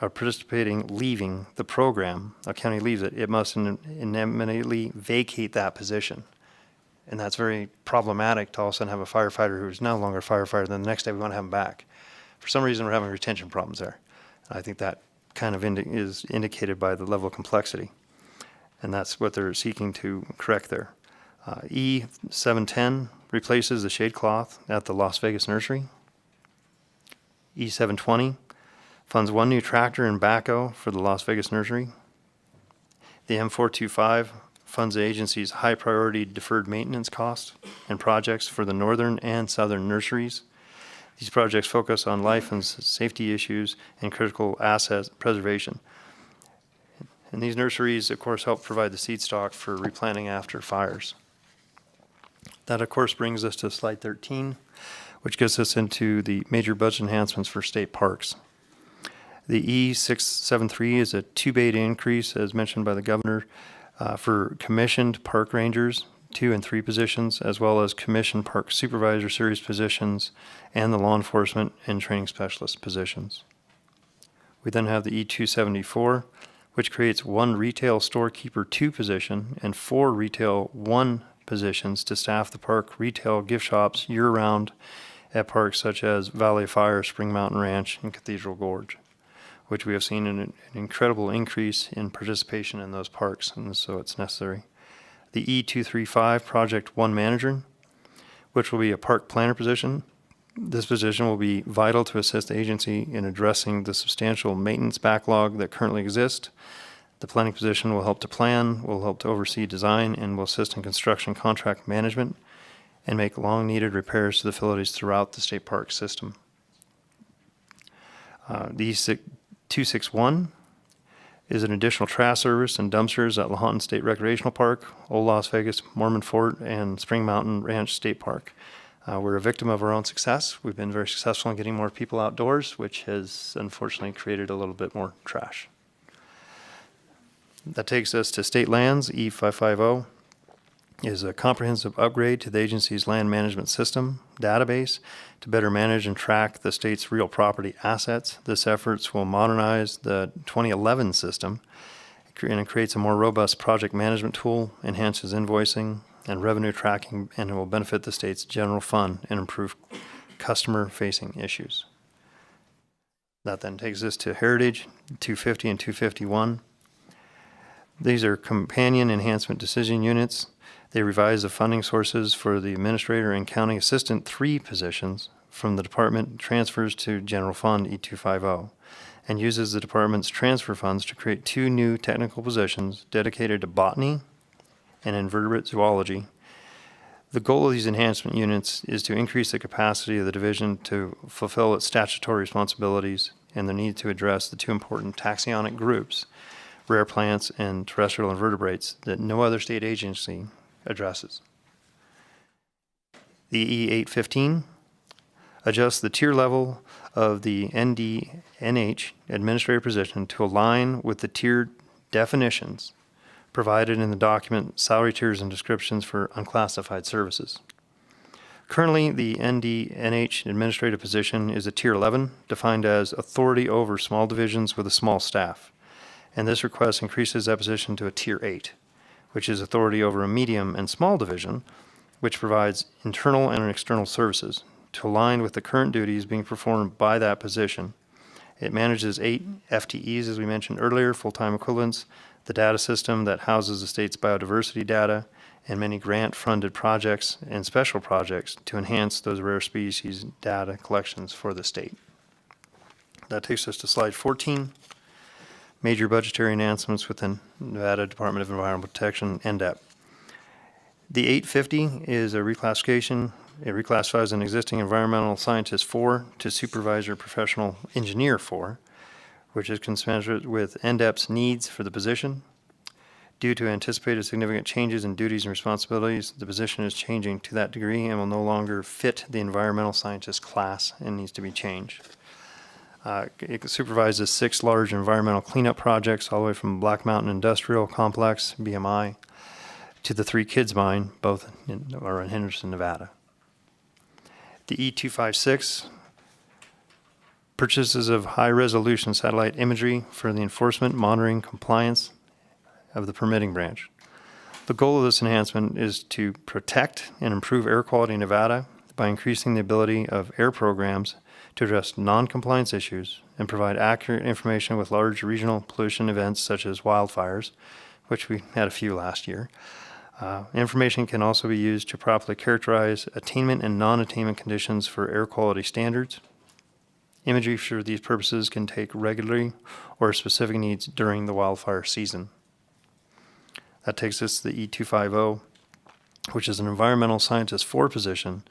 Speaker 2: leaving the program, a county leaves it, it must immediately vacate that position. And that's very problematic to all of a sudden have a firefighter who's no longer a firefighter, then the next day we want to have them back. For some reason, we're having retention problems there. And I think that kind of is indicated by the level of complexity. And that's what they're seeking to correct there. E710 replaces the shade cloth at the Las Vegas nursery. E720 funds 1 new tractor and backhoe for the Las Vegas nursery. The M425 funds the agency's high-priority deferred maintenance costs and projects for the northern and southern nurseries. These projects focus on life and safety issues and critical asset preservation. And these nurseries, of course, help provide the seed stock for replanting after fires. That, of course, brings us to slide 13, which gets us into the major budget enhancements for state parks. The E673 is a 2-bait increase, as mentioned by the governor, for commissioned park rangers, 2 and 3 positions, as well as commissioned park supervisor series positions and the law enforcement and training specialist positions. We then have the E274, which creates 1 retail storekeeper 2 position and 4 retail 1 positions to staff the park retail gift shops year-round at parks such as Valley Fire, Spring Mountain Ranch, and Cathedral Gorge, which we have seen an incredible increase in participation in those parks, and so it's necessary. The E235 Project 1 Manager, which will be a park planner position. This position will be vital to assist the agency in addressing the substantial maintenance backlog that currently exists. The planning position will help to plan, will help to oversee design, and will assist in construction contract management and make long-needed repairs to the facilities throughout the state park system. The E261 is an additional trash service and dumpsters at Lahontan State Recreational Park, Old Las Vegas, Mormon Fort, and Spring Mountain Ranch State Park. We're a victim of our own success. We've been very successful in getting more people outdoors, which has unfortunately created a little bit more trash. That takes us to state lands. E550 is a comprehensive upgrade to the agency's land management system database to better manage and track the state's real property assets. This efforts will modernize the 2011 system, and it creates a more robust project management tool, enhances invoicing and revenue tracking, and it will benefit the state's general fund and improve customer-facing issues. That then takes us to Heritage 250 and 251. These are companion enhancement decision units. They revise the funding sources for the administrator and county assistant 3 positions from the department transfers to general fund E250 and uses the department's transfer funds to create 2 new technical positions dedicated to botany and invertebrate zoology. The goal of these enhancement units is to increase the capacity of the division to fulfill its statutory responsibilities and the need to address the 2 important taxonomic groups, rare plants and terrestrial invertebrates, that no other state agency addresses. The E815 adjusts the tier level of the ND/NH administrative position to align with the tiered definitions provided in the document Salary Tiers and Descriptions for Unclassified Services. Currently, the ND/NH administrative position is a Tier 11, defined as authority over small divisions with a small staff. And this request increases that position to a Tier 8, which is authority over a medium and small division, which provides internal and external services to align with the current duties being performed by that position. It manages 8 FTEs, as we mentioned earlier, full-time equivalents, the data system that houses the state's biodiversity data, and many grant-funded projects and special projects to enhance those rare species data collections for the state. That takes us to slide 14. Major budgetary announcements within Nevada Department of Environmental Protection, NDEP. The 850 is a reclassification. It reclassifies an existing environmental scientist 4 to supervisor professional engineer 4, which is commensurate with NDEP's needs for the position. Due to anticipated significant changes in duties and responsibilities, the position is changing to that degree and will no longer fit the environmental scientist class and needs to be changed. It supervises 6 large environmental cleanup projects, all the way from Black Mountain Industrial Complex, BMI, to the 3 Kids Mine, both are in Henderson, Nevada. The E256 purchases of high-resolution satellite imagery for the enforcement, monitoring, compliance of the permitting branch. The goal of this enhancement is to protect and improve air quality in Nevada by increasing the ability of air programs to address non-compliance issues and provide accurate information with large regional pollution events such as wildfires, which we had a few last year. Information can also be used to properly characterize attainment and non-attainment conditions for air quality standards. Imagery for these purposes can take regularly or specific needs during the wildfire season. That takes us to the E250, which is an environmental scientist 4 position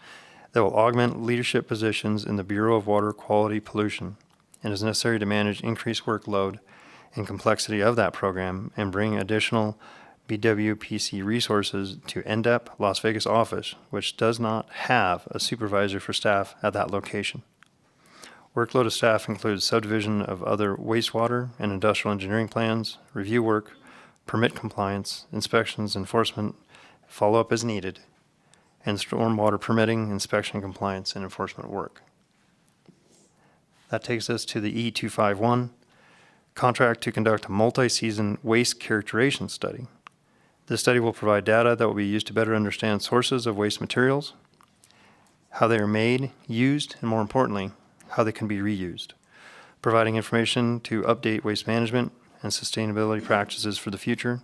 Speaker 2: that will augment leadership positions in the Bureau of Water Quality Pollution and is necessary to manage increased workload and complexity of that program and bring additional BWPC resources to NDEP Las Vegas office, which does not have a supervisor for staff at that location. Workload of staff includes subdivision of other wastewater and industrial engineering plans, review work, permit compliance, inspections, enforcement, follow-up as needed, and stormwater permitting, inspection, compliance, and enforcement work. That takes us to the E251, contract to conduct a multi-season waste characterization study. This study will provide data that will be used to better understand sources of waste materials, how they are made, used, and more importantly, how they can be reused, providing information to update waste management and sustainability practices for the future.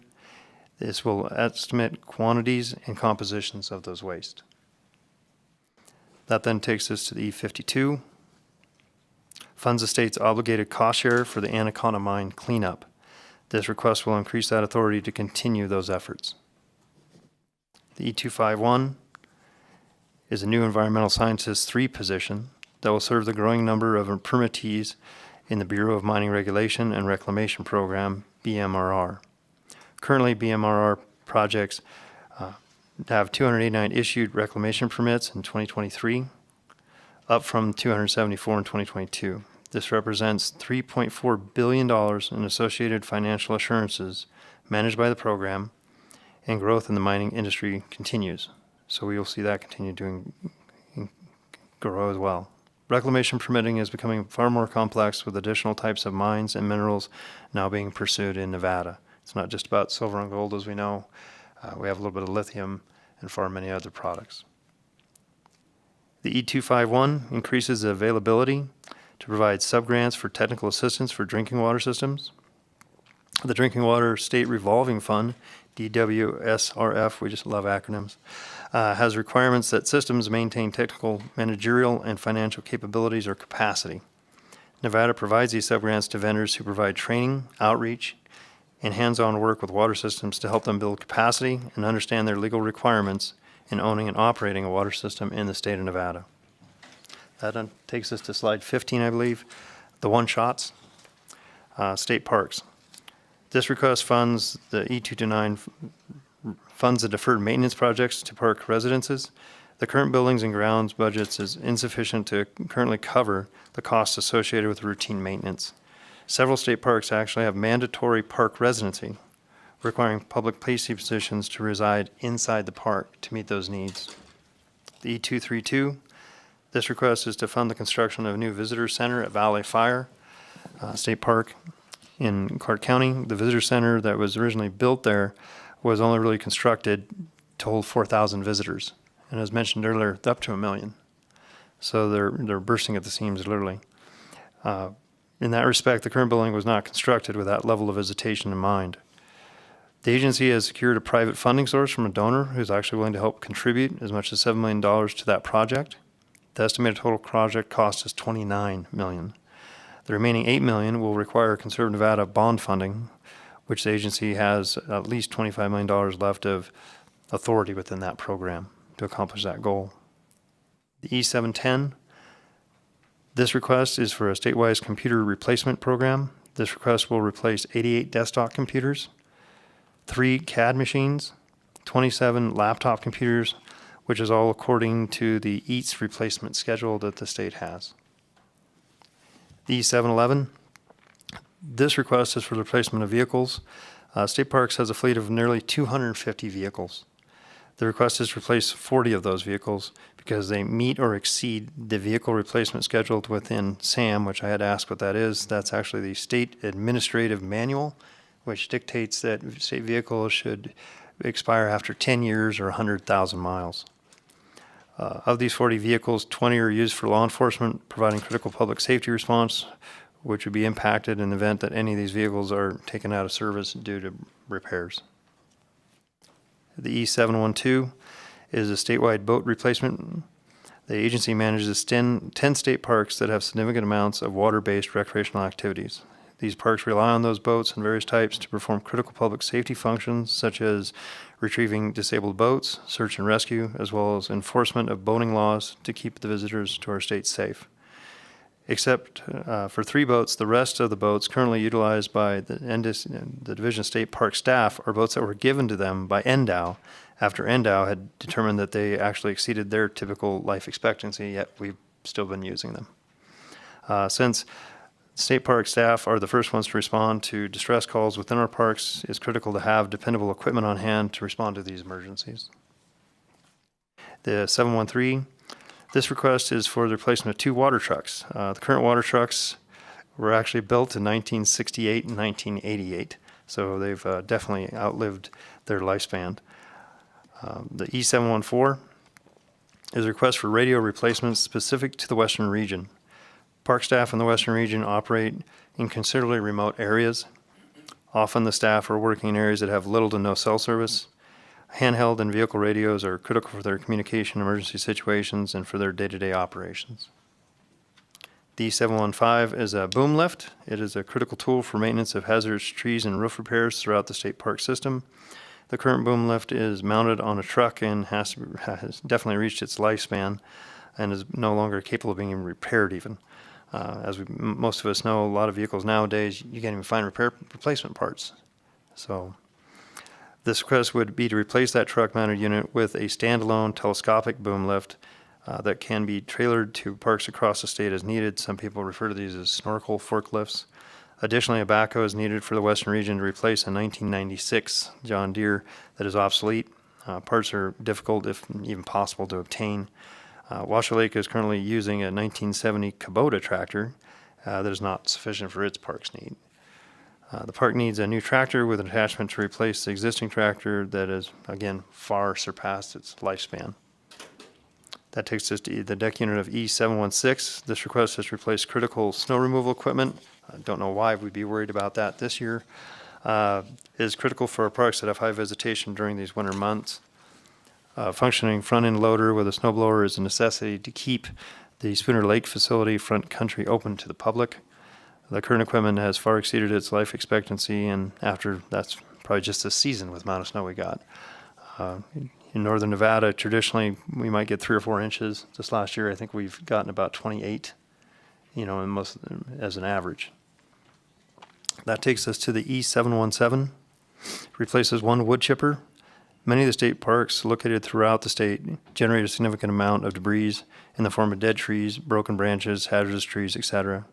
Speaker 2: This will estimate quantities and compositions of those waste. That then takes us to the E52. Funds the state's obligated cost share for the Anaconda Mine cleanup. This request will increase that authority to continue those efforts. The E251 is a new environmental scientist 3 position that will serve the growing number of permittees in the Bureau of Mining Regulation and Reclamation Program, BMRR. Currently, BMRR projects have 289 issued reclamation permits in 2023, up from 274 in 2022. This represents $3.4 billion in associated financial assurances managed by the program, and growth in the mining industry continues. So we will see that continue to grow as well. Reclamation permitting is becoming far more complex with additional types of mines and minerals now being pursued in Nevada. It's not just about silver and gold, as we know. We have a little bit of lithium and far many other products. The E251 increases the availability to provide subgrants for technical assistance for drinking water systems. The Drinking Water State Revolving Fund, DWSRF, we just love acronyms, has requirements that systems maintain technical, managerial, and financial capabilities or capacity. Nevada provides these subgrants to vendors who provide training, outreach, and hands-on work with water systems to help them build capacity and understand their legal requirements in owning and operating a water system in the state of Nevada. That takes us to slide 15, I believe, the one-shots, state parks. This request funds the E229 funds the deferred maintenance projects to park residences. The current buildings and grounds budgets is insufficient to currently cover the costs associated with routine maintenance. Several state parks actually have mandatory park residency, requiring public safety positions to reside inside the park to meet those needs. The E232, this request is to fund the construction of a new visitor center at Valley Fire State Park in Clark County. The visitor center that was originally built there was only really constructed to hold 4,000 visitors. And as mentioned earlier, up to 1 million. So they're bursting at the seams, literally. In that respect, the current building was not constructed with that level of visitation in mind. The agency has secured a private funding source from a donor who's actually willing to help contribute as much as $7 million to that project. The estimated total project cost is $29 million. The remaining $8 million will require Conservative Nevada bond funding, which the agency has at least $25 million left of authority within that program to accomplish that goal. The E710, this request is for a statewide computer replacement program. This request will replace 88 desktop computers, 3 CAD machines, 27 laptop computers, which is all according to the EATS replacement schedule that the state has. The E711, this request is for the replacement of vehicles. State Parks has a fleet of nearly 250 vehicles. The request is to replace 40 of those vehicles because they meet or exceed the vehicle replacement scheduled within SAM, which I had asked what that is. That's actually the State Administrative Manual, which dictates that state vehicles should expire after 10 years or 100,000 miles. Of these 40 vehicles, 20 are used for law enforcement, providing critical public safety response, which would be impacted in the event that any of these vehicles are taken out of service due to repairs. The E712 is a statewide boat replacement. The agency manages 10 state parks that have significant amounts of water-based recreational activities. These parks rely on those boats and various types to perform critical public safety functions such as retrieving disabled boats, search and rescue, as well as enforcement of boating laws to keep the visitors to our state safe. Except for 3 boats, the rest of the boats currently utilized by the Division of State Park staff are boats that were given to them by NDOW after NDOW had determined that they actually exceeded their typical life expectancy, yet we've still been using them. Since state park staff are the first ones to respond to distress calls within our parks, it's critical to have dependable equipment on hand to respond to these emergencies. The 713, this request is for the replacement of 2 water trucks. The current water trucks were actually built in 1968 and 1988, so they've definitely outlived their lifespan. The E714 is a request for radio replacements specific to the Western region. Park staff in the Western region operate in considerably remote areas. Often the staff are working in areas that have little to no cell service. Handheld and vehicle radios are critical for their communication in emergency situations and for their day-to-day operations. The E715 is a boom lift. It is a critical tool for maintenance of hazardous trees and roof repairs throughout the state park system. The current boom lift is mounted on a truck and has definitely reached its lifespan and is no longer capable of being repaired even. As most of us know, a lot of vehicles nowadays, you can't even find replacement parts. So this request would be to replace that truck-mounted unit with a standalone telescopic boom lift that can be trailered to parks across the state as needed. Some people refer to these as snorkel forklifts. Additionally, a backhoe is needed for the Western region to replace a 1996 John Deere that is obsolete. Parts are difficult, if even possible, to obtain. Washoe Lake is currently using a 1970 Kubota tractor that is not sufficient for its park's need. The park needs a new tractor with an attachment to replace the existing tractor that has, again, far surpassed its lifespan. That takes us to the deck unit of E716. This request is to replace critical snow removal equipment. I don't know why we'd be worried about that this year. It is critical for our parks that have high visitation during these winter months. Functioning front-end loader with a snowblower is a necessity to keep the Spooner Lake facility front country open to the public. The current equipment has far exceeded its life expectancy, and after that's probably just a season with the amount of snow we got. In northern Nevada, traditionally, we might get 3 or 4 inches. This last year, I think we've gotten about 28, in most as an average. That takes us to the E717. Replaces one wood chipper. Many of the state parks located throughout the state generate a significant amount of debris in the form of dead trees, broken branches, hazardous trees, etc.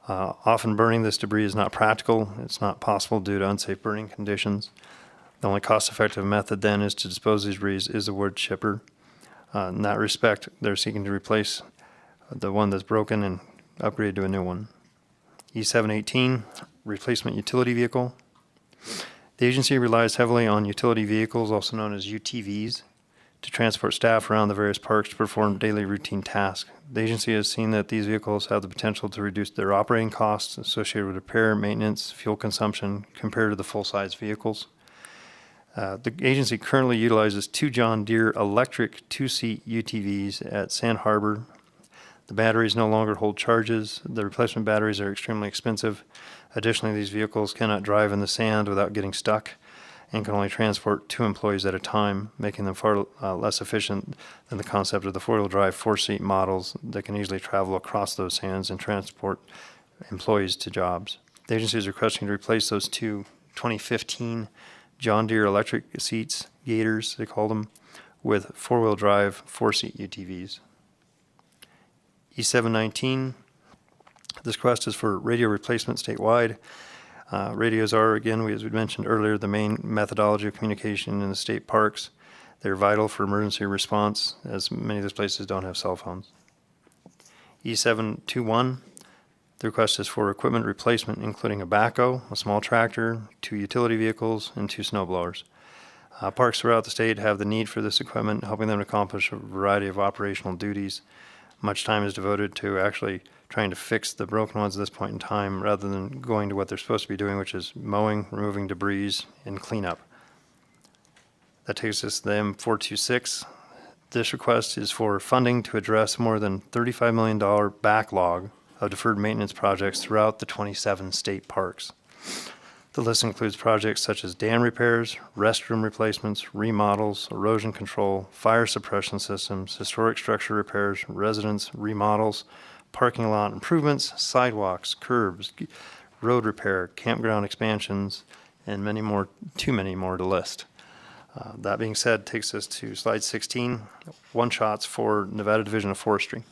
Speaker 2: Often burning this debris is not practical. It's not possible due to unsafe burning conditions. The only cost-effective method then is to dispose of these debris is the wood chipper. In that respect, they're seeking to replace the one that's broken and upgrade to a new one. E718, replacement utility vehicle. The agency relies heavily on utility vehicles, also known as UTVs, to transport staff around the various parks to perform daily routine tasks. The agency has seen that these vehicles have the potential to reduce their operating costs associated with repair, maintenance, fuel consumption compared to the full-size vehicles. The agency currently utilizes 2 John Deere electric 2-seat UTVs at Sand Harbor. The batteries no longer hold charges. The replacement batteries are extremely expensive. Additionally, these vehicles cannot drive in the sand without getting stuck and can only transport 2 employees at a time, making them far less efficient than the concept of the 4-wheel drive 4-seat models that can easily travel across those sands and transport employees to jobs. The agency is requesting to replace those 2 2015 John Deere electric seats, Gators they call them, with 4-wheel drive 4-seat UTVs. E719, this request is for radio replacement statewide. Radios are, again, as we mentioned earlier, the main methodology of communication in the state parks. They're vital for emergency response, as many of those places don't have cell phones. E721, the request is for equipment replacement, including a backhoe, a small tractor, 2 utility vehicles, and 2 snow blowers. Parks throughout the state have the need for this equipment, helping them to accomplish a variety of operational duties. Much time is devoted to actually trying to fix the broken ones at this point in time, rather than going to what they're supposed to be doing, which is mowing, removing debris, and cleanup. That takes us to the M426. This request is for funding to address more than $35 million backlog of deferred maintenance projects throughout the 27 state parks. The list includes projects such as dam repairs, restroom replacements, remodels, erosion control, fire suppression systems, historic structure repairs, residence remodels, parking lot improvements, sidewalks, curbs, road repair, campground expansions, and many more, too many more to list. That being said, takes us to slide 16, one-shots for Nevada Division of Forestry.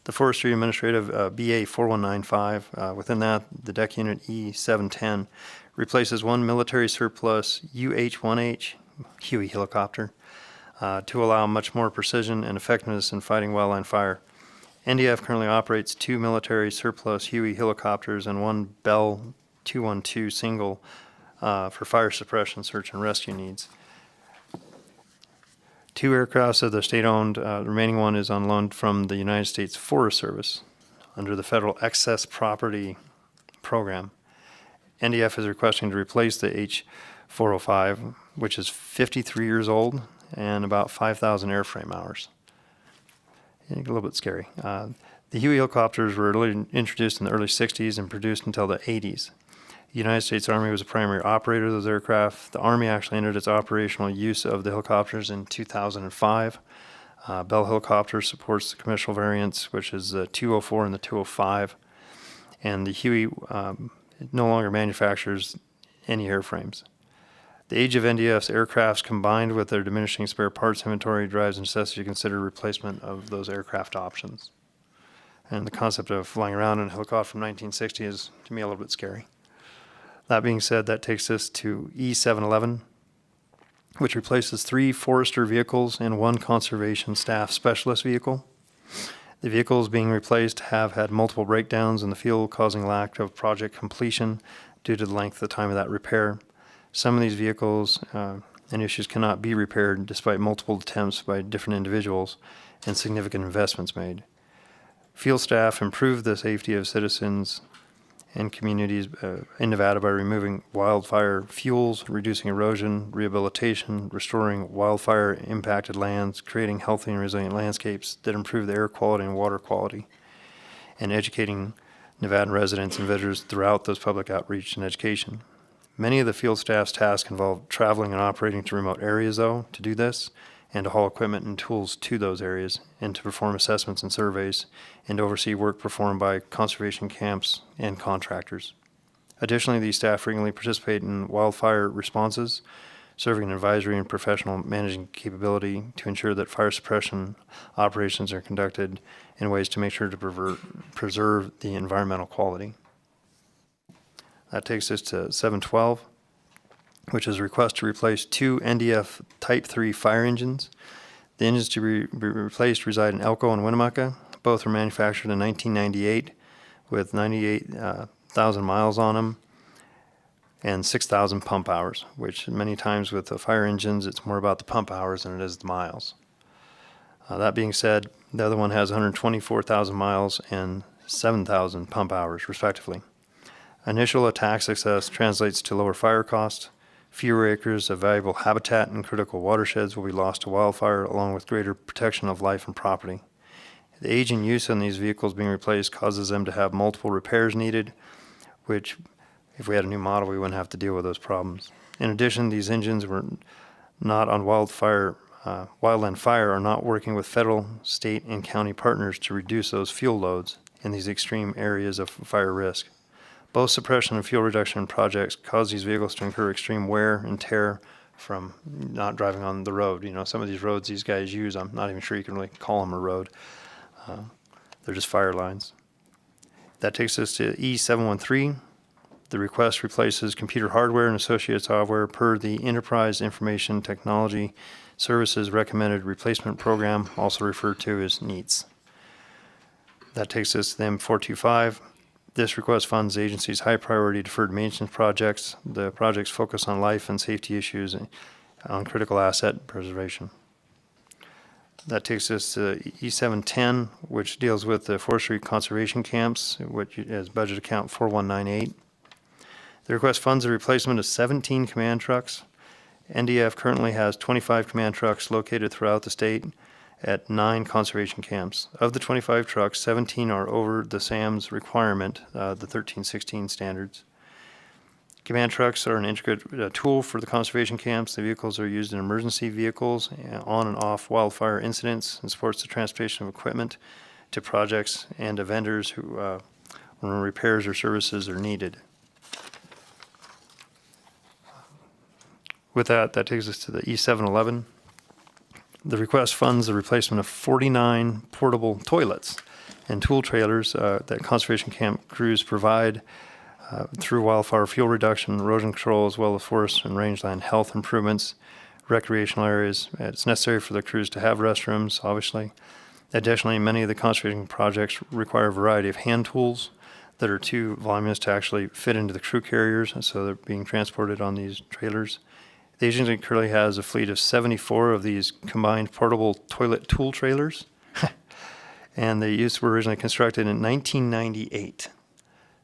Speaker 2: The Forestry Administrative BA 4195, within that, the deck unit E710 replaces one military surplus UH-1H Huey helicopter to allow much more precision and effectiveness in fighting wildland fire. NDF currently operates 2 military surplus Huey helicopters and 1 Bell 212 single for fire suppression, search, and rescue needs. 2 aircrafts of the state-owned, the remaining one is on loan from the United States Forest Service under the Federal Excess Property Program. NDF is requesting to replace the H-405, which is 53 years old and about 5,000 airframe hours. A little bit scary. The Huey helicopters were introduced in the early 60s and produced until the 80s. The United States Army was the primary operator of those aircraft. The Army actually entered its operational use of the helicopters in 2005. Bell Helicopter supports the commercial variants, which is the 204 and the 205. And the Huey no longer manufactures any airframes. The age of NDF's aircrafts, combined with their diminishing spare parts inventory, drives the necessity to consider replacement of those aircraft options. And the concept of flying around in a helicopter from 1960 is, to me, a little bit scary. That being said, that takes us to E711, which replaces 3 forester vehicles and 1 conservation staff specialist vehicle. The vehicles being replaced have had multiple breakdowns in the field, causing lack of project completion due to the length of the time of that repair. Some of these vehicles and issues cannot be repaired despite multiple attempts by different individuals and significant investments made. Field staff improved the safety of citizens and communities in Nevada by removing wildfire fuels, reducing erosion, rehabilitation, restoring wildfire impacted lands, creating healthy and resilient landscapes that improve the air quality and water quality, and educating Nevadan residents and visitors throughout those public outreach and education. Many of the field staff's tasks involve traveling and operating to remote areas, though, to do this, and to haul equipment and tools to those areas, and to perform assessments and surveys, and oversee work performed by conservation camps and contractors. Additionally, these staff frequently participate in wildfire responses, serving an advisory and professional managing capability to ensure that fire suppression operations are conducted in ways to make sure to preserve the environmental quality. That takes us to 712, which is a request to replace 2 NDF Type 3 fire engines. The engines to be replaced reside in Elko and Winnemucca. Both were manufactured in 1998 with 98,000 miles on them and 6,000 pump hours, which many times with the fire engines, it's more about the pump hours than it is the miles. That being said, the other one has 124,000 miles and 7,000 pump hours, respectively. Initial attack success translates to lower fire costs. Fewer acres of valuable habitat and critical watersheds will be lost to wildfire, along with greater protection of life and property. The age and use on these vehicles being replaced causes them to have multiple repairs needed, which, if we had a new model, we wouldn't have to deal with those problems. In addition, these engines were not on wildland fire are not working with federal, state, and county partners to reduce those fuel loads in these extreme areas of fire risk. Both suppression and fuel reduction projects cause these vehicles to incur extreme wear and tear from not driving on the road. You know, some of these roads these guys use, I'm not even sure you can really call them a road. They're just fire lines. That takes us to E713. The request replaces computer hardware and associated software per the Enterprise Information Technology Services Recommended Replacement Program, also referred to as NEATS. That takes us to M425. This request funds the agency's high-priority deferred maintenance projects. The projects focus on life and safety issues on critical asset preservation. That takes us to E710, which deals with the forestry conservation camps, which is budget account 4198. The request funds the replacement of 17 command trucks. NDF currently has 25 command trucks located throughout the state at 9 conservation camps. Of the 25 trucks, 17 are over the SAM's requirement, the 1316 standards. Command trucks are an intricate tool for the conservation camps. The vehicles are used in emergency vehicles, on and off wildfire incidents, and supports the transportation of equipment to projects and to vendors who, when repairs or services are needed. With that, that takes us to the E711. The request funds the replacement of 49 portable toilets and tool trailers that conservation camp crews provide through wildfire fuel reduction, erosion control, as well as forest and rangeland health improvements, recreational areas. It's necessary for the crews to have restrooms, obviously. Additionally, many of the conservation projects require a variety of hand tools that are too voluminous to actually fit into the crew carriers, and so they're being transported on these trailers. The agency currently has a fleet of 74 of these combined portable toilet tool trailers, and they were originally constructed in 1998.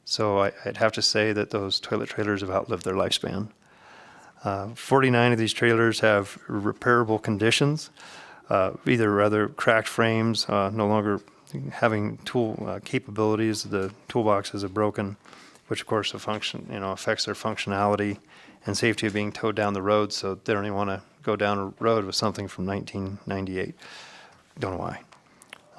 Speaker 2: So I'd have to say that those toilet trailers have outlived their lifespan. 49 of these trailers have repairable conditions, either rather cracked frames, no longer having tool capabilities. The toolboxes are broken, which of course affects their functionality and safety of being towed down the road, so they don't even want to go down a road with something from 1998. Don't know why.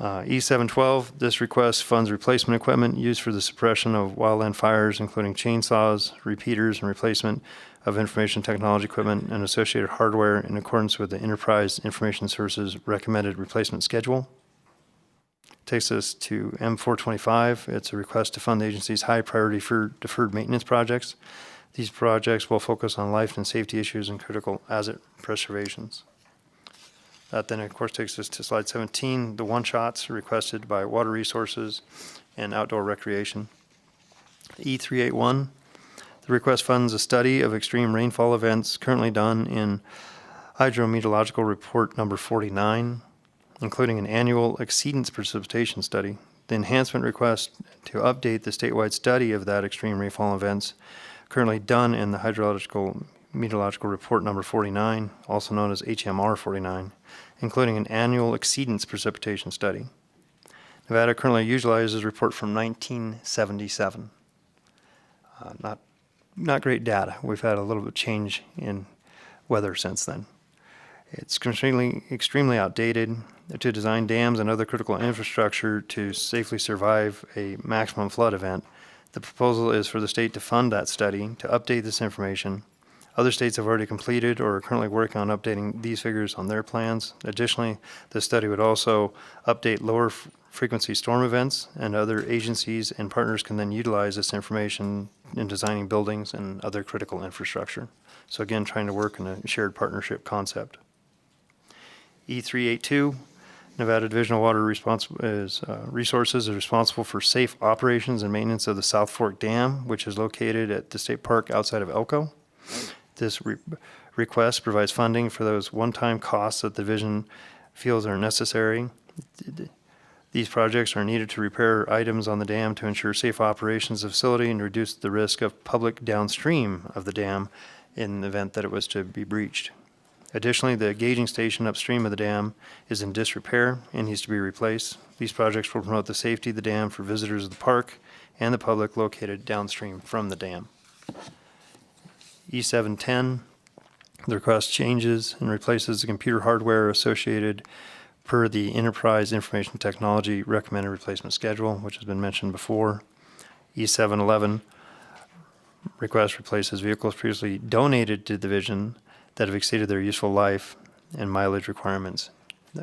Speaker 2: E712, this request funds replacement equipment used for the suppression of wildland fires, including chainsaws, repeaters, and replacement of information technology equipment and associated hardware in accordance with the Enterprise Information Services recommended replacement schedule. Takes us to M425. It's a request to fund the agency's high priority for deferred maintenance projects. These projects will focus on life and safety issues and critical asset preservations. That then, of course, takes us to slide 17, the one-shots requested by Water Resources and Outdoor Recreation. E381, the request funds a study of extreme rainfall events currently done in Hydrometeorological Report number 49, including an annual exceedance precipitation study. The enhancement request to update the statewide study of that extreme rainfall events currently done in the Hydrological Meteorological Report number 49, also known as HMR 49, including an annual exceedance precipitation study. Nevada currently utilizes a report from 1977. Not great data. We've had a little bit of change in weather since then. It's extremely outdated. To design dams and other critical infrastructure to safely survive a maximum flood event, the proposal is for the state to fund that study, to update this information. Other states have already completed or are currently working on updating these figures on their plans. Additionally, the study would also update lower frequency storm events, and other agencies and partners can then utilize this information in designing buildings and other critical infrastructure. So again, trying to work in a shared partnership concept. E382, Nevada Division of Water Resources is responsible for safe operations and maintenance of the South Fork Dam, which is located at the state park outside of Elko. This request provides funding for those one-time costs that the division feels are necessary. These projects are needed to repair items on the dam to ensure safe operations of the facility and reduce the risk of public downstream of the dam in the event that it was to be breached. Additionally, the gauging station upstream of the dam is in disrepair and needs to be replaced. These projects will promote the safety of the dam for visitors of the park and the public located downstream from the dam. E710, the request changes and replaces the computer hardware associated per the Enterprise Information Technology Recommended Replacement Schedule, which has been mentioned before. E711, request replaces vehicles previously donated to the division that have exceeded their useful life and mileage requirements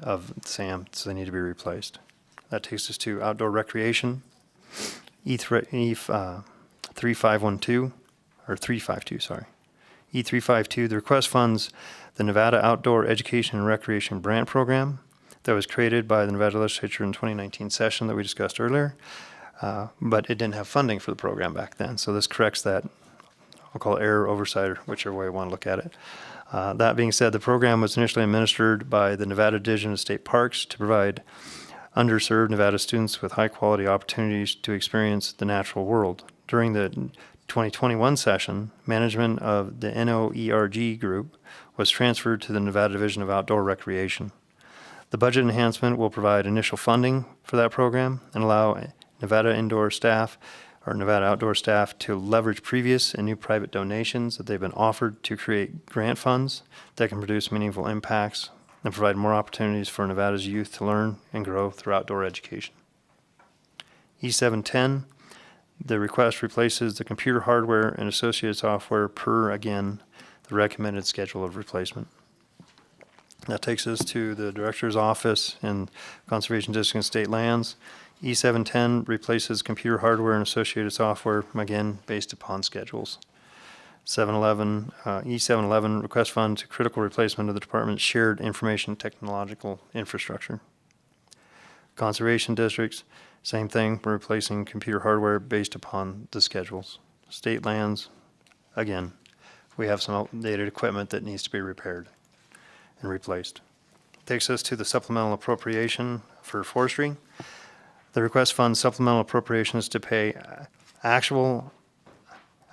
Speaker 2: of SAM, so they need to be replaced. That takes us to outdoor recreation. E3552, sorry. E352, the request funds the Nevada Outdoor Education and Recreation Grant Program that was created by the Nevada Legislature in 2019 session that we discussed earlier, but it didn't have funding for the program back then. So this corrects that, I'll call it error, oversight, or whichever way you want to look at it. That being said, the program was initially administered by the Nevada Division of State Parks to provide underserved Nevada students with high-quality opportunities to experience the natural world. During the 2021 session, management of the NOERG group was transferred to the Nevada Division of Outdoor Recreation. The budget enhancement will provide initial funding for that program and allow Nevada indoor staff or Nevada outdoor staff to leverage previous and new private donations that they've been offered to create grant funds that can produce meaningful impacts and provide more opportunities for Nevada's youth to learn and grow through outdoor education. E710, the request replaces the computer hardware and associated software per, again, the recommended schedule of replacement. That takes us to the Director's Office and Conservation District and State Lands. E710 replaces computer hardware and associated software, again, based upon schedules. E711 request funds critical replacement of the department's shared information technological infrastructure. Conservation districts, same thing, we're replacing computer hardware based upon the schedules. State lands, again, we have some outdated equipment that needs to be repaired and replaced. Takes us to the supplemental appropriation for forestry. The request funds supplemental appropriations to pay actual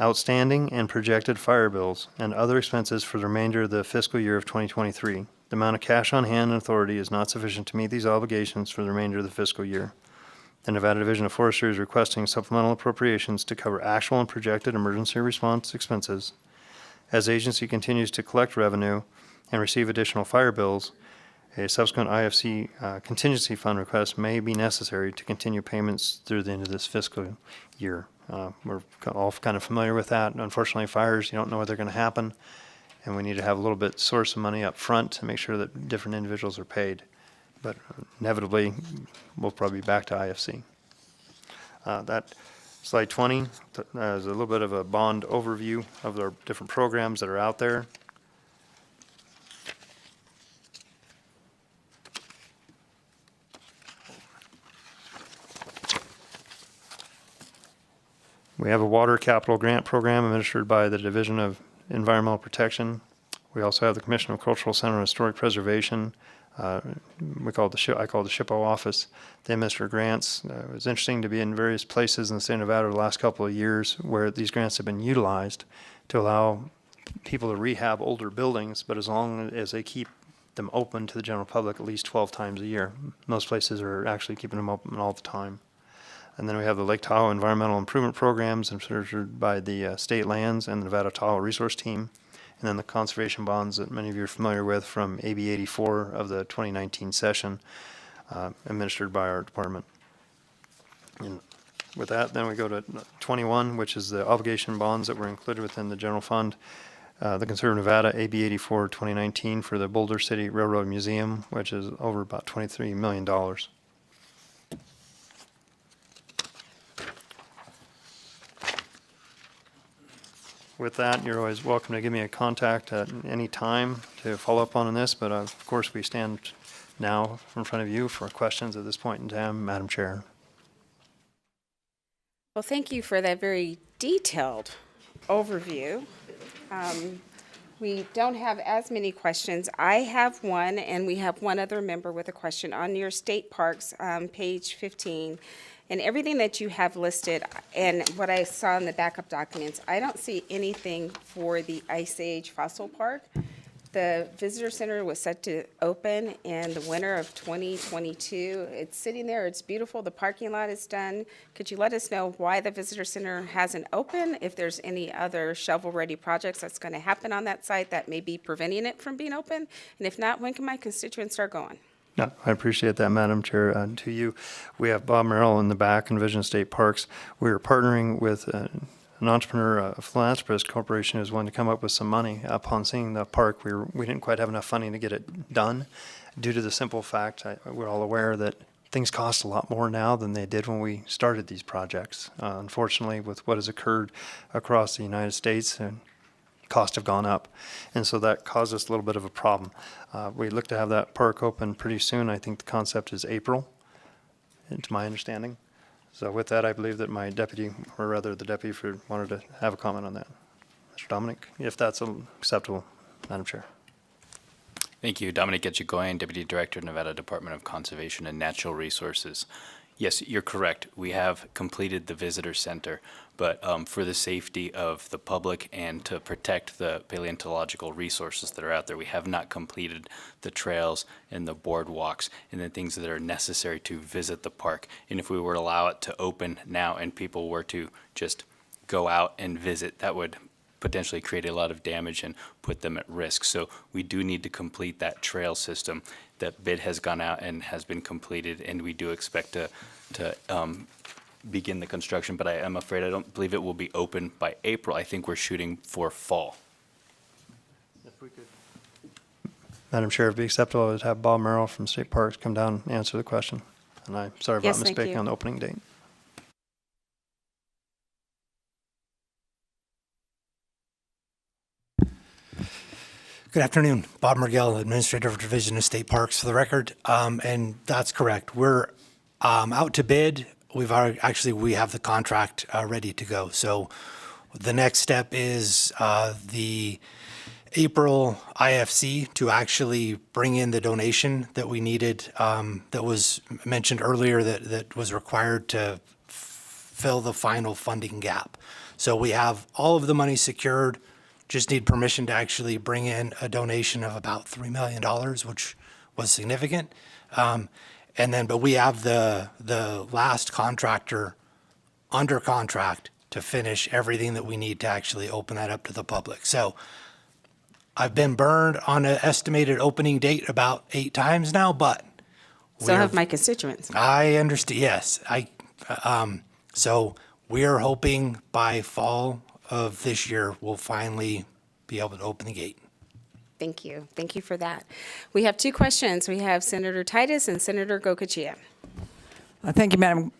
Speaker 2: outstanding and projected fire bills and other expenses for the remainder of the fiscal year of 2023. The amount of cash on hand and authority is not sufficient to meet these obligations for the remainder of the fiscal year. The Nevada Division of Forestry is requesting supplemental appropriations to cover actual and projected emergency response expenses. As the agency continues to collect revenue and receive additional fire bills, a subsequent IFC contingency fund request may be necessary to continue payments through the end of this fiscal year. We're all kind of familiar with that. Unfortunately, fires, you don't know when they're going to happen, and we need to have a little bit source of money up front to make sure that different individuals are paid. But inevitably, we'll probably be back to IFC. That slide 20 is a little bit of a bond overview of the different programs that are out there. We have a water capital grant program administered by the Division of Environmental Protection. We also have the Commission of Cultural Center and Historic Preservation. I call it the SHPO office. They administer grants. It was interesting to be in various places in the state of Nevada the last couple of years where these grants have been utilized to allow people to rehab older buildings, but as long as they keep them open to the general public at least 12 times a year. Most places are actually keeping them open all the time. And then we have the Lake Tahoe Environmental Improvement Programs administered by the state lands and the Nevada Tahoe Resource Team. And then the conservation bonds that many of you are familiar with from AB 84 of the 2019 session, administered by our department. And with that, then we go to 21, which is the obligation bonds that were included within the general fund. The Conservative Nevada AB 84 2019 for the Boulder City Railroad Museum, which is over about $23 million. With that, you're always welcome to give me a contact at any time to follow up on this, but of course we stand now in front of you for questions at this point in time, Madam Chair.
Speaker 1: Well, thank you for that very detailed overview. We don't have as many questions. I have one, and we have one other member with a question. On your state parks, page 15, and everything that you have listed, and what I saw in the backup documents, I don't see anything for the Ice Age Fossil Park. The visitor center was set to open in the winter of 2022. It's sitting there, it's beautiful, the parking lot is done. Could you let us know why the visitor center hasn't opened? If there's any other shovel-ready projects that's gonna happen on that site that may be preventing it from being open? And if not, when can my constituents start going?
Speaker 2: No, I appreciate that, Madam Chair. To you, we have Bob Merrill in the back in Vision State Parks. We are partnering with an entrepreneur, a philanthropist corporation who's wanting to come up with some money. Upon seeing the park, we didn't quite have enough funding to get it done due to the simple fact, we're all aware that things cost a lot more now than they did when we started these projects. Unfortunately, with what has occurred across the United States, and costs have gone up. And so that caused us a little bit of a problem. We look to have that park open pretty soon. I think the concept is April, to my understanding. So with that, I believe that my deputy, or rather the deputy, wanted to have a comment on that. Mr. Dominic, if that's acceptable, Madam Chair.
Speaker 5: Thank you. Dominic Etchegoyen, Deputy Director, Nevada Department of Conservation and Natural Resources. Yes, you're correct. We have completed the visitor center, but for the safety of the public and to protect the paleontological resources that are out there, we have not completed the trails and the boardwalks and the things that are necessary to visit the park. And if we were to allow it to open now and people were to just go out and visit, that would potentially create a lot of damage and put them at risk. So we do need to complete that trail system. That bid has gone out and has been completed, and we do expect to begin the construction, but I am afraid I don't believe it will be open by April. I think we're shooting for fall.
Speaker 2: If we could, Madam Chair, if it be acceptable, I would have Bob Merrill from State Parks come down and answer the question. And I'm sorry about
Speaker 1: Yes, thank
Speaker 2: misspeaking
Speaker 1: you.
Speaker 2: on the opening date.
Speaker 6: Good afternoon. Bob Mergell, Administrator of Division of State Parks for the record. And that's correct. We're out to bid. We have the contract ready to go. So the next step is the April IFC to actually bring in the donation that we needed, that was mentioned earlier, that was required to fill the final funding gap. So we have all of the money secured. Just need permission to actually bring in a donation of about $3 million, which was significant. But we have the last contractor under contract to finish everything that we need to actually open that up to the public. So I've been burned on an estimated opening date about 8 times now, but
Speaker 1: So have my constituents.
Speaker 6: I understand. Yes, so we are hoping by fall of this year we'll finally be able to open the gate.
Speaker 1: Thank you. Thank you for that. We have 2 questions. We have Senator Titus and Senator Gokachia.
Speaker 21: Thank you, Madam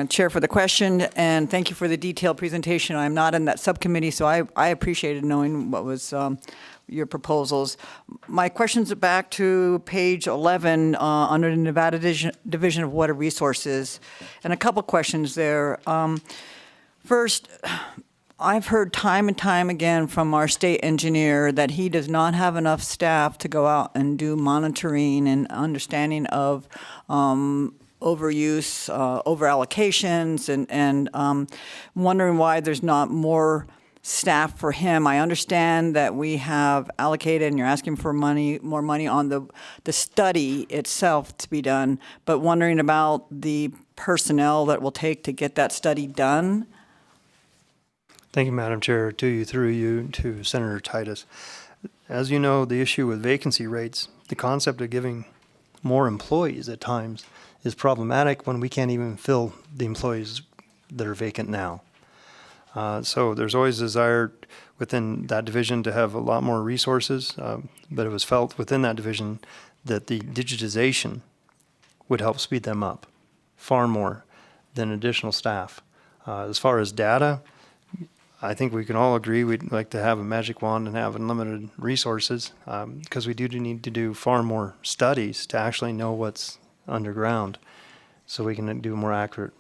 Speaker 21: Chair, for the question, and thank you for the detailed presentation. I'm not in that subcommittee, so I appreciated knowing what was your proposals. My questions are back to page 11 under the Nevada Division of Water Resources, and a couple questions there. First, I've heard time and time again from our state engineer that he does not have enough staff to go out and do monitoring and understanding of overuse, over allocations, and wondering why there's not more staff for him. I understand that we have allocated and you're asking for more money on the study itself to be done, but wondering about the personnel that will take to get that study done.
Speaker 2: Thank you, Madam Chair. To you, through you, to Senator Titus. As you know, the issue with vacancy rates, the concept of giving more employees at times is problematic when we can't even fill the employees that are vacant now. So there's always a desire within that division to have a lot more resources, but it was felt within that division that the digitization would help speed them up far more than additional staff. As far as data, I think we can all agree we'd like to have a magic wand and have unlimited resources, because we do need to do far more studies to actually know what's underground so we can do more accurate.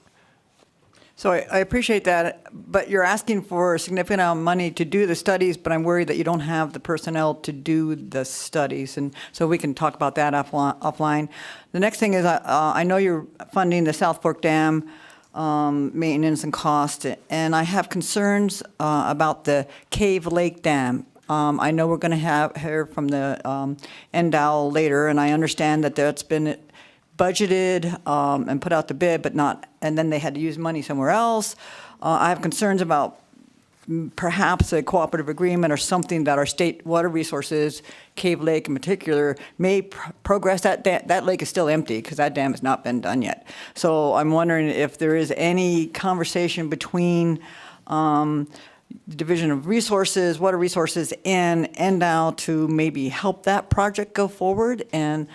Speaker 21: So I appreciate that, but you're asking for a significant amount of money to do the studies, but I'm worried that you don't have the personnel to do the studies, and so we can talk about that offline. The next thing is, I know you're funding the South Fork Dam maintenance and cost, and I have concerns about the Cave Lake Dam. I know we're going to hear from the NDOW later, and I understand that that's been budgeted and put out to bid, but not, and then they had to use money somewhere else. I have concerns about perhaps a cooperative agreement or something that our state water resources, Cave Lake in particular, may progress. That lake is still empty because that dam has not been done yet. So I'm wondering if there is any conversation between Division of Resources, Water Resources, and NDOW to maybe help that project go forward, and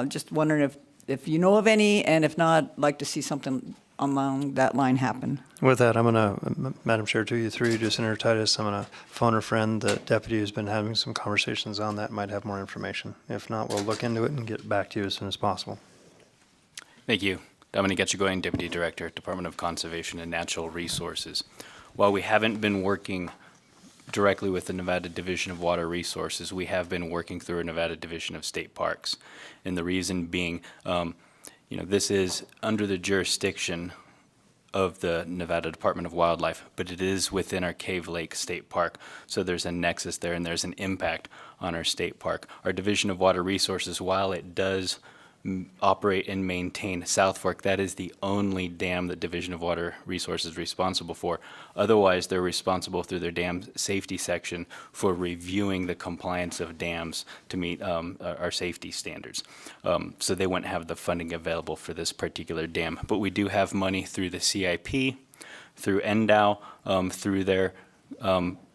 Speaker 21: just wondering if you know of any, and if not, I'd like to see something along that line happen.
Speaker 2: With that, I'm going to, Madam Chair, to you, through you, to Senator Titus, I'm going to phone a friend, the deputy who's been having some conversations on that, might have more information. If not, we'll look into it and get back to you as soon as possible.
Speaker 5: Thank you. Dominic Etchegoyen, Deputy Director, Department of Conservation and Natural Resources. While we haven't been working directly with the Nevada Division of Water Resources, we have been working through a Nevada Division of State Parks. And the reason being, this is under the jurisdiction of the Nevada Department of Wildlife, but it is within our Cave Lake State Park. So there's a nexus there and there's an impact on our state park. Our Division of Water Resources, while it does operate and maintain South Fork, that is the only dam that Division of Water Resources is responsible for. Otherwise, they're responsible through their dam safety section for reviewing the compliance of dams to meet our safety standards. So they wouldn't have the funding available for this particular dam. But we do have money through the CIP, through NDOW, through their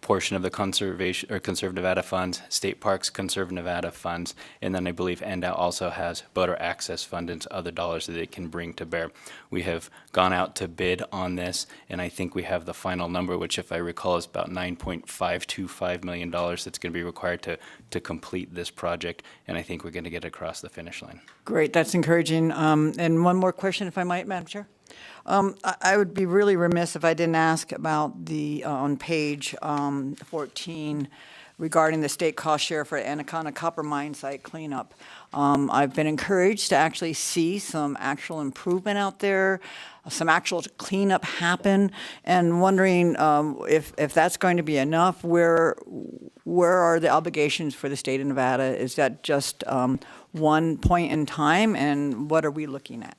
Speaker 5: portion of the conservation or Conserve Nevada funds, State Parks Conserve Nevada funds, and then I believe NDOW also has boater access fund and other dollars that they can bring to bear. We have gone out to bid on this, and I think we have the final number, which if I recall is about $9.525 million that's going to be required to complete this project, and I think we're going to get across the finish line.
Speaker 21: Great, that's encouraging. And one more question, if I might, Madam Chair. I would be really remiss if I didn't ask about the, on page 14, regarding the state cost share for Anaconda Copper Mine site cleanup. I've been encouraged to actually see some actual improvement out there, some actual cleanup happen, and wondering if that's going to be enough. Where are the obligations for the state of Nevada? Is that just one point in time, and what are we looking at?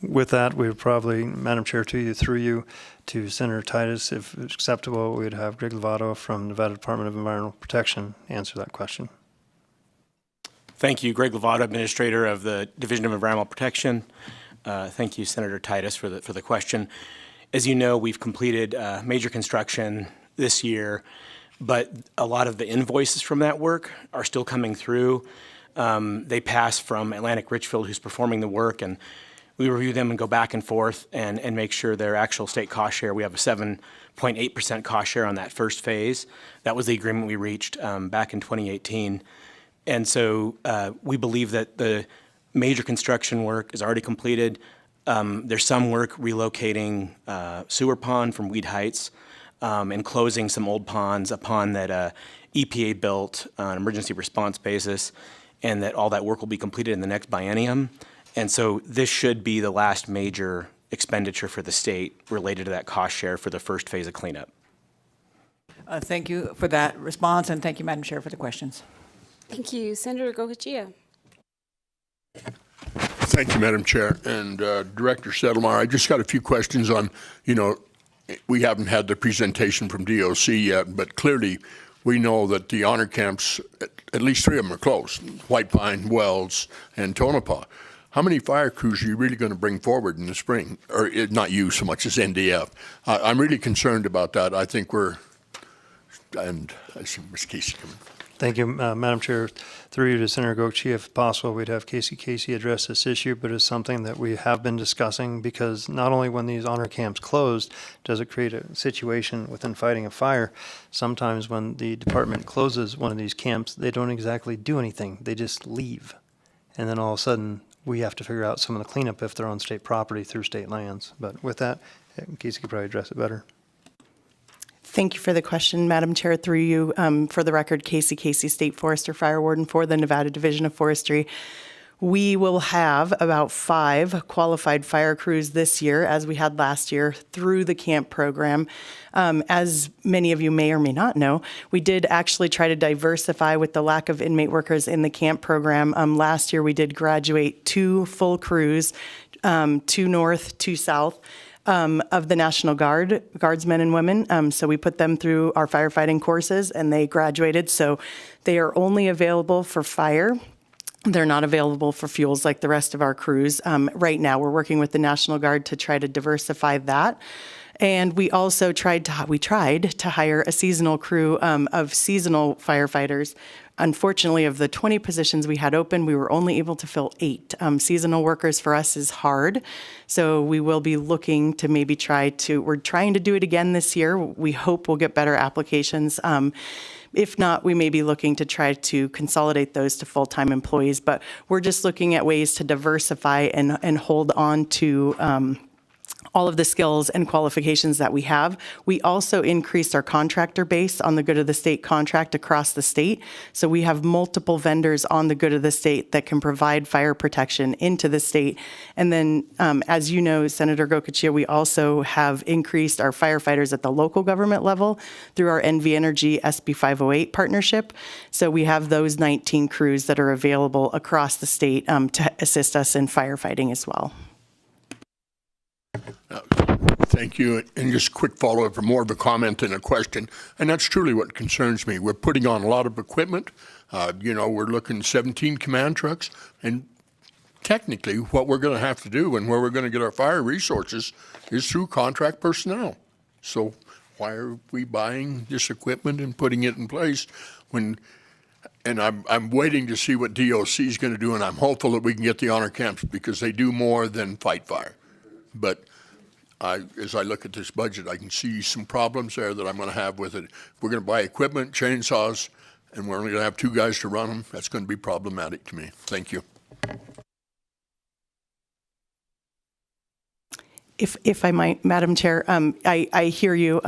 Speaker 2: With that, we would probably, Madam Chair, to you, through you, to Senator Titus, if acceptable, we would have Greg Lovato from Nevada Department of Environmental Protection answer that question.
Speaker 4: Thank you. Greg Lovato, Administrator of the Division of Environmental Protection. Thank you, Senator Titus, for the question. As you know, we've completed major construction this year, but a lot of the invoices from that work are still coming through. They pass from Atlantic Richfield, who's performing the work, and we review them and go back and forth and make sure their actual state cost share. We have a 7.8% cost share on that first phase. That was the agreement we reached back in 2018. And so we believe that the Major construction work is already completed. There's some work relocating sewer pond from Weed Heights and closing some old ponds, a pond that EPA built on an emergency response basis, and that all that work will be completed in the next biennium. And so this should be the last major expenditure for the state related to that cost share for the first phase of cleanup.
Speaker 21: Thank you for that response, and thank you, Madam Chair, for the questions.
Speaker 1: Thank you. Senator Gocochea.
Speaker 20: Thank you, Madam Chair. And Director Settlemyre, I just got a few questions on, we haven't had the presentation from DOC yet, but clearly we know that the honor camps, at least 3 of them are closed, White Pine, Wells, and Tonopah. How many fire crews are you really going to bring forward in the spring? Or not you so much as NDF. I'm really concerned about that. I think and I see Ms. Casey coming.
Speaker 2: Thank you, Madam Chair. Through you to Senator Gocochea, if possible, we'd have Casey address this issue, but it's something that we have been discussing because not only when these honor camps closed does it create a situation within fighting a fire, sometimes when the department closes one of these camps, they don't exactly do anything. They just leave. And then all of a sudden, we have to figure out some of the cleanup if they're on state property through state lands. But with that, Casey could probably address it better.
Speaker 8: Thank you for the question, Madam Chair. Through you, for the record, Casey, State Forester Fire Warden for the Nevada Division of Forestry. We will have about 5 qualified fire crews this year, as we had last year, through the camp program. As many of you may or may not know, we did actually try to diversify with the lack of inmate workers in the camp program. Last year, we did graduate 2 full crews, 2 north, 2 south. Of the National Guardsmen and women. So we put them through our firefighting courses and they graduated. So they are only available for fire. They're not available for fuels like the rest of our crews. Right now, we're working with the National Guard to try to diversify that. And we also tried to hire a seasonal crew of seasonal firefighters. Unfortunately, of the 20 positions we had open, we were only able to fill 8. Seasonal workers for us is hard. So we will be looking to maybe we're trying to do it again this year. We hope we'll get better applications. If not, we may be looking to try to consolidate those to full-time employees. But we're just looking at ways to diversify and hold on to all of the skills and qualifications that we have. We also increased our contractor base on the Good of the State contract across the state. So we have multiple vendors on the Good of the State that can provide fire protection into the state. And then, as you know, Senator Gocochea, we also have increased our firefighters at the local government level through our NV Energy SB 508 partnership. So we have those 19 crews that are available across the state to assist us in firefighting as well.
Speaker 20: Thank you. And just a quick follow-up, for more of a comment than a question. And that's truly what concerns me. We're putting on a lot of equipment. We're looking at 17 command trucks. And technically, what we're going to have to do and where we're going to get our fire resources is through contract personnel. So why are we buying this equipment and putting it in place when... And I'm waiting to see what DOC is going to do, and I'm hopeful that we can get the honor camps because they do more than fight fire. But as I look at this budget, I can see some problems there that I'm going to have with it. We're going to buy equipment, chainsaws, and we're only going to have 2 guys to run them. That's going to be problematic to me. Thank you.
Speaker 8: If I might, Madam Chair, I hear you.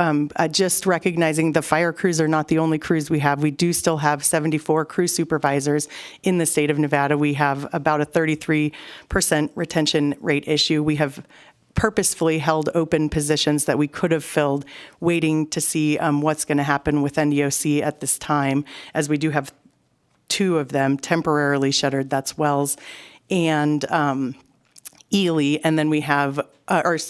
Speaker 8: Just recognizing the fire crews are not the only crews we have. We do still have 74 crew supervisors in the state of Nevada. We have about a 33% retention rate issue. We have purposefully held open positions that we could have filled, waiting to see what's going to happen with NDOC at this time, as we do have 2 of them temporarily shuttered. That's Wells and Ely, and then we have, I always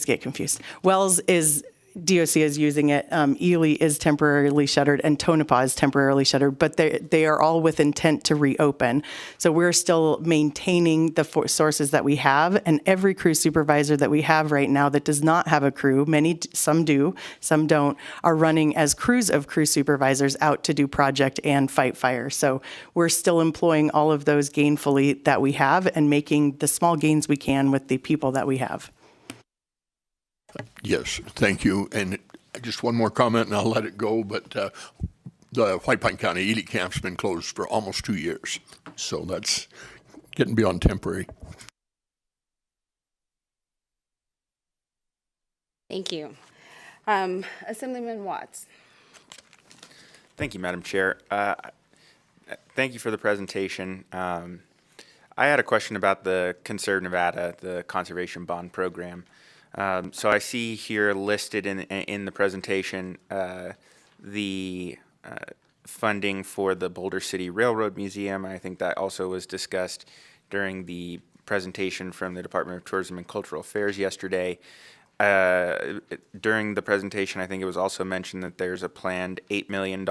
Speaker 8: get confused. Wells is, DOC is using it, Ely is temporarily shuttered, and Tonopah is temporarily shuttered, but they are all with intent to reopen. So we're still maintaining the sources that we have, and every crew supervisor that we have right now that does not have a crew, some do, some don't, are running as crews of crew supervisors out to do project and fight fire. So we're still employing all of those gainfully that we have and making the small gains we can with the people that we have.
Speaker 20: Yes, thank you. And just one more comment, and I'll let it go. But the White Pine County Ely camp's been closed for almost 2 years. So that's getting beyond temporary.
Speaker 1: Thank you. Assemblyman Watts.
Speaker 10: Thank you, Madam Chair. Thank you for the presentation. I had a question about the Conserve Nevada, the Conservation Bond Program. So I see here listed in the presentation the funding for the Boulder City Railroad Museum. I think that also was discussed during the presentation from the Department of Tourism and Cultural Affairs yesterday. During the presentation, I think it was also mentioned that there's a planned $8 million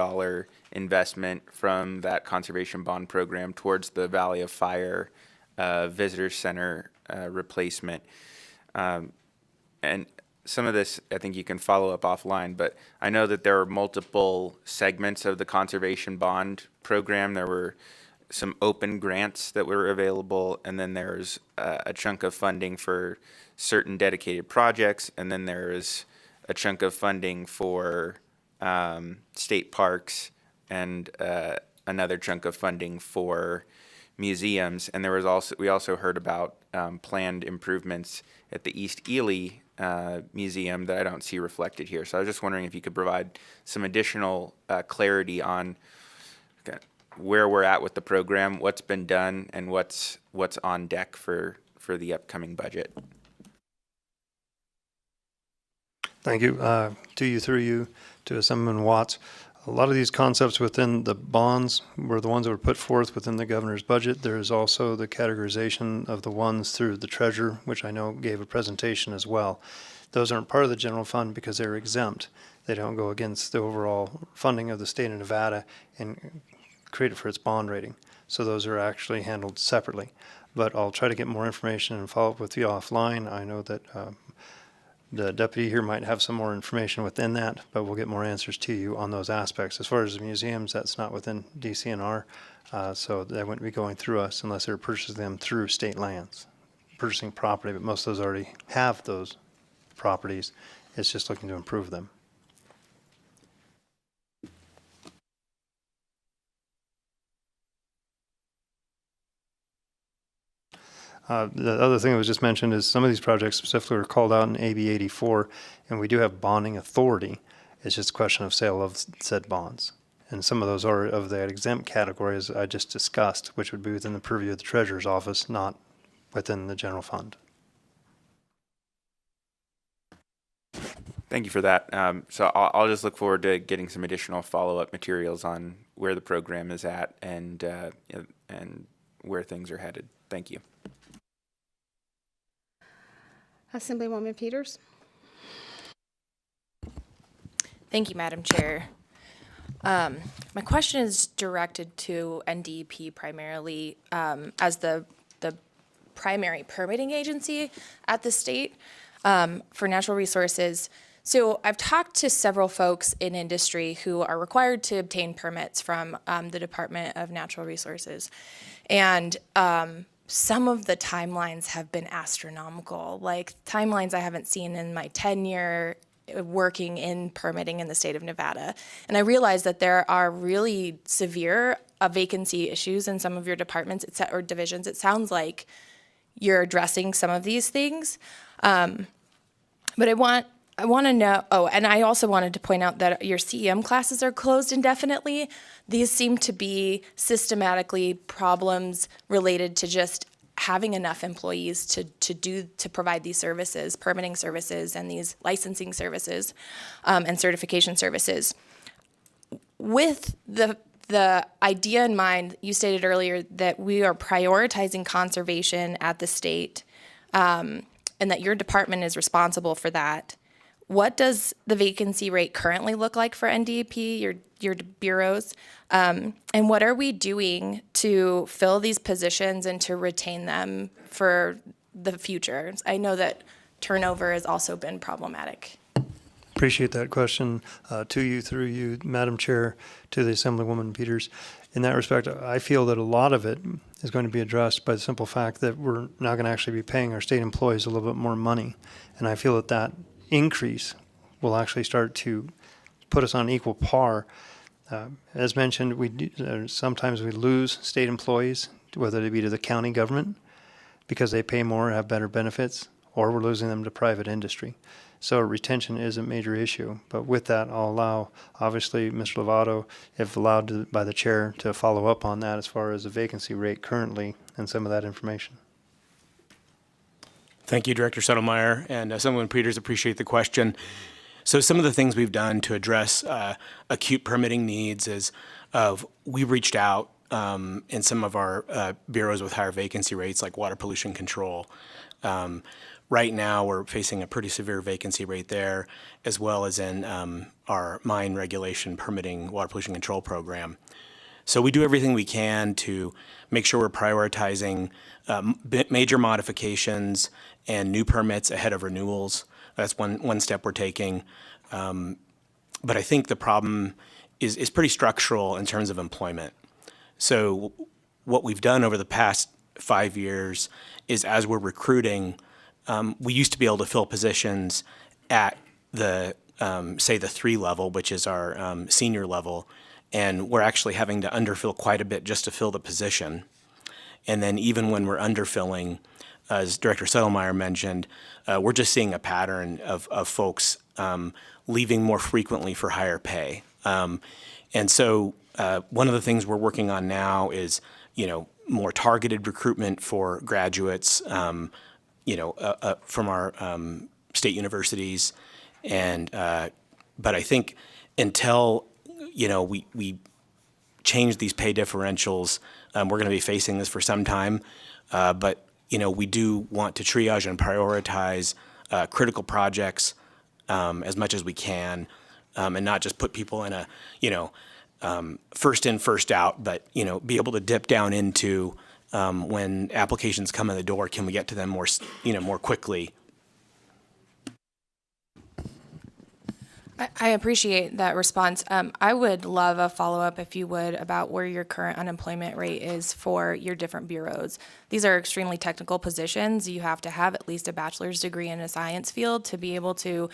Speaker 10: investment from that conservation bond program towards the Valley of Fire Visitor Center replacement. And some of this, I think you can follow up offline, but I know that there are multiple segments of the conservation bond program. There were some open grants that were available, and then there's a chunk of funding for certain dedicated projects, and then there is a chunk of funding for state parks and another chunk of funding for museums. And there was we also heard about planned improvements at the East Ely Museum that I don't see reflected here. So I was just wondering if you could provide some additional clarity on where we're at with the program, what's been done, and what's on deck for the upcoming budget.
Speaker 2: Thank you. Through you, to Assemblyman Watts. A lot of these concepts within the bonds were the ones that were put forth within the governor's budget. There is also the categorization of the ones through the treasurer, which I know gave a presentation as well. Those aren't part of the general fund because they're exempt. They don't go against the overall funding of the state of Nevada and create it for its bond rating. So those are actually handled separately. But I'll try to get more information and follow up with you offline. I know that the deputy here might have some more information within that, but we'll get more answers to you on those aspects. As far as the museums, that's not within DCNR, so they wouldn't be going through us unless they're purchasing them through state lands, purchasing property, but most of those already have those properties. It's just looking to improve them. The other thing that was just mentioned is some of these projects specifically are called out in AB 84, and we do have bonding authority. It's just a question of sale of said bonds. And some of those are of that exempt category, as I just discussed, which would be within the purview of the treasurer's office, not within the general fund.
Speaker 10: Thank you for that. So I'll just look forward to getting some additional follow-up materials on where the program is at and where things are headed. Thank you.
Speaker 1: Assemblywoman Peters.
Speaker 14: Thank you, Madam Chair. My question is directed to NDEP primarily as the primary permitting agency at the state for natural resources. So I've talked to several folks in industry who are required to obtain permits from the Department of Natural Resources. And some of the timelines have been astronomical, like timelines I haven't seen in my tenure working in permitting in the state of Nevada. And I realize that there are really severe vacancy issues in some of your departments or divisions. It sounds like you're addressing some of these things. But I want to know, and I also wanted to point out that your CEM classes are closed indefinitely. These seem to be systematically problems related to just having enough employees to provide these services, permitting services, and these licensing services and certification services. With the idea in mind, you stated earlier that we are prioritizing conservation at the state, and that your department is responsible for that. What does the vacancy rate currently look like for NDEP, your bureaus? And what are we doing to fill these positions and to retain them for the future? I know that turnover has also been problematic.
Speaker 2: Appreciate that question. Through you, Madam Chair, to the Assemblywoman Peters. In that respect, I feel that a lot of it is going to be addressed by the simple fact that we're now going to actually be paying our state employees a little bit more money. And I feel that increase will actually start to put us on equal par As mentioned, sometimes we lose state employees, whether they be to the county government because they pay more, have better benefits, or we're losing them to private industry. So retention is a major issue. But with that, I'll allow, obviously, Mr. Lovato, if allowed by the chair, to follow up on that as far as the vacancy rate currently and some of that information.
Speaker 4: Thank you, Director Settlemeyer, and Assemblyman Peters, appreciate the question. So some of the things we've done to address acute permitting needs is we reached out in some of our bureaus with higher vacancy rates, like water pollution control. Right now, we're facing a pretty severe vacancy rate there, as well as in our mine regulation permitting water pollution control program. So we do everything we can to make sure we're prioritizing major modifications and new permits ahead of renewals. That's one step we're taking. But I think the problem is pretty structural in terms of employment. So what we've done over the past 5 years is, as we're recruiting, we used to be able to fill positions at the, say, the 3 level, which is our senior level, and we're actually having to underfill quite a bit just to fill the position. And then even when we're underfilling, as Director Settlemeyer mentioned, we're just seeing a pattern of folks leaving more frequently for higher pay. And so one of the things we're working on now is, more targeted recruitment for graduates, from our state universities. And but I think until we change these pay differentials, we're going to be facing this for some time. But we do want to triage and prioritize critical projects as much as we can, and not just put people in a first in, first out, but be able to dip down into when applications come in the door, can we get to them more quickly?
Speaker 11: I appreciate that response. I would love a follow-up, if you would, about where your current unemployment rate is for your different bureaus. These are extremely technical positions. You have to have at least a bachelor's degree in a science field to be able to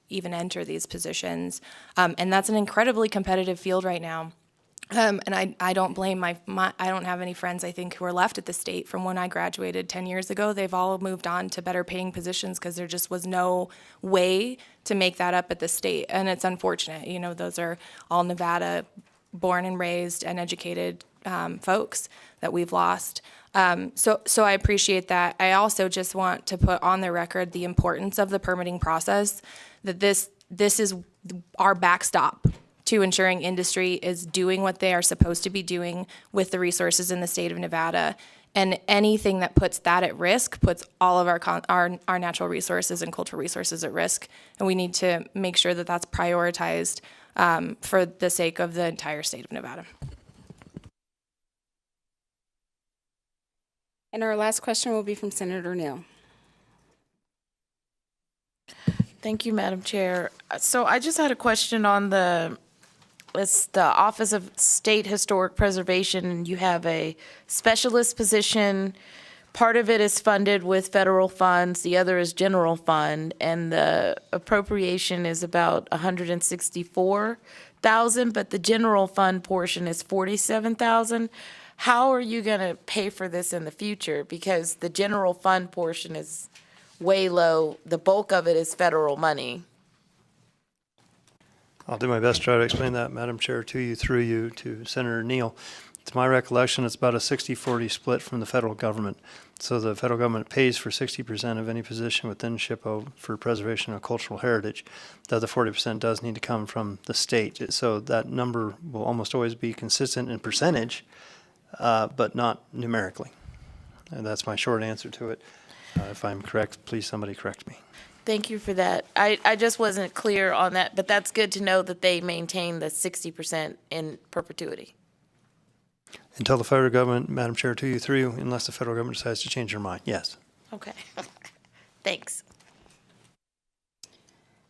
Speaker 11: even enter these positions. And that's an incredibly competitive field right now. And I don't blame I don't have any friends, I think, who are left at the state from when I graduated 10 years ago. They've all moved on to better paying positions because there just was no way to make that up at the state. And it's unfortunate. Those are all Nevada born and raised and educated folks that we've lost. So I appreciate that. I also just want to put on the record the importance of the permitting process, that this is our backstop to ensuring industry is doing what they are supposed to be doing with the resources in the state of Nevada. And anything that puts that at risk puts all of our natural resources and cultural resources at risk. And we need to make sure that that's prioritized for the sake of the entire state of Nevada.
Speaker 1: And our last question will be from Senator Neal.
Speaker 19: Thank you, Madam Chair. So I just had a question on the Office of State Historic Preservation. You have a specialist position. Part of it is funded with federal funds, the other is general fund, and the appropriation is about $164,000, but the general fund portion is $47,000. How are you going to pay for this in the future? Because the general fund portion is way low. The bulk of it is federal money.
Speaker 2: I'll do my best to try to explain that, Madam Chair, to you, through you, to Senator Neal. To my recollection, it's about a 60-40 split from the federal government. So the federal government pays for 60% of any position within SHPO for preservation of cultural heritage. The other 40% does need to come from the state. So that number will almost always be consistent in percentage, but not numerically. And that's my short answer to it. If I'm correct, please somebody correct me.
Speaker 19: Thank you for that. I just wasn't clear on that, but that's good to know that they maintain the 60% in perpetuity.
Speaker 2: Until the federal government, Madam Chair, to you, through you, unless the federal government decides to change their mind, yes.
Speaker 19: Okay. Thanks.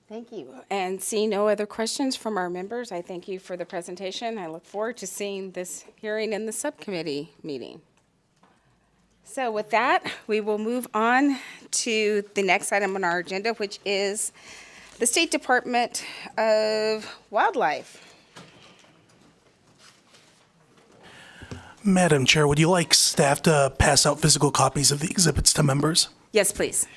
Speaker 1: Thank you. And seeing no other questions from our members, I thank you for the presentation. I look forward to seeing this hearing in the subcommittee meeting. So with that, we will move on to the next item on our agenda, which is the State Department of Wildlife.
Speaker 7: Madam Chair, would you like staff to pass out physical copies of the exhibits to members?
Speaker 1: Yes, please.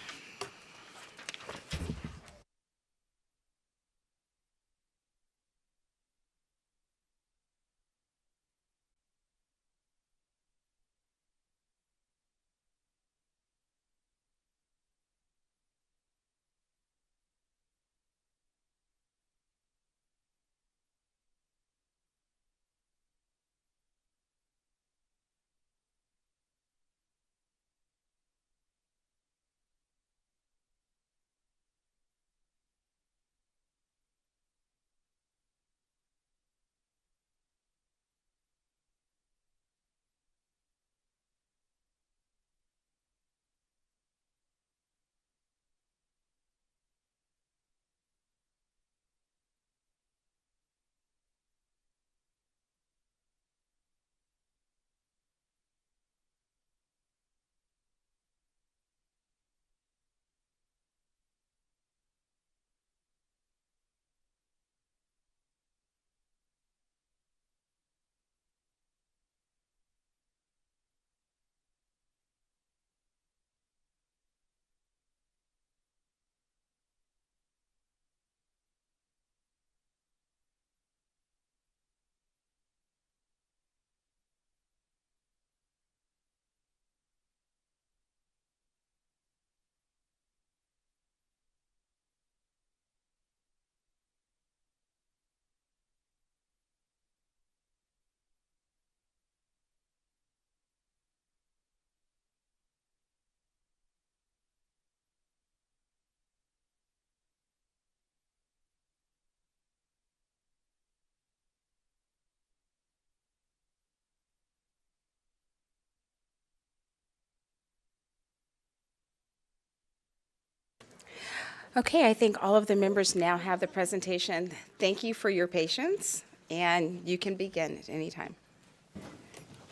Speaker 1: Okay, I think all of the members now have the presentation. Thank you for your patience, and you can begin at any time.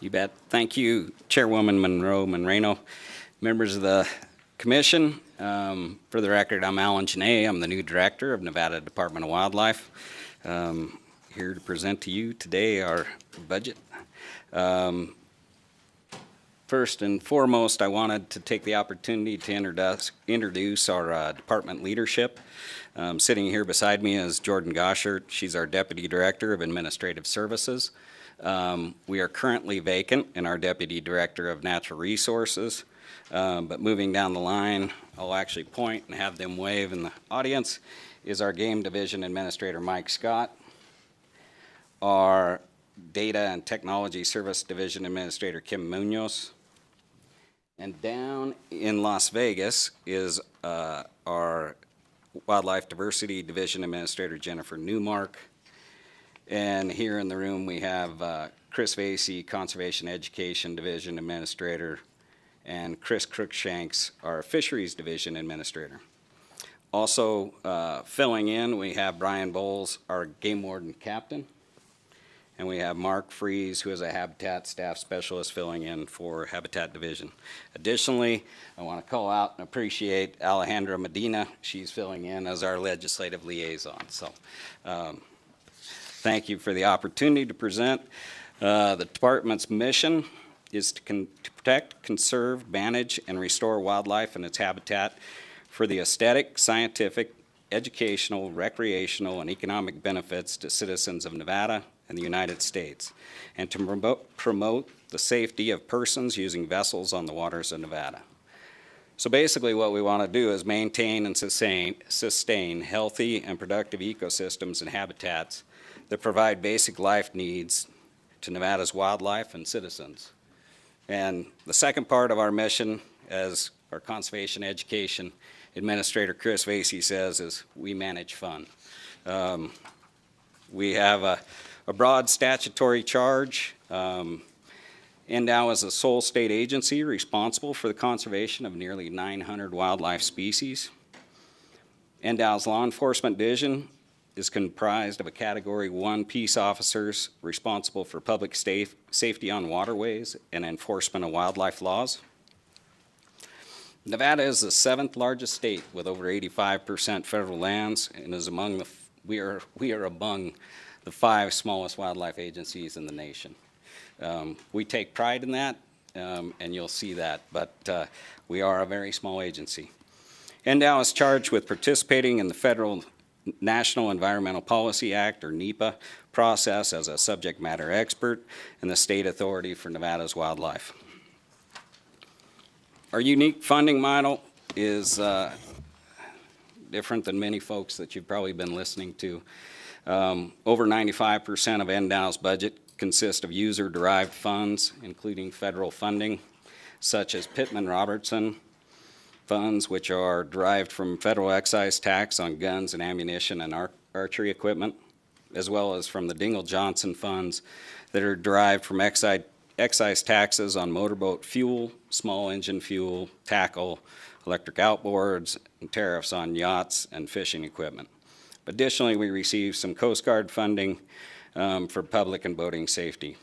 Speaker 12: You bet. Thank you, Chairwoman Monroe-Monreno, members of the commission. For the record, I'm Alan Janae. I'm the new director of Nevada Department of Wildlife. Here to present to you today our budget. First and foremost, I wanted to take the opportunity to introduce our department leadership. Sitting here beside me is Jordan Goshert. She's our Deputy Director of Administrative Services. We are currently vacant in our Deputy Director of Natural Resources. But moving down the line, I'll actually point and have them wave in the audience, is our Game Division Administrator Mike Scott. Our Data and Technology Service Division Administrator Kim Munoz. And down in Las Vegas is our Wildlife Diversity Division Administrator Jennifer Newmark. And here in the room we have Chris Vasey, Conservation Education Division Administrator, and Chris Crookshanks, our Fisheries Division Administrator. Also filling in, we have Brian Bowles, our Game Warden Captain. And we have Mark Fries, who is a Habitat Staff Specialist filling in for Habitat Division. Additionally, I want to call out and appreciate Alejandra Medina. She's filling in as our Legislative Liaison. So thank you for the opportunity to present. The department's mission is to protect, conserve, manage, and restore wildlife and its habitat for the aesthetic, scientific, educational, recreational, and economic benefits to citizens of Nevada and the United States, and to promote the safety of persons using vessels on the waters of Nevada. So basically what we want to do is maintain and sustain healthy and productive ecosystems and habitats that provide basic life needs to Nevada's wildlife and citizens. And the second part of our mission, as our Conservation Education Administrator Chris Vasey says, is we manage fun. We have a broad statutory charge. NDOW is a sole state agency responsible for the conservation of nearly 900 wildlife species. NDOW's law enforcement division is comprised of a Category 1 peace officers responsible for public safety on waterways and enforcement of wildlife laws. Nevada is the 7th largest state with over 85% federal lands and is among we are among the 5 smallest wildlife agencies in the nation. We take pride in that, and you'll see that, but we are a very small agency. NDOW is charged with participating in the federal National Environmental Policy Act, or NEPA, process as a subject matter expert and the state authority for Nevada's wildlife. Our unique funding model is different than many folks that you've probably been listening to. Over 95% of NDOW's budget consists of user-derived funds, including federal funding, such as Pittman-Robertson funds, which are derived from federal excise tax on guns and ammunition and archery equipment, as well as from the Dingell-Johnson funds that are derived from excise taxes on motorboat fuel, small engine fuel, tackle, electric outboards, and tariffs on yachts and fishing equipment. Additionally, we receive some Coast Guard funding for public and boating safety.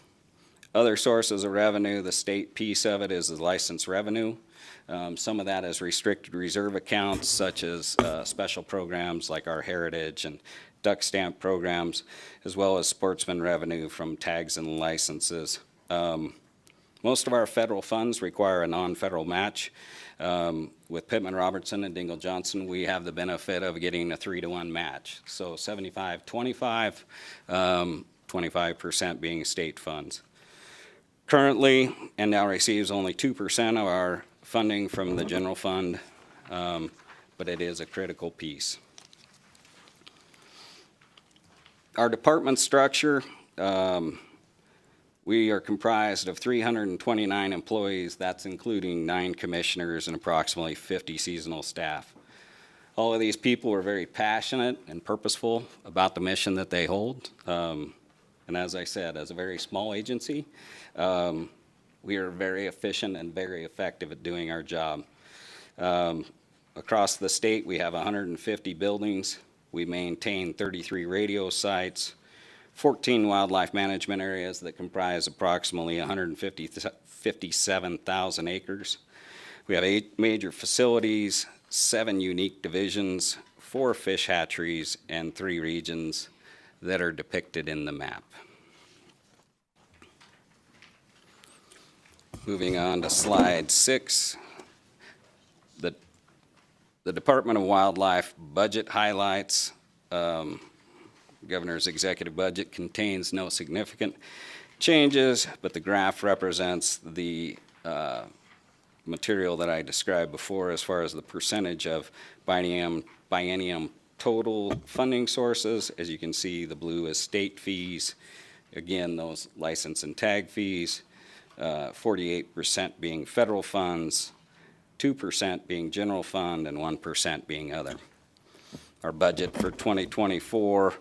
Speaker 12: Other sources of revenue, the state piece of it is the license revenue. Some of that is restricted reserve accounts, such as special programs like our heritage and duck stamp programs, as well as sportsman revenue from tags and licenses. Most of our federal funds require a non-federal match. With Pittman-Robertson and Dingell-Johnson, we have the benefit of getting a 3-to-1 match. So 75-25, 25% being state funds. Currently, NDOW receives only 2% of our funding from the general fund, but it is a critical piece. Our department structure, we are comprised of 329 employees. That's including 9 commissioners and approximately 50 seasonal staff. All of these people are very passionate and purposeful about the mission that they hold. And as I said, as a very small agency, we are very efficient and very effective at doing our job. Across the state, we have 150 buildings. We maintain 33 radio sites, 14 wildlife management areas that comprise approximately 157,000 acres. We have 8 major facilities, 7 unique divisions, 4 fish hatcheries, and 3 regions that are depicted in the map. Moving on to slide 6, the Department of Wildlife budget highlights. Governor's executive budget contains no significant changes, but the graph represents the material that I described before as far as the percentage of biennium total funding sources. As you can see, the blue is state fees. Again, those license and tag fees, 48% being federal funds, 2% being general fund, and 1% being other. Our budget for 2024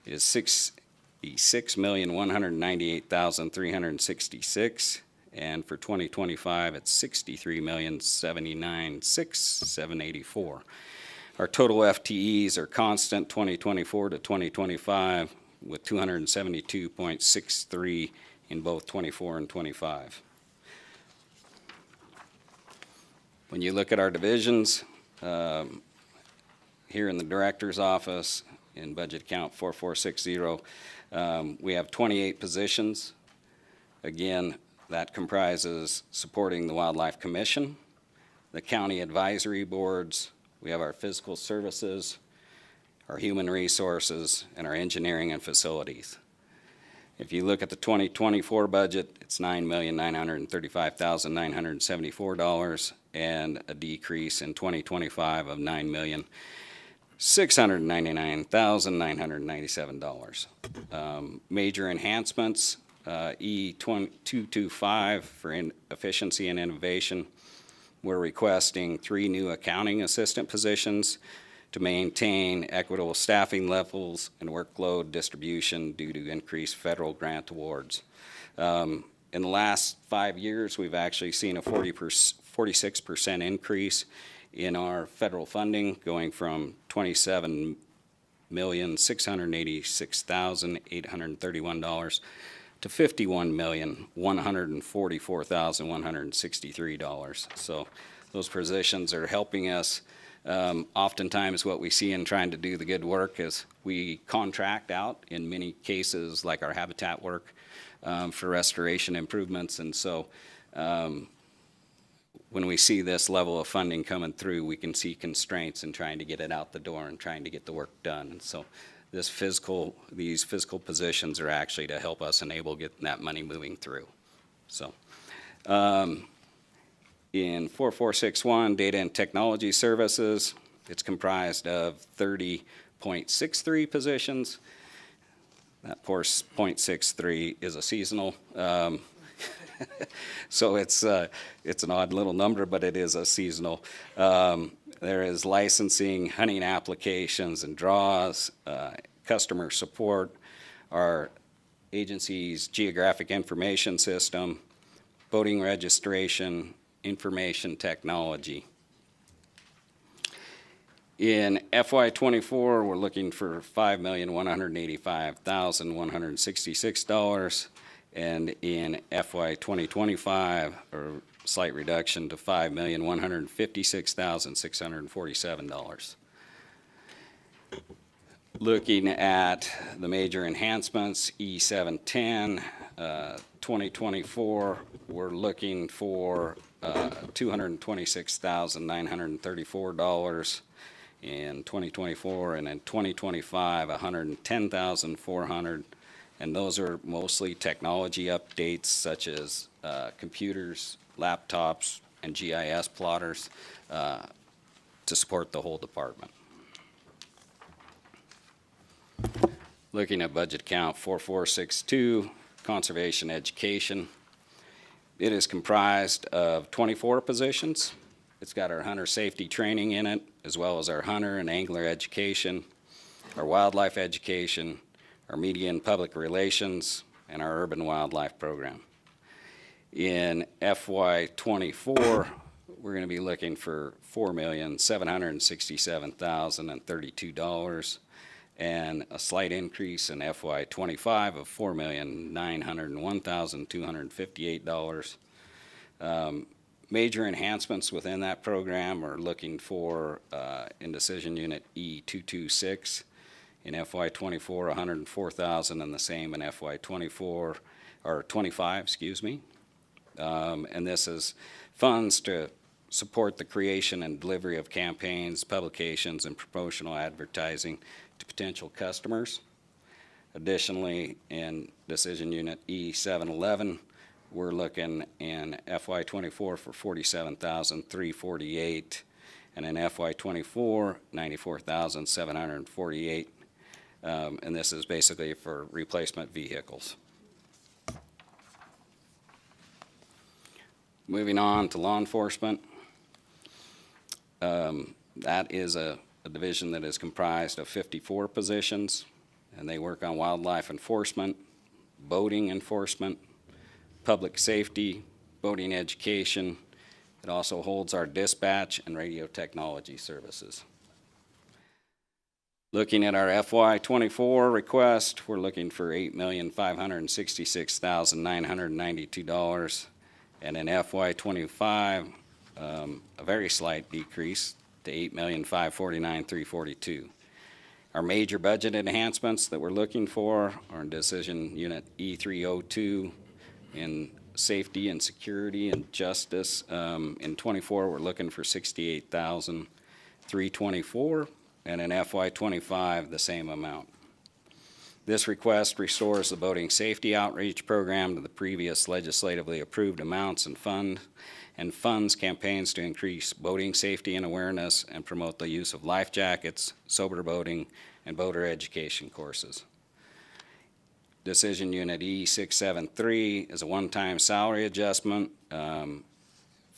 Speaker 12: is $66,198,366, and for 2025 it's $63,079,684. Our total FTEs are constant 2024 to 2025, with 272.63 in both 24 and 25. When you look at our divisions, here in the director's office, in budget account 4460, we have 28 positions. Again, that comprises supporting the Wildlife Commission, the county advisory boards, we have our physical services, our human resources, and our engineering and facilities. If you look at the 2024 budget, it's $9,935,974, and a decrease in 2025 of $9,699,997. Major enhancements, E225 for efficiency and innovation. We're requesting 3 new accounting assistant positions to maintain equitable staffing levels and workload distribution due to increased federal grant awards. In the last 5 years, we've actually seen a 46% increase in our federal funding, going from $27,686,831 to $51,144,163. So those positions are helping us Oftentimes what we see in trying to do the good work is we contract out in many cases, like our habitat work, for restoration improvements. And so when we see this level of funding coming through, we can see constraints in trying to get it out the door and trying to get the work done. And so these physical positions are actually to help us enable getting that money moving through. So in 4461, data and technology services, it's comprised of 30.63 positions. That poor .63 is a seasonal. So it's an odd little number, but it is a seasonal. There is licensing, hunting applications and draws, customer support, our agency's geographic information system, boating registration, information technology. In FY24, we're looking for $5,185,166, and in FY 2025, a slight reduction to $5,156,647. Looking at the major enhancements, E710, 2024, we're looking for $226,934 in 2024, and in 2025, $110,400. And those are mostly technology updates such as computers, laptops, and GIS plotters to support the whole department. Looking at budget count 4462, conservation education. It is comprised of 24 positions. It's got our hunter safety training in it, as well as our hunter and angler education, our wildlife education, our media and public relations, and our urban wildlife program. In FY24, we're going to be looking for $4,767,032, and a slight increase in FY25 of $4,901,258. Major enhancements within that program are looking for in Decision Unit E226 in FY24, $104,000, and the same in FY24 or 25, excuse me. And this is funds to support the creation and delivery of campaigns, publications, and promotional advertising to potential customers. Additionally, in Decision Unit E711, we're looking in FY24 for $47,348, and in FY24, $94,748. And this is basically for replacement vehicles. Moving on to law enforcement. That is a division that is comprised of 54 positions, and they work on wildlife enforcement, boating enforcement, public safety, boating education. It also holds our dispatch and radio technology services. Looking at our FY24 request, we're looking for $8,566,992, and in FY25, a very slight decrease to $8,549,342. Our major budget enhancements that we're looking for are in Decision Unit E302 in safety and security and justice. In 24, we're looking for $68,324, and in FY25, the same amount. This request restores the boating safety outreach program to the previous legislatively approved amounts and funds campaigns to increase boating safety and awareness and promote the use of life jackets, sober boating, and boater education courses. Decision Unit E673 is a one-time salary adjustment. For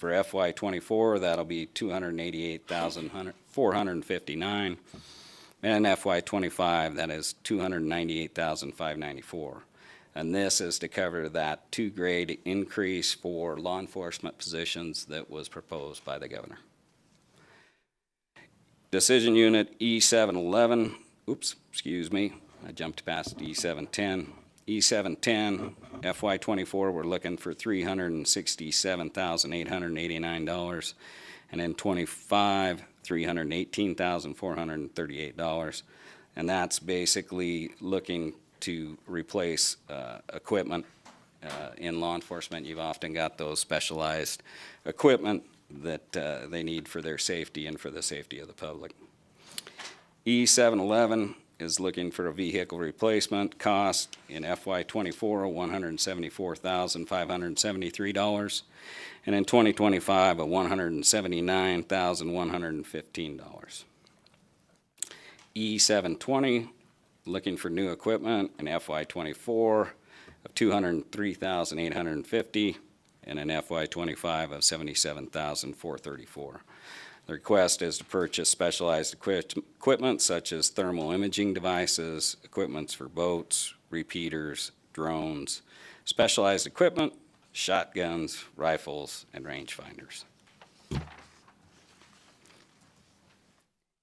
Speaker 12: FY24, that'll be $288,459. And FY25, that is $298,594. And this is to cover that 2-grade increase for law enforcement positions that was proposed by the governor. Decision Unit E711, I jumped past E710. E710, FY24, we're looking for $367,889. And in 25, $318,438. And that's basically looking to replace equipment. In law enforcement, you've often got those specialized equipment that they need for their safety and for the safety of the public. E711 is looking for a vehicle replacement cost in FY24 of $174,573, and in 2025 of $179,115. E720 looking for new equipment in FY24 of $203,850, and in FY25 of $77,434. The request is to purchase specialized equipment such as thermal imaging devices, equipments for boats, repeaters, drones, specialized equipment, shotguns, rifles, and rangefinders.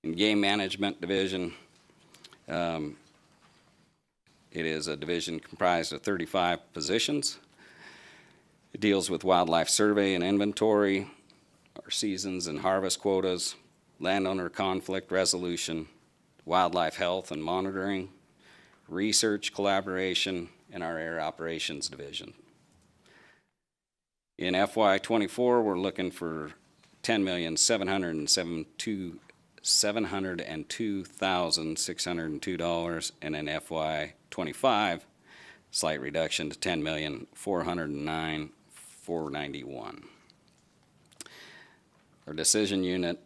Speaker 12: In Game Management Division, it is a division comprised of 35 positions. It deals with wildlife survey and inventory, our seasons and harvest quotas, landowner conflict resolution, wildlife health and monitoring, research collaboration, and our air operations division. In FY24, we're looking for $10,702,602, and in FY25, slight reduction to $10,409,491. Our decision unit,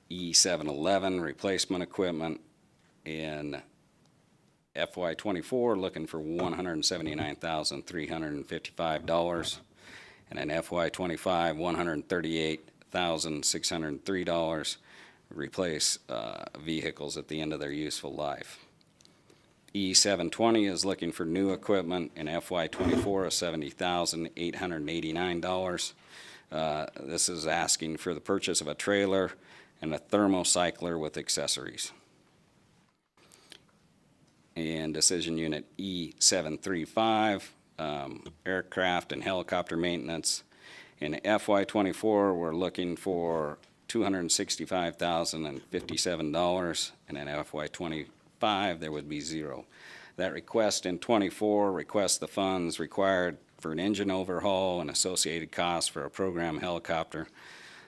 Speaker 12: E711, replacement equipment in FY24, looking for $179,355, and in FY25, $138,603, replace vehicles at the end of their useful life. E720 is looking for new equipment in FY24 of $70,889. This is asking for the purchase of a trailer and a thermocycler with accessories. And decision unit E735, aircraft and helicopter maintenance. In FY24, we're looking for $265,057, and in FY25, there would be zero. That request in 24 requests the funds required for an engine overhaul and associated costs for a program helicopter.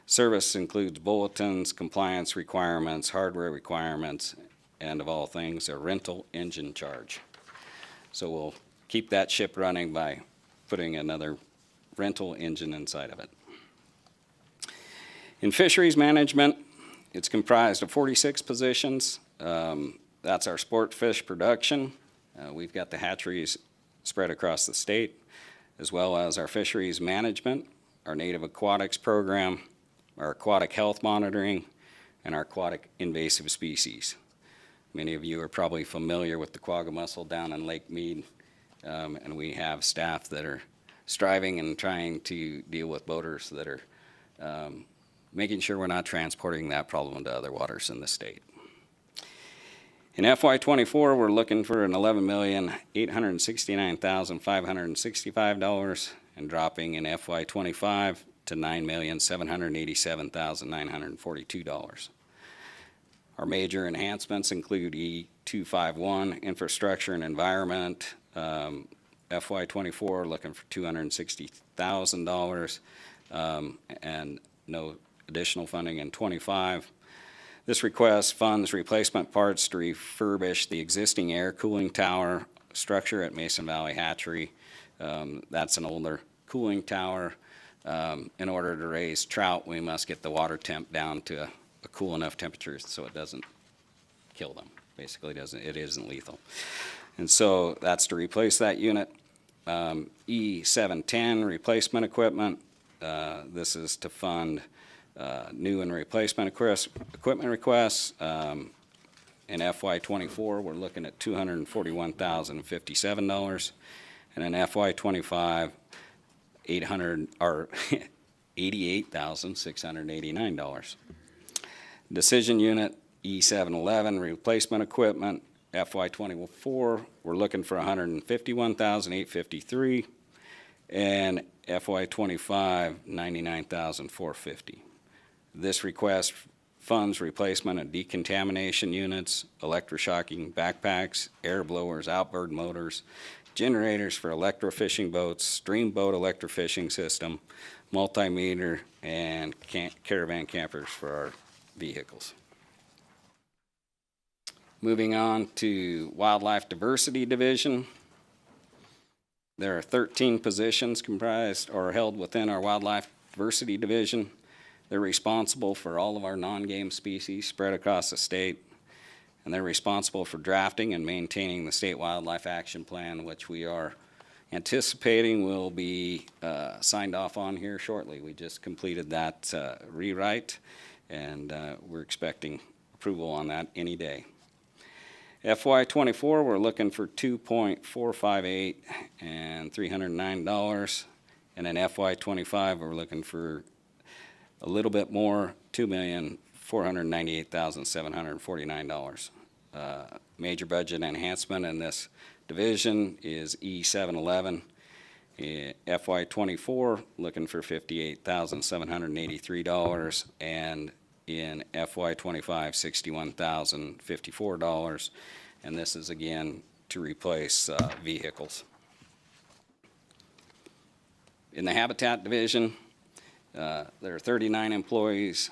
Speaker 12: Service includes bulletins, compliance requirements, hardware requirements, and of all things, a rental engine charge. So we'll keep that ship running by putting another rental engine inside of it. In fisheries management, it's comprised of 46 positions. That's our sport fish production. We've got the hatcheries spread across the state, as well as our fisheries management, our native aquatics program, our aquatic health monitoring, and our aquatic invasive species. Many of you are probably familiar with the quagga mussel down in Lake Mead, and we have staff that are striving and trying to deal with boaters that are making sure we're not transporting that problem to other waters in the state. In FY24, we're looking for an $11,869,565 and dropping in FY25 to $9,787,942. Our major enhancements include E251, infrastructure and environment, FY24 looking for $260,000 and no additional funding in 25. This request funds replacement parts to refurbish the existing air cooling tower structure at Mason Valley Hatchery. That's an older cooling tower. In order to raise trout, we must get the water temp down to a cool enough temperature so it doesn't kill them. Basically, it isn't lethal. And so that's to replace that unit. E710, replacement equipment. This is to fund new and replacement equipment requests. In FY24, we're looking at $241,057, and in FY25, $88,689. Decision unit E711, replacement equipment. FY24, we're looking for $151,853, and FY25, $99,450. This request funds, replacement of decontamination units, electroshocking backpacks, air blowers, outboard motors, generators for electrofishing boats, stream boat electrofishing system, multimeter, and caravan campers for our vehicles. Moving on to Wildlife Diversity Division. There are 13 positions comprised or held within our Wildlife Diversity Division. They're responsible for all of our non-game species spread across the state, and they're responsible for drafting and maintaining the State Wildlife Action Plan, which we are anticipating will be signed off on here shortly. We just completed that rewrite, and we're expecting approval on that any day. FY24, we're looking for $2.458 and $309, and in FY25, we're looking for a little bit more, $2,498,749. Major budget enhancement in this division is E711. FY24, looking for $58,783, and in FY25, $61,054, and this is again to replace vehicles. In the Habitat Division, there are 39 employees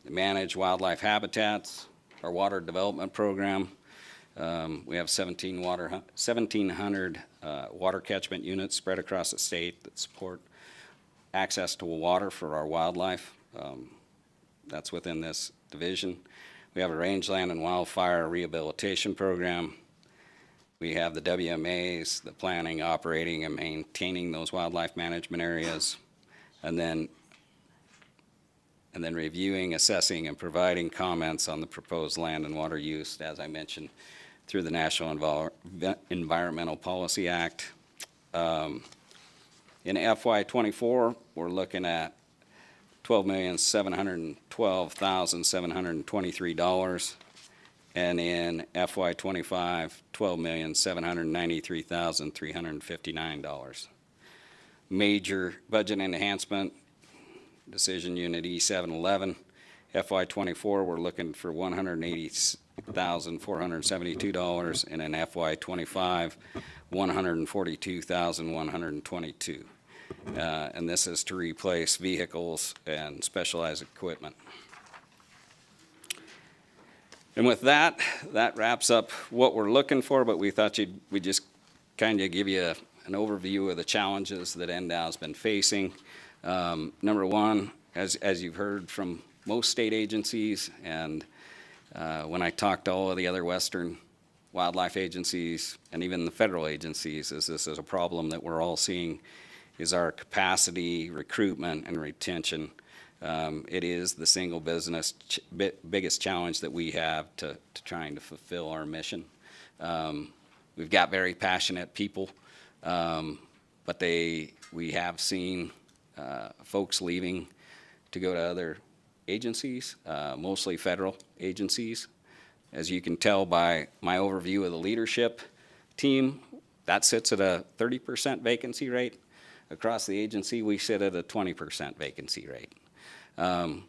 Speaker 12: that manage wildlife habitats, our water development program. We have 1,700 water catchment units spread across the state that support access to water for our wildlife. That's within this division. We have a rangeland and wildfire rehabilitation program. We have the WMAs, the planning, operating, and maintaining those wildlife management areas, and then reviewing, assessing, and providing comments on the proposed land and water use, as I mentioned, through the National Environmental Policy Act. In FY24, we're looking at $12,712,723, and in FY25, $12,793,359. Major budget enhancement, Decision Unit E711. FY24, we're looking for $180,472, and in FY25, $142,122. And this is to replace vehicles and specialized equipment. And with that, that wraps up what we're looking for, but we thought we'd just kind of give you an overview of the challenges that NDOW's been facing. Number one, as you've heard from most state agencies, and when I talk to all of the other Western wildlife agencies and even the federal agencies, this is a problem that we're all seeing, is our capacity, recruitment, and retention. It is the single biggest challenge that we have to trying to fulfill our mission. We've got very passionate people, but we have seen folks leaving to go to other agencies, mostly federal agencies. As you can tell by my overview of the leadership team, that sits at a 30% vacancy rate. Across the agency, we sit at a 20% vacancy rate. And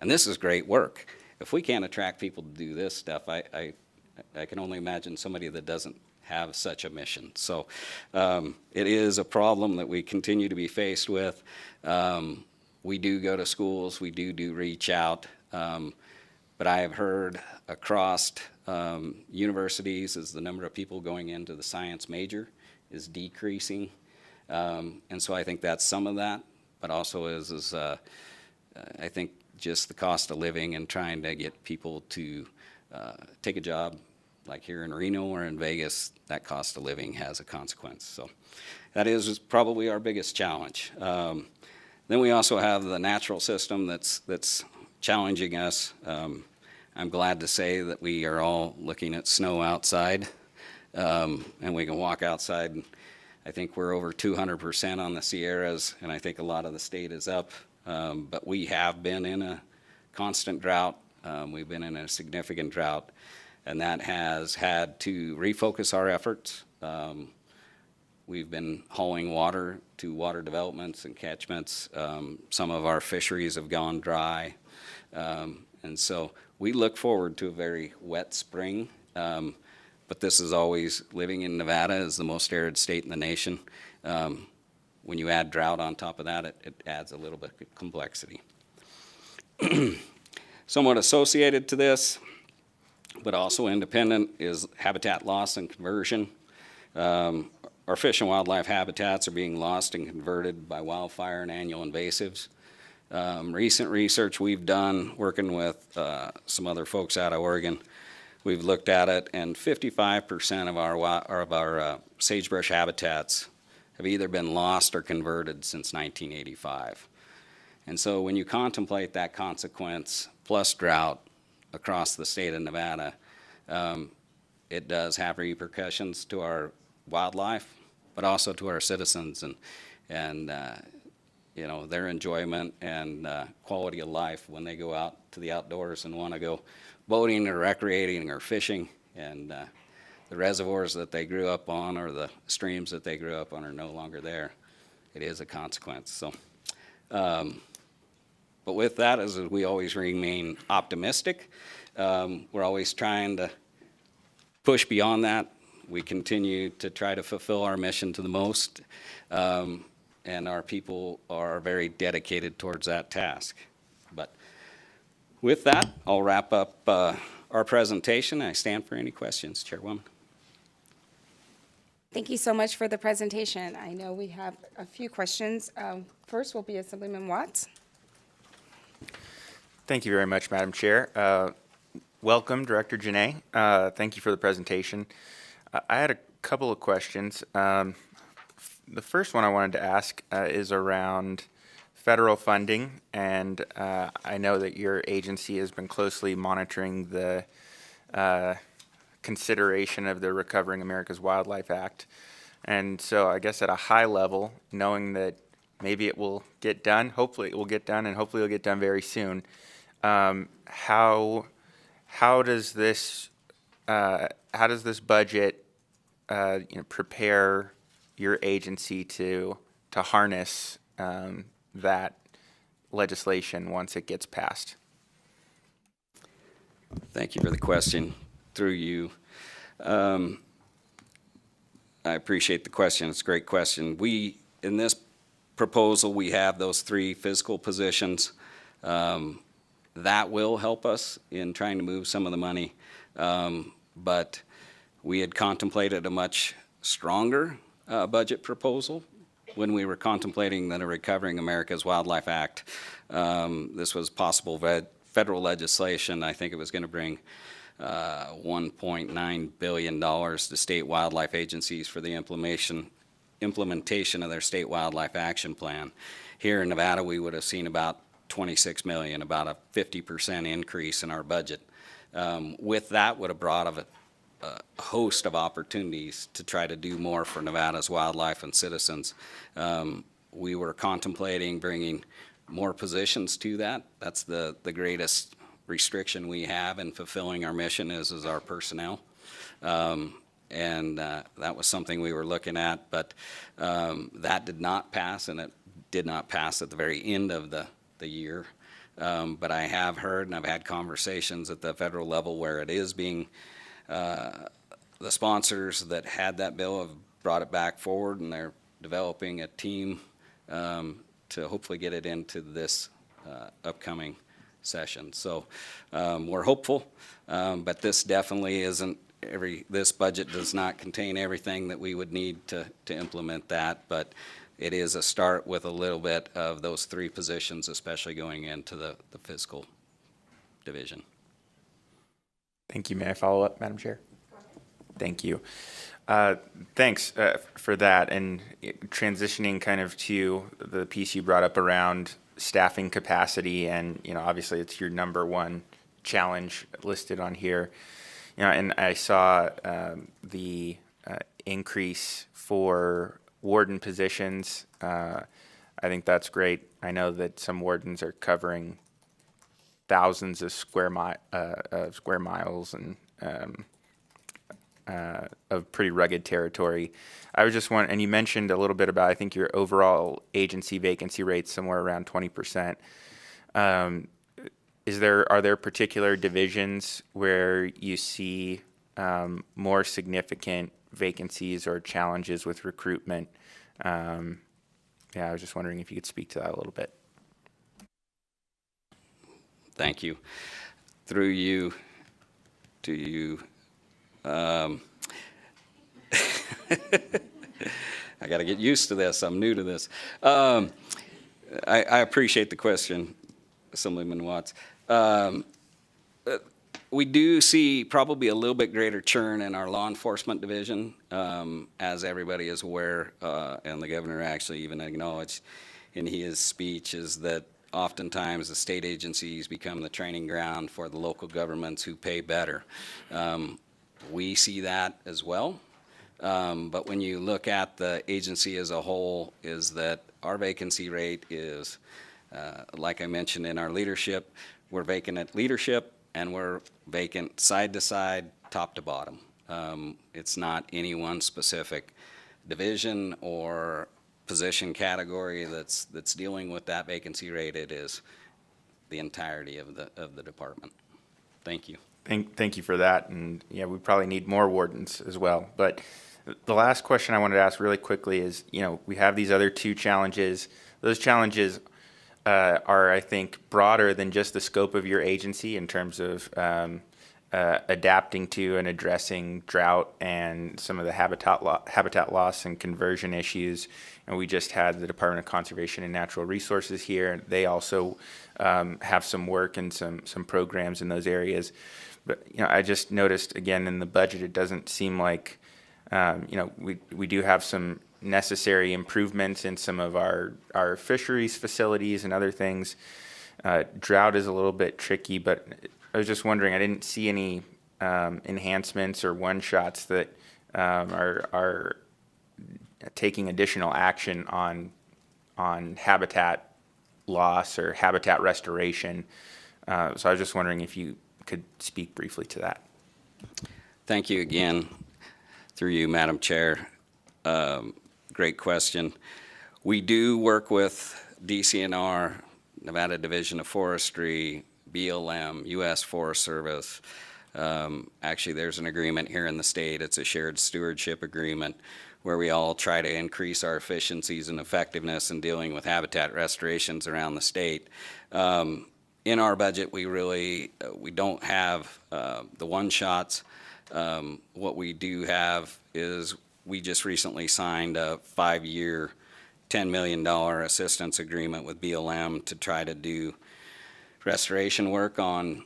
Speaker 12: this is great work. If we can't attract people to do this stuff, I can only imagine somebody that doesn't have such a mission. So it is a problem that we continue to be faced with. We do go to schools, we do reach out, but I have heard across universities as the number of people going into the science major is decreasing. And so I think that's some of that, but also is I think just the cost of living and trying to get people to take a job like here in Reno or in Vegas, that cost of living has a consequence. So that is probably our biggest challenge. Then we also have the natural system that's challenging us. I'm glad to say that we are all looking at snow outside, and we can walk outside. And I think we're over 200% on the Sierras, and I think a lot of the state is up. But we have been in a constant drought. We've been in a significant drought, and that has had to refocus our efforts. We've been hauling water to water developments and catchments. Some of our fisheries have gone dry. And And so we look forward to a very wet spring. But this is always, living in Nevada is the most arid state in the nation. When you add drought on top of that, it adds a little bit of complexity. Somewhat associated to this, but also independent, is habitat loss and conversion. Our fish and wildlife habitats are being lost and converted by wildfire and annual invasives. Recent research we've done working with some other folks out of Oregon, we've looked at it, and 55% of our sagebrush habitats have either been lost or converted since 1985. And so when you contemplate that consequence plus drought across the state of Nevada, it does have repercussions to our wildlife, but also to our citizens and you know, their enjoyment and quality of life when they go out to the outdoors and want to go boating or recreating or fishing, and the reservoirs that they grew up on or the streams that they grew up on are no longer there. It is a consequence. So, but with that, as we always remain optimistic, we're always trying to push beyond that. We continue to try to fulfill our mission to the most, and our people are very dedicated towards that task. But with that, I'll wrap up our presentation. I stand for any questions, Chairwoman.
Speaker 1: Thank you so much for the presentation. I know we have a few questions. First will be Assemblyman Watts.
Speaker 10: Thank you very much, Madam Chair. Welcome, Director Janae. Thank you for the presentation. I had a couple of questions. The first one I wanted to ask is around federal funding, and I know that your agency has been closely monitoring the consideration of the Recovering America's Wildlife Act. And so I guess at a high level, knowing that maybe it will get done, hopefully it will get done, and hopefully it'll get done very soon, how does this budget prepare your agency to harness that legislation once it gets passed?
Speaker 12: Thank you for the question. Through you, I appreciate the question. It's a great question. In this proposal, we have those 3 physical positions. That will help us in trying to move some of the money. But we had contemplated a much stronger budget proposal when we were contemplating the Recovering America's Wildlife Act. This was possible federal legislation. I think it was going to bring $1.9 billion to state wildlife agencies for the implementation of their state wildlife action plan. Here in Nevada, we would have seen about $26 million, about a 50% increase in our budget. With that would have brought a host of opportunities to try to do more for Nevada's wildlife and citizens. We were contemplating bringing more positions to that. That's the greatest restriction we have in fulfilling our mission is our personnel. And that was something we were looking at, but that did not pass, and it did not pass at the very end of the year. But I have heard and I've had conversations at the federal level where it is being, the sponsors that had that bill have brought it back forward, and they're developing a team to hopefully get it into this upcoming session. So we're hopeful, but this definitely isn't this budget does not contain everything that we would need to implement that, but it is a start with a little bit of those 3 positions, especially going into the fiscal division.
Speaker 10: Thank you. May I follow up, Madam Chair? Thank you. Thanks for that. And transitioning kind of to the piece you brought up around staffing capacity, and obviously it's your #1 challenge listed on here. And I saw the increase for warden positions. I think that's great. I know that some wardens are covering thousands of square miles and of pretty rugged territory. I was just wondering, and you mentioned a little bit about, I think, your overall agency vacancy rate somewhere around 20%. are there particular divisions where you see more significant vacancies or challenges with recruitment? I was just wondering if you could speak to that a little bit.
Speaker 12: Thank you. Through you to you. I got to get used to this. I'm new to this. I appreciate the question, Assemblyman Watts. We do see probably a little bit greater churn in our law enforcement division, as everybody is aware, and the governor actually even acknowledged in his speech, is that oftentimes the state agencies become the training ground for the local governments who pay better. We see that as well. But when you look at the agency as a whole, is that our vacancy rate is, like I mentioned in our leadership, we're vacant at leadership and we're vacant side to side, top to bottom. It's not any one specific division or position category that's dealing with that vacancy rate. It is the entirety of the department. Thank you.
Speaker 10: Thank you for that. And yeah, we probably need more wardens as well. But the last question I wanted to ask really quickly is, we have these other two challenges. Those challenges are, I think, broader than just the scope of your agency in terms of adapting to and addressing drought and some of the habitat loss and conversion issues. And we just had the Department of Conservation and Natural Resources here. They also have some work and some programs in those areas. But I just noticed again in the budget, it doesn't seem like we do have some necessary improvements in some of our fisheries facilities and other things. Drought is a little bit tricky, but I was just wondering, I didn't see any enhancements or one-shots that are taking additional action on habitat loss or habitat restoration. So I was just wondering if you could speak briefly to that.
Speaker 12: Thank you again, through you, Madam Chair. Great question. We do work with DCNR, Nevada Division of Forestry, BLM, U.S. Forest Service. Actually, there's an agreement here in the state. It's a shared stewardship agreement where we all try to increase our efficiencies and effectiveness in dealing with habitat restorations around the state. In our budget, we don't have the one-shots. What we do have is we just recently signed a 5-year, $10 million assistance agreement with BLM to try to do restoration work on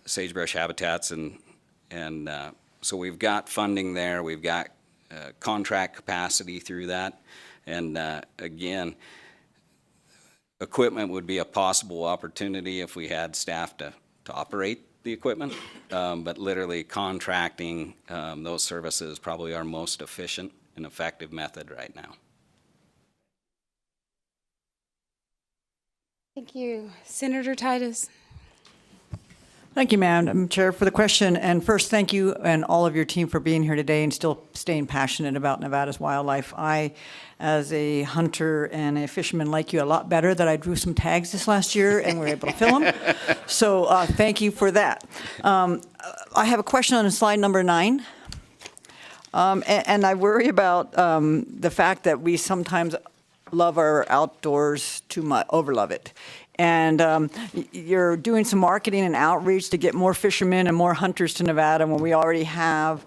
Speaker 12: sagebrush habitats, and so we've got funding there. We've got contract capacity through that, and again, equipment would be a possible opportunity if we had staff to operate the equipment, but literally contracting those services is probably our most efficient and effective method right now.
Speaker 1: Thank you. Senator Titus.
Speaker 21: Thank you, Madam Chair, for the question. And first, thank you and all of your team for being here today and still staying passionate about Nevada's wildlife. I, as a hunter and a fisherman, like you a lot better that I drew some tags this last year and were able to fill them. So thank you for that. I have a question on slide number 9. And I worry about the fact that we sometimes love our outdoors too much, overlove it. And you're doing some marketing and outreach to get more fishermen and more hunters to Nevada when we already have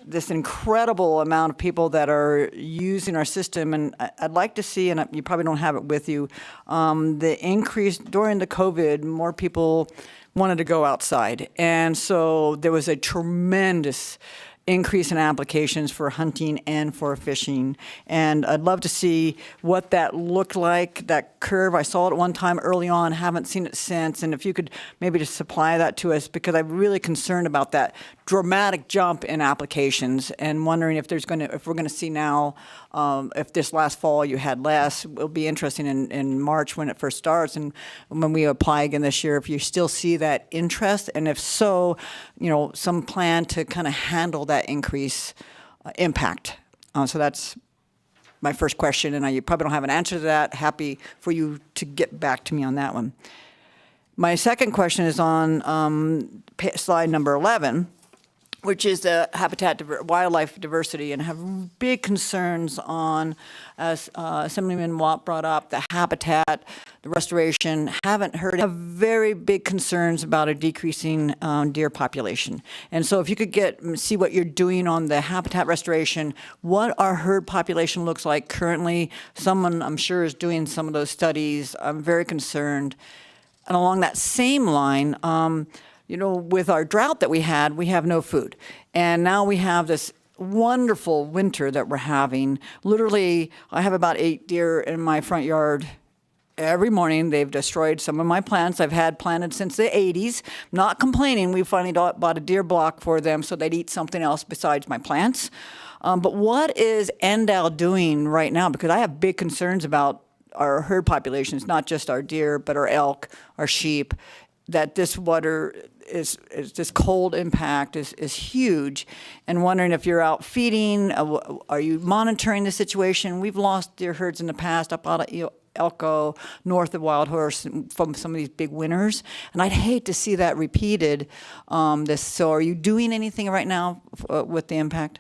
Speaker 21: this incredible amount of people that are using our system. And I'd like to see, and you probably don't have it with you, the increase during the COVID, more people wanted to go outside. And so there was a tremendous increase in applications for hunting and for fishing. And I'd love to see what that looked like, that curve. I saw it at one time early on, haven't seen it since. And if you could maybe just supply that to us, because I'm really concerned about that dramatic jump in applications and wondering if we're going to see now, if this last fall you had less. It'll be interesting in March when it first starts and when we apply again this year, if you still see that interest, and if so, some plan to kind of handle that increase impact. So that's my first question, and you probably don't have an answer to that. Happy for you to get back to me on that one. My second question is on slide number 11, which is the wildlife diversity, and have big concerns on, as Assemblyman Watt brought up, the habitat, the restoration. Haven't heard, have very big concerns about a decreasing deer population. And so if you could see what you're doing on the habitat restoration, what our herd population looks like currently. Someone, I'm sure, is doing some of those studies. I'm very concerned. And along that same line, with our drought that we have no food. And now we have this wonderful winter that we're having. Literally, I have about 8 deer in my front yard. Every morning, they've destroyed some of my plants I've had planted since the 80s. Not complaining, we finally bought a deer block for them so they'd eat something else besides my plants. But what is NDAL doing right now? Because I have big concerns about our herd populations, not just our deer, but our elk, our sheep, that this water is this cold impact is huge, and wondering if you're out feeding, are you monitoring the situation? We've lost deer herds in the past up out of Elko, north of Wild Horse, from some of these big winters, and I'd hate to see that repeated. So are you doing anything right now with the impact?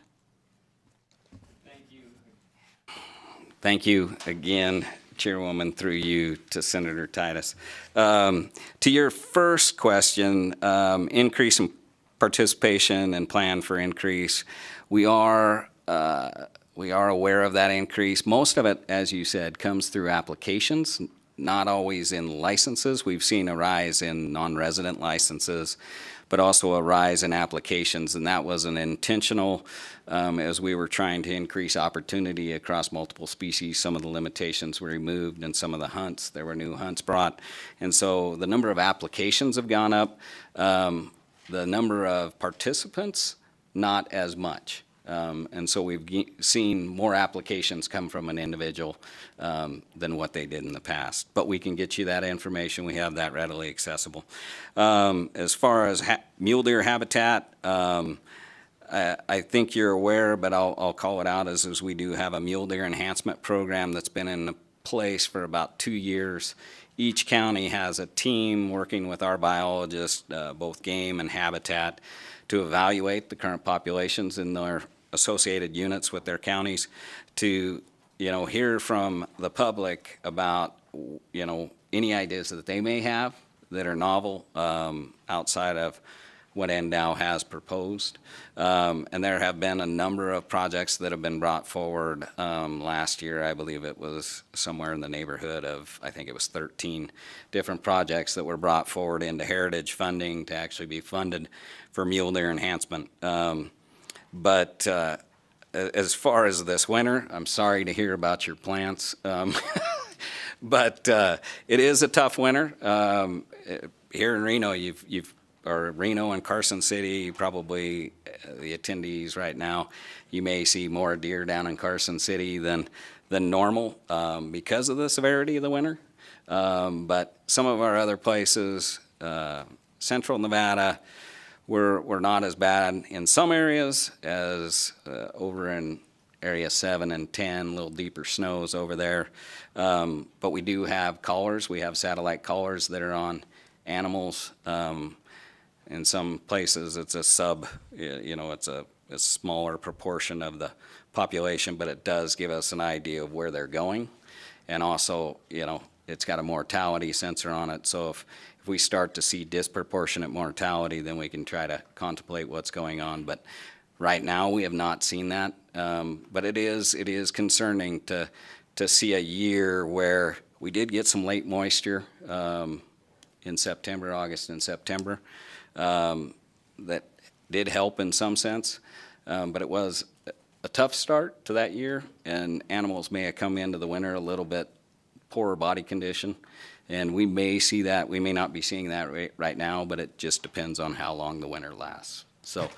Speaker 12: Thank you again, Chairwoman, through you to Senator Titus. To your first question, increase in participation and plan for increase, we are aware of that increase. Most of it, as you said, comes through applications, not always in licenses. We've seen a rise in non-resident licenses, but also a rise in applications, and that was an intentional, as we were trying to increase opportunity across multiple species. Some of the limitations were removed, and some of the hunts, there were new hunts brought. And so the number of applications have gone up. The number of participants, not as much. And so we've seen more applications come from an individual than what they did in the past. But we can get you that information. We have that readily accessible. As far as mule deer habitat, I think you're aware, but I'll call it out, as we do have a mule deer enhancement program that's been in place for about 2 years. Each county has a team working with our biologists, both game and habitat, to evaluate the current populations in their associated units with their counties, to hear from the public about any ideas that they may have that are novel outside of what NDOW has proposed. And there have been a number of projects that have been brought forward. Last year, I believe it was somewhere in the neighborhood of, I think it was 13 different projects that were brought forward into heritage funding to actually be funded for mule deer enhancement. But as far as this winter, I'm sorry to hear about your plants. But it is a tough winter. Here in Reno, or Reno and Carson City, probably the attendees right now, you may see more deer down in Carson City than normal because of the severity of the winter. But some of our other places, central Nevada, we're not as bad in some areas as over in area 7 and 10, a little deeper snows over there. But we do have collars. We have satellite collars that are on animals. In some places, it's a it's a smaller proportion of the population, but it does give us an idea of where they're going. And also, it's got a mortality sensor on it. So if we start to see disproportionate mortality, then we can try to contemplate what's going on. But right now, we have not seen that. But it is concerning to see a year where we did get some late moisture in September, August and September. That did help in some sense, but it was a tough start to that year, and animals may have come into the winter a little bit poorer body condition, and we may see that. We may not be seeing that right now, but it just depends on how long the winter lasts. So,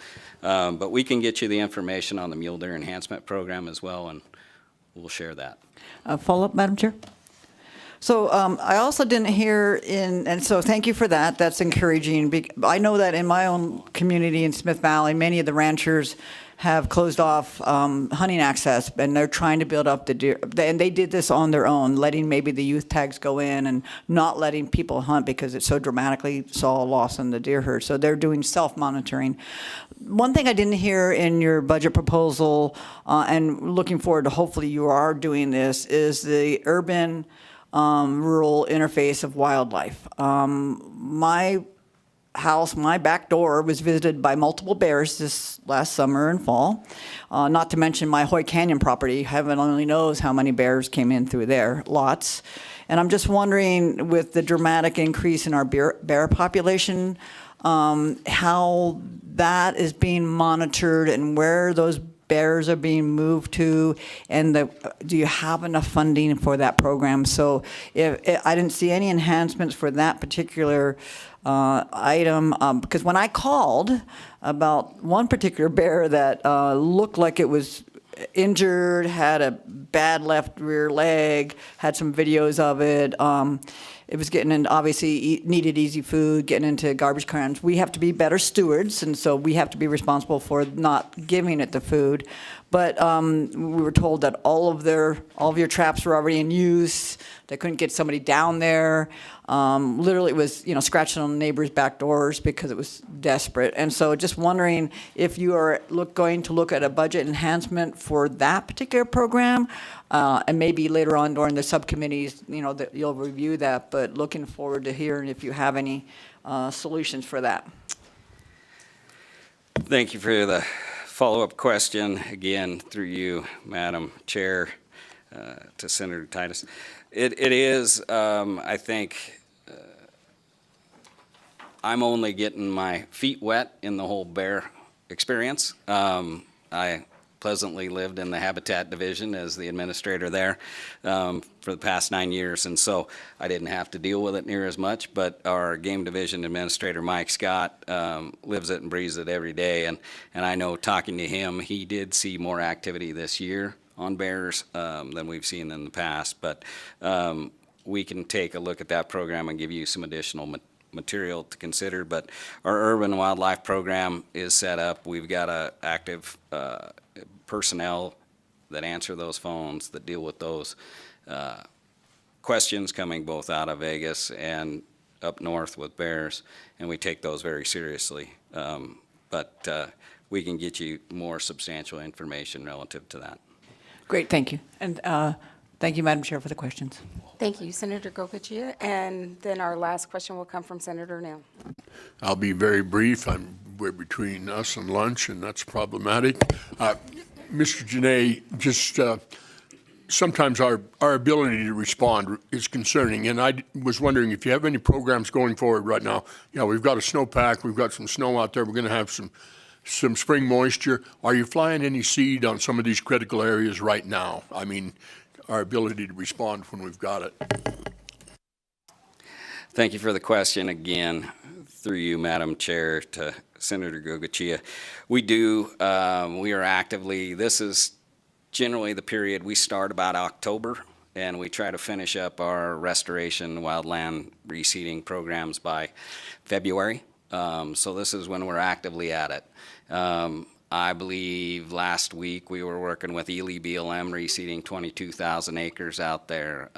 Speaker 12: but we can get you the information on the mule deer enhancement program as well, and we'll share that.
Speaker 21: Follow-up, Madam Chair? So I also didn't hear and so thank you for that. That's encouraging. I know that in my own community in Smith Valley, many of the ranchers have closed off hunting access, and they're trying to build up the deer. And they did this on their own, letting maybe the youth tags go in and not letting people hunt because it so dramatically saw a loss in the deer herd. So they're doing self-monitoring. One thing I didn't hear in your budget proposal, and looking forward to hopefully you are doing this, is the urban rural interface of wildlife. My house, my back door was visited by multiple bears this last summer and fall. Not to mention my Hoy Canyon property. Heaven only knows how many bears came in through there, lots. And I'm just wondering, with the dramatic increase in our bear population, how that is being monitored and where those bears are being moved to, and do you have enough funding for that program? So I didn't see any enhancements for that particular item, because when I called about one particular bear that looked like it was injured, had a bad left rear leg, had some videos of it. It was getting in, obviously needed easy food, getting into garbage cans. We have to be better stewards, and so we have to be responsible for not giving it the food. But we were told that all of your traps were already in use. They couldn't get somebody down there. Literally, it was scratching on neighbors' back doors because it was desperate. And so, just wondering if you are going to look at a budget enhancement for that particular program, and maybe later on during the subcommittees, that you'll review that. But looking forward to hearing if you have any solutions for that.
Speaker 12: Thank you for the follow-up question, again, through you, Madam Chair, to Senator Titus. It is, I think, I'm only getting my feet wet in the whole bear experience. I pleasantly lived in the Habitat Division as the administrator there for the past 9 years, and so I didn't have to deal with it near as much, but our Game Division Administrator, Mike Scott, lives it and breathes it every day, and I know, talking to him, he did see more activity this year on bears than we've seen in the past, but we can take a look at that program and give you some additional material to consider. But our urban wildlife program is set up. We've got a active personnel that answer those phones, that deal with those questions coming both out of Vegas and up north with bears, and we take those very seriously. But we can get you more substantial information relative to that.
Speaker 21: Great, thank you. And thank you, Madam Chair, for the questions.
Speaker 1: Thank you, Senator Gokachia. And then our last question will come from Senator Neal.
Speaker 20: I'll be very brief. We're between us and lunch, and that's problematic. Mr. Janae, just sometimes our ability to respond is concerning, and I was wondering if you have any programs going forward right now. We've got a snowpack, we've got some snow out there, we're going to have some spring moisture. Are you flying any seed on some of these critical areas right now? I mean, our ability to respond when we've got it.
Speaker 12: Thank you for the question again, through you, Madam Chair, to Senator Gokachia. We do, we are actively, this is generally the period we start about October, and we try to finish up our restoration wildland reseeding programs by February. So this is when we're actively at it. I believe last week we were working with Ely BLM reseeding 22,000 acres out there.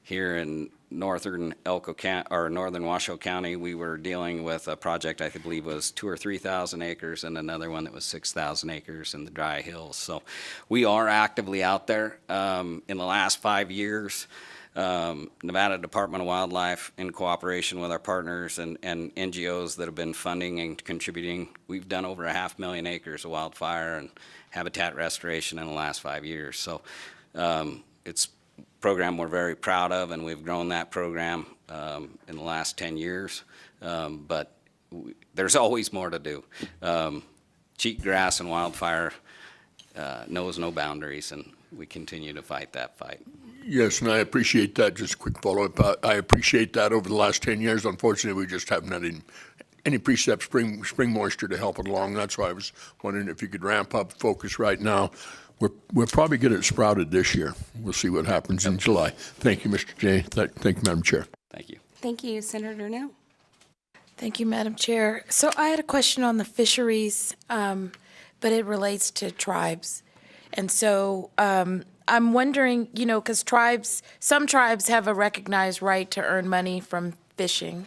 Speaker 12: Here in northern northern Washoe County, we were dealing with a project I believe was 2,000 or 3,000 acres, and another one that was 6,000 acres in the dry hills. So we are actively out there. In the last 5 years, Nevada Department of Wildlife, in cooperation with our partners and NGOs that have been funding and contributing, we've done over 500,000 acres of wildfire and habitat restoration in the last 5 years. So it's a program we're very proud of, and we've grown that program in the last 10 years. But there's always more to do. Cheatgrass and wildfire knows no boundaries, and we continue to fight that fight.
Speaker 20: Yes, and I appreciate that. Just a quick follow-up. I appreciate that over the last 10 years. Unfortunately, we just haven't had any precip spring moisture to help it along. That's why I was wondering if you could ramp up focus right now. we'll probably get it sprouted this year. We'll see what happens in July. Thank you, Mr. Jay. Thank you, Madam Chair.
Speaker 12: Thank you.
Speaker 1: Thank you, Senator Neal.
Speaker 19: Thank you, Madam Chair. So I had a question on the fisheries, but it relates to tribes. And so I'm wondering, you know, because some tribes have a recognized right to earn money from fishing.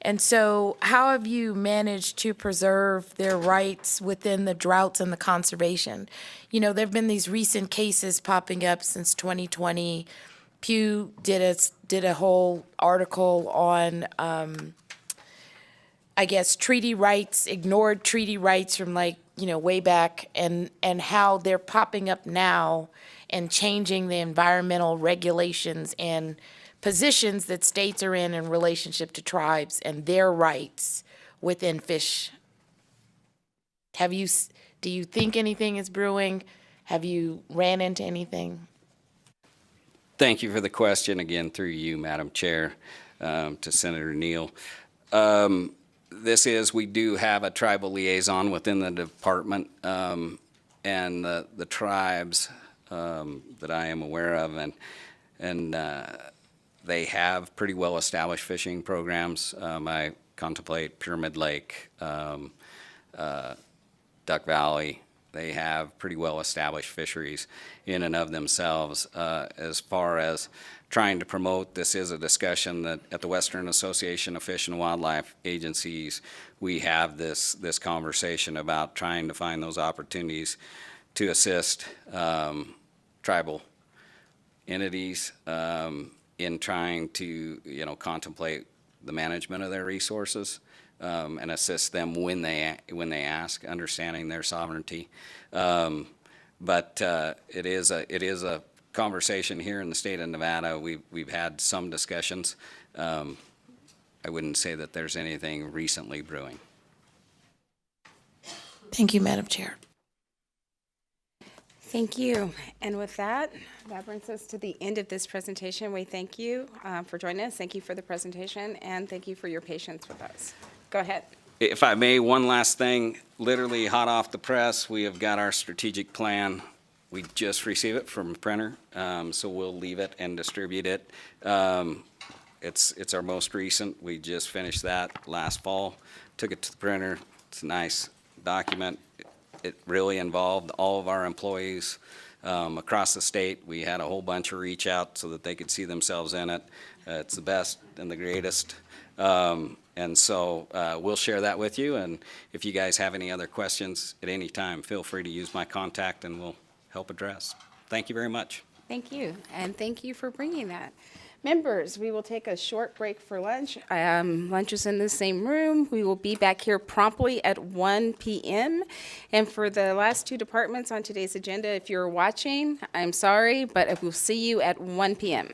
Speaker 19: And so how have you managed to preserve their rights within the droughts and the conservation? You know, there have been these recent cases popping up since 2020. Pew did a whole article on, I guess, treaty rights, ignored treaty rights from like, you know, way back, and how they're popping up now and changing the environmental regulations and positions that states are in relationship to tribes and their rights within fish. Do you think anything is brewing? Have you ran into anything?
Speaker 12: Thank you for the question, again, through you, Madam Chair, to Senator Neal. We do have a tribal liaison within the department, and the tribes that I am aware of, and they have pretty well-established fishing programs. I contemplate Pyramid Lake, Duck Valley. They have pretty well-established fisheries in and of themselves. As far as trying to promote, this is a discussion that at the Western Association of Fish and Wildlife Agencies, we have this conversation about trying to find those opportunities to assist tribal entities in trying to, you know, contemplate the management of their resources and assist them when they ask, understanding their sovereignty. But it is a conversation here in the state of Nevada. We've had some discussions. I wouldn't say that there's anything recently brewing.
Speaker 19: Thank you, Madam Chair.
Speaker 1: Thank you. And with that brings us to the end of this presentation. We thank you for joining us. Thank you for the presentation, and thank you for your patience with us. Go ahead.
Speaker 12: If I may, one last thing, literally hot off the press, we have got our strategic plan. We just received it from a printer, so we'll leave it and distribute it. It's our most recent. We just finished that last fall. Took it to the printer. It's a nice document. It really involved all of our employees across the state. We had a whole bunch of reach out so that they could see themselves in it. It's the best and the greatest. And so we'll share that with you. And if you guys have any other questions at any time, feel free to use my contact and we'll help address. Thank you very much.
Speaker 1: Thank you, and thank you for bringing that. Members, we will take a short break for lunch. Lunch is in the same room. We will be back here promptly at 1 p.m. And for the last two departments on today's agenda, if you're watching, I'm sorry, but we'll see you at 1 p.m.